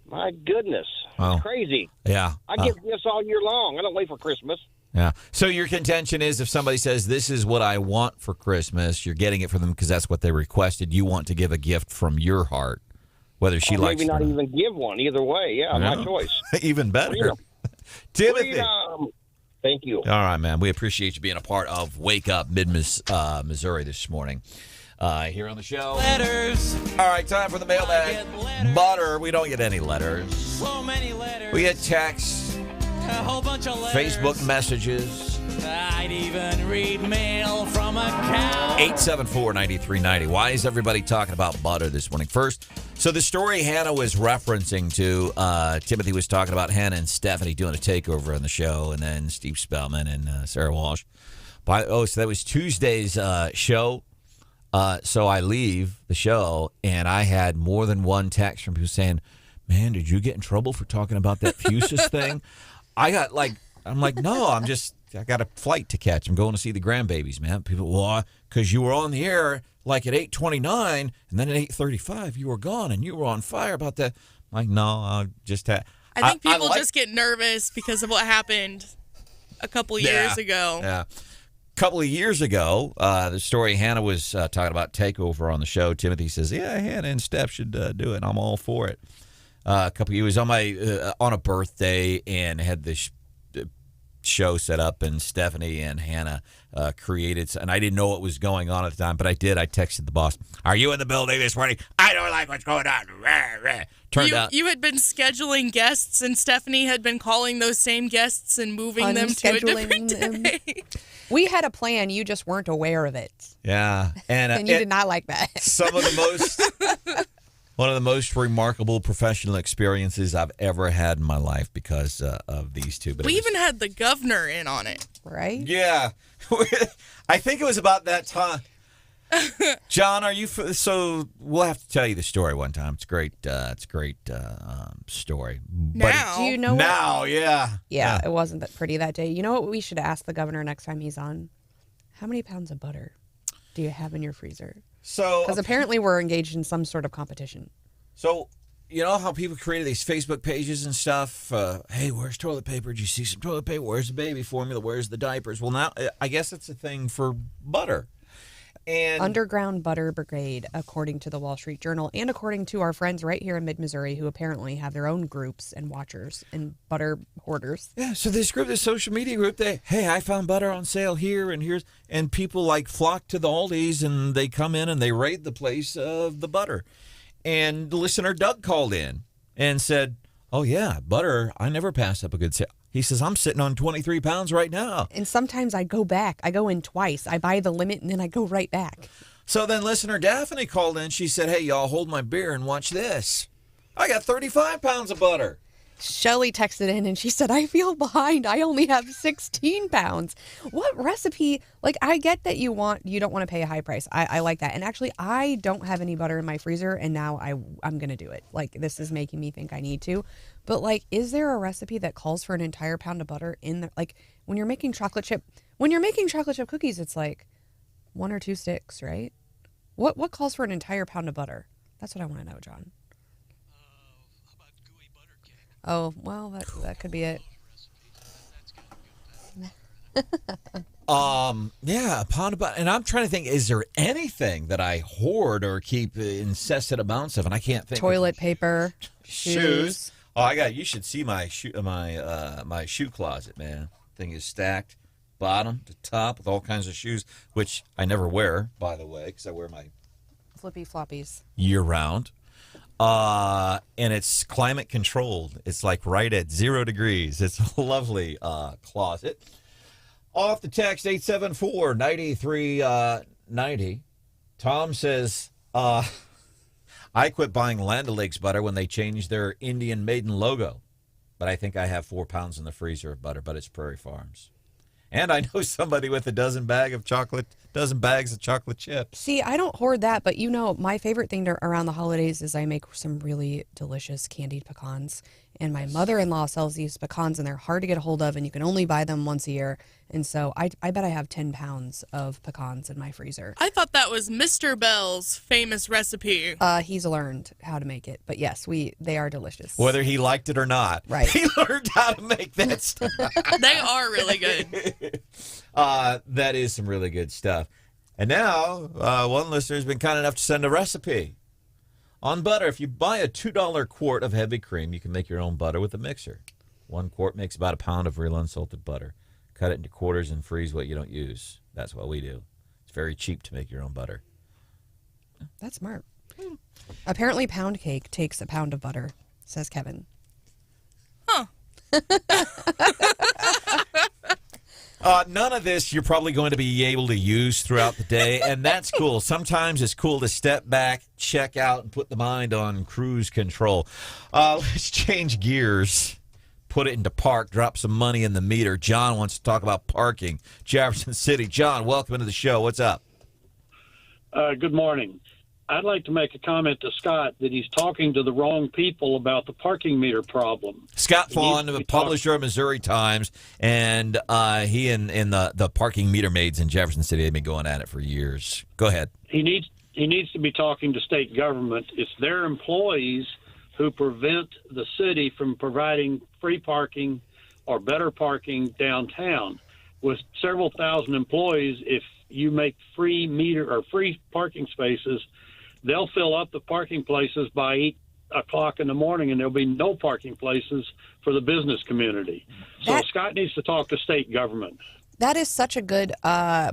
my goodness, Wow. it's crazy. Yeah. I give gifts all year long. I don't wait for Christmas. Yeah. So your contention is if somebody says, this is what I want for Christmas, you're getting it for them because that's what they requested. You want to give a gift from your heart, whether she likes it maybe or not not. even give one. Either way, yeah, my choice. Even better. Freedom. Timothy. Freedom. Thank you. All right, man. We appreciate you being a part of Wake Up Mid-Missouri this morning here on the show. Letters. All right, time for the mailbag. Butter. We don't get any letters. So many letters. We get texts, A whole bunch of letters. Facebook messages. I'd even read mail from a cow. 874-9390. Why is everybody talking about butter this morning? First, so the story Hannah was referencing to, Timothy was talking about Hannah and Stephanie doing a takeover on the show, and then Steve Spellman and Sarah Walsh. So that was Tuesday's show. So I leave the show, and I had more than one text from people saying, man, did you get in trouble for talking about that Fusus thing? I'm like, no, I got a flight to catch. I'm going to see the grandbabies, man. People, well, because you were on the air like at 8:29, and then at 8:35 you were gone, and you were on fire about that. I'm like, no, I just had. I think people just get nervous because of what happened a couple years ago. Yeah. A couple of years ago, the story Hannah was talking about takeover on the show. Timothy says, yeah, Hannah and Steph should do it. I'm all for it. A couple of years on a birthday and had this show set up, and Stephanie and Hannah created, and I didn't know what was going on at the time, but I did. I texted the boss, are you in the building this morning? I don't like what's going on. Turned out you had been scheduling guests, and Stephanie had been calling those same guests and moving them to a different day. We had a plan. You just weren't aware of it. Yeah. And you did not like that. One of the most remarkable professional experiences I've ever had in my life because of these two. But we even had the governor in on it. Right? Yeah. I think it was about that time. John, are you... So we'll have to tell you the story one time. It's great. It's a great story. Now. Do you know now, what? Yeah. It wasn't that pretty that day. You know what we should ask the governor next time he's on? How many pounds of butter do you have in your freezer? Because apparently we're engaged in some sort of competition. So, you know how people created these Facebook pages and stuff? Hey, where's toilet paper? Did you see some toilet paper? Where's the baby formula? Where's the diapers? Well, now I guess it's a thing for butter. And Underground Butter Brigade, according to the Wall Street Journal, and according to our friends right here in Mid-Missouri, who apparently have their own groups and watchers and butter hoarders. Yeah, so this group, this social media group, hey, I found butter on sale here and here's, and people like flock to the Aldi's and they come in and they raid the place of the butter. And listener Doug called in and said, oh yeah, butter, I never pass up a good sale. He says, I'm sitting on 23 pounds right now. And sometimes I go back. I go in twice. I buy the limit and then I go right back. So then listener Daphne called in. She said, hey, y'all hold my beer and watch this. I got 35 pounds of butter. Shelly texted in and she said, I feel behind. I only have 16 pounds. What recipe? Like, I get that you don't want to pay a high price. I like that. And actually, I don't have any butter in my freezer, and now I'm going to do it. Like, this is making me think I need to. But, like, is there a recipe that calls for an entire pound of butter in there? Like, when you're making chocolate chip cookies, it's like 1 or 2 sticks, right? What calls for an entire pound of butter? That's what I want to know, John. Oh, well, that could be it. Yeah, a pound of butter. And I'm trying to think, is there anything that I hoard or keep incessant amounts of? And I can't think. Toilet paper, shoes. Oh, you should see my shoe closet, man. Thing is stacked, bottom to top, with all kinds of shoes, which I never wear, by the way, because I wear my flippy floppies year round. And it's climate controlled. It's like right at 0 degrees. It's a lovely closet. Off the text 874-9390. Tom says, I quit buying Land O'Lakes butter when they changed their Indian Maiden logo. But I think I have 4 pounds in the freezer of butter, but it's Prairie Farms. And I know somebody with a dozen bags of chocolate chips. See, I don't hoard that, but my favorite thing around the holidays is I make some really delicious candied pecans. And my mother-in-law sells these pecans, and they're hard to get a hold of, and you can only buy them once a year. And so I bet I have 10 pounds of pecans in my freezer. I thought that was Mr. Bell's famous recipe. He's learned how to make it. But yes, they are delicious. Whether he liked it or not. Right. He learned how to make that stuff. They are really good. That is some really good stuff. And now, one listener has been kind enough to send a recipe on butter. If you buy a $2 quart of heavy cream, you can make your own butter with a mixer. 1 quart makes about a pound of real unsalted butter. Cut it into quarters and freeze what you don't use. That's what we do. It's very cheap to make your own butter. That's smart. Apparently, pound cake takes a pound of butter, says Kevin. Huh. None of this you're probably going to be able to use throughout the day, and that's cool. Sometimes it's cool to step back, check out, and put the mind on cruise control. Let's change gears. Put it into park, drop some money in the meter. John wants to talk about parking. Jefferson City. John, welcome to the show. What's up? Good morning. I'd like to make a comment to Scott that he's talking to the wrong people about the parking meter problem. Scott Faughn, the publisher of Missouri Times, and he and the parking meter maids in Jefferson City, they've been going at it for years. Go ahead. He needs to be talking to state government. It's their employees who prevent the city from providing free parking or better parking downtown. With several thousand employees, if you make free meter or free parking spaces, they'll fill up the parking places by 8 o'clock in the morning, and there'll be no parking places for the business community. So Scott needs to talk to state government. That is such a good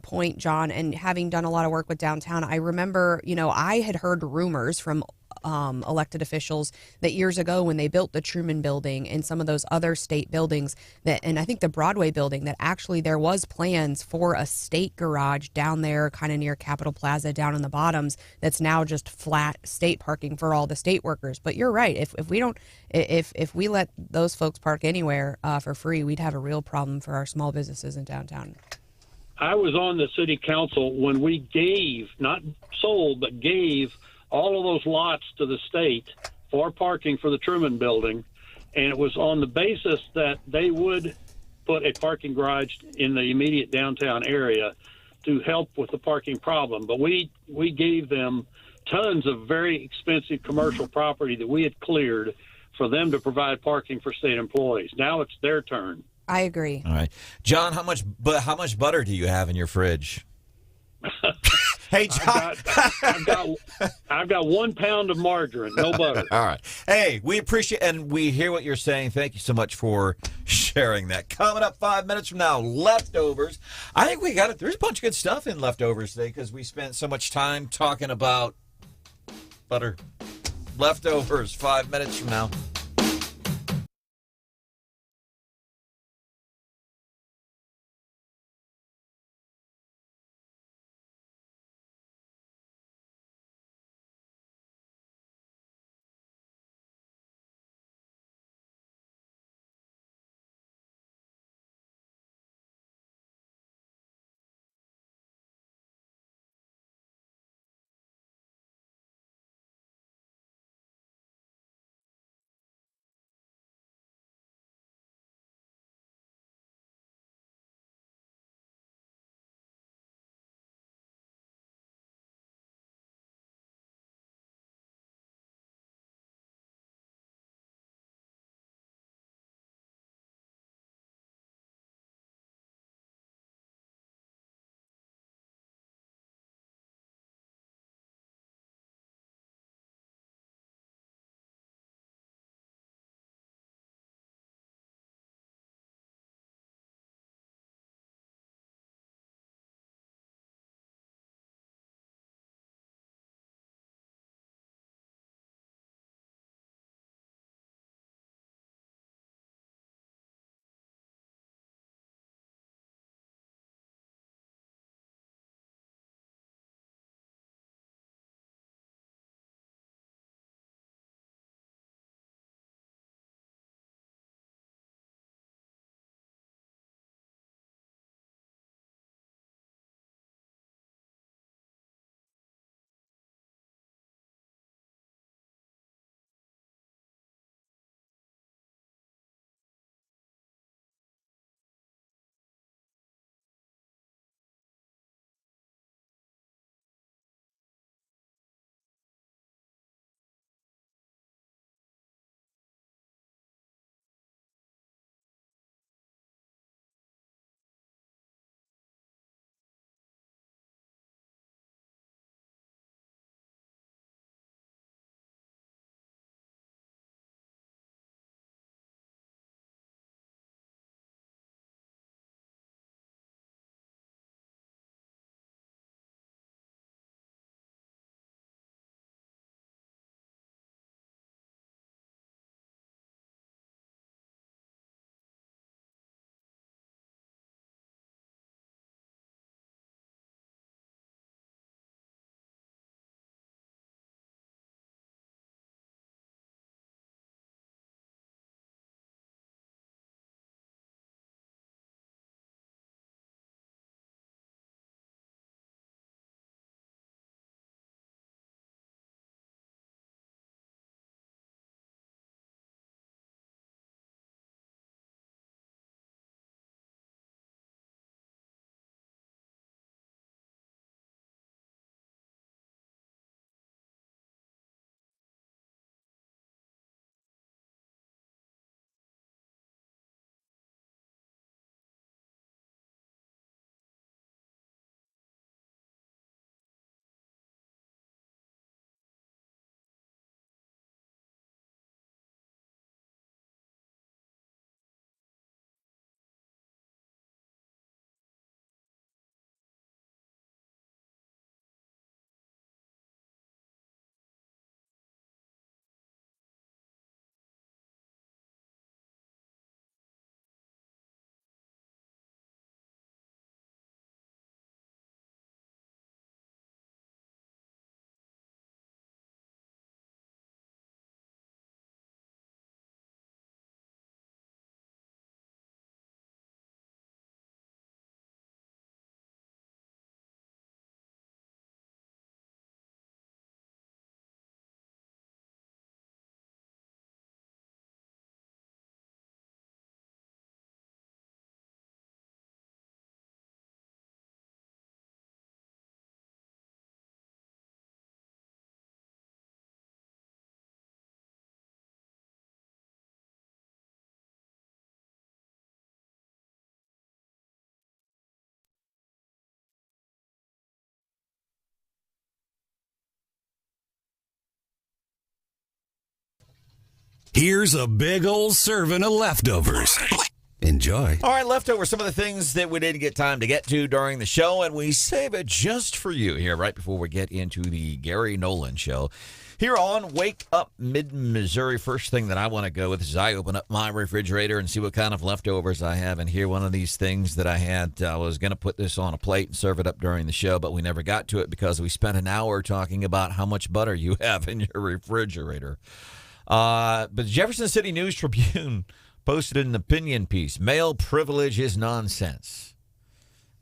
point, John. And having done a lot of work with downtown, I remember, I had heard rumors from elected officials that years ago when they built the Truman Building and some of those other state buildings and I think the Broadway building, that actually there was plans for a state garage down there kind of near Capitol Plaza down in the bottoms that's now just flat state parking for all the state workers. But you're right. If we let those folks park anywhere for free, we'd have a real problem for our small businesses in downtown. I was on the city council when we gave, not sold, but gave all of those lots to the state for parking for the Truman Building, and it was on the basis that they would put a parking garage in the immediate downtown area to help with the parking problem. But we gave them tons of very expensive commercial property that we had cleared for them to provide parking for state employees. Now it's their turn. I agree. All right. John, how much butter do you have in your fridge? Hey, John. I've got 1 pound of margarine, no butter. All right. Hey, we appreciate and we hear what you're saying. Thank you so much for sharing that. Coming up 5 minutes from now, leftovers. I think there's a bunch of good stuff in leftovers today because we spent so much time talking about butter. Leftovers 5 minutes from now. Here's a big old serving of leftovers. Enjoy. All right, leftovers, some of the things that we didn't get time to get to during the show, and we save it just for you here right before we get into the Gary Nolan Show. Here on Wake Up Mid-Missouri, first thing that I want to go with is I open up my refrigerator and see what kind of leftovers I have. And here, one of these things that I had, I was going to put this on a plate and serve it up during the show, but we never got to it because we spent an hour talking about how much butter you have in your refrigerator. But the Jefferson City News Tribune posted an opinion piece. Male privilege is nonsense.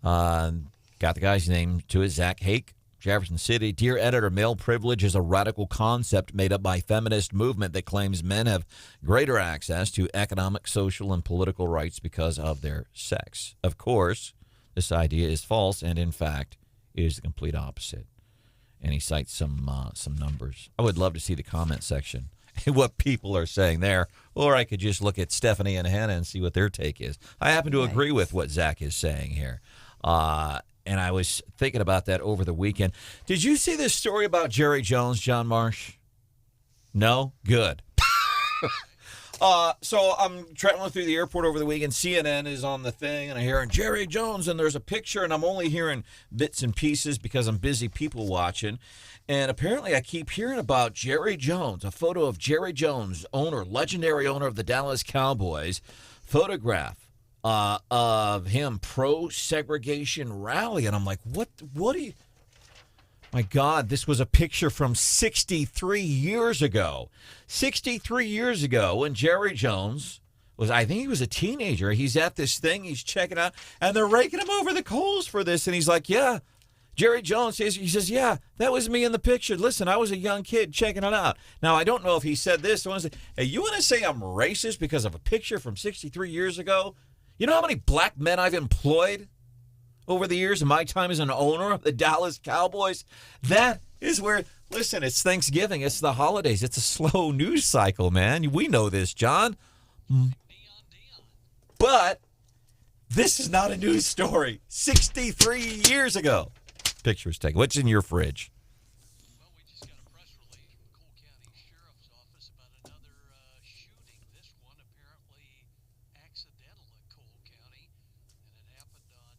Got the guy's name to it, Zach Hake, Jefferson City. Dear editor, male privilege is a radical concept made up by feminist movement that claims men have greater access to economic, social, and political rights because of their sex. Of course, this idea is false and, in fact, is the complete opposite. And he cites some numbers. I would love to see the comment section. What people are saying there, or I could just look at Stephanie and Hannah and see what their take is. I happen to agree with what Zach is saying here, and I was thinking about that over the weekend. Did you see this story about Jerry Jones, John Marsh? No? Good. So I'm traveling through the airport over the weekend. CNN is on the thing, and I hear Jerry Jones, and there's a picture, and I'm only hearing bits and pieces because I'm busy people watching. And apparently I keep hearing about Jerry Jones, a photo of Jerry Jones, legendary owner of the Dallas Cowboys, photograph of him pro-segregation rally. And I'm like, what do you... My God, this was a picture from 63 years ago. 63 years ago when Jerry Jones was, I think he was a teenager. He's at this thing, he's checking out, and they're raking him over the coals for this. And he's like, yeah. Jerry Jones says, yeah, that was me in the picture. Listen, I was a young kid checking it out. Now, I don't know if he said this. I want to say, hey, you want to say I'm racist because of a picture from 63 years ago? You know how many black men I've employed over the years in my time as an owner of the Dallas Cowboys? That is where, listen, it's Thanksgiving. It's the holidays. It's a slow news cycle, man. We know this, John. But this is not a news story. 63 years ago. Picture was taken. What's in your fridge? Well, we just got a press release from the Cole County Sheriff's Office about another shooting. This one apparently accidental in Cole County, and it happened on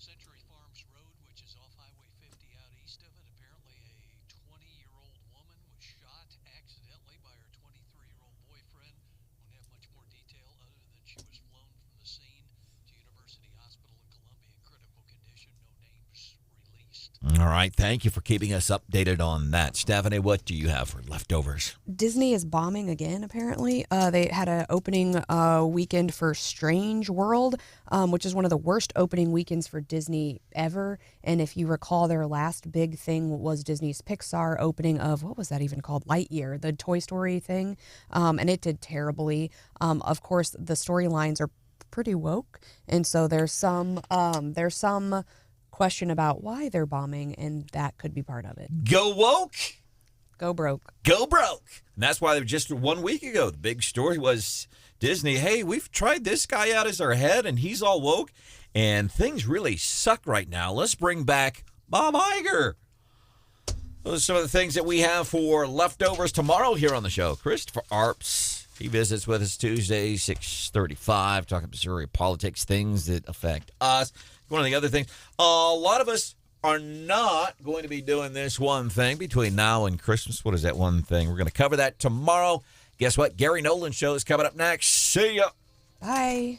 Century Farms Road, which is off Highway 50 out east of it. Apparently a 20-year-old woman was shot accidentally by her 23-year-old boyfriend. Won't have much more detail other than she was flown from the scene to University Hospital in Columbia in critical condition. No names released. All right. Thank you for keeping us updated on that. Stephanie, what do you have for leftovers? Disney is bombing again, apparently. They had an opening weekend for Strange World, which is one of the worst opening weekends for Disney ever. And if you recall, their last big thing was Disney's Pixar opening of, what was that even called? Lightyear, the Toy Story thing. And it did terribly. Of course, the storylines are pretty woke. And so there's some question about why they're bombing, and that could be part of it. Go woke. Go broke. Go broke. And that's why just 1 week ago, the big story was Disney, hey, we've tried this guy out as our head, and he's all woke, and things really suck right now. Let's bring back Bob Iger. Those are some of the things that we have for leftovers tomorrow here on the show. Christopher Arps, he visits with us Tuesday, 6:35, talking Missouri politics, things that affect us. One of the other things, a lot of us are not going to be doing this one thing between now and Christmas. What is that one thing? We're going to cover that tomorrow. Guess what? Gary Nolan Show is coming up next. See ya. Bye.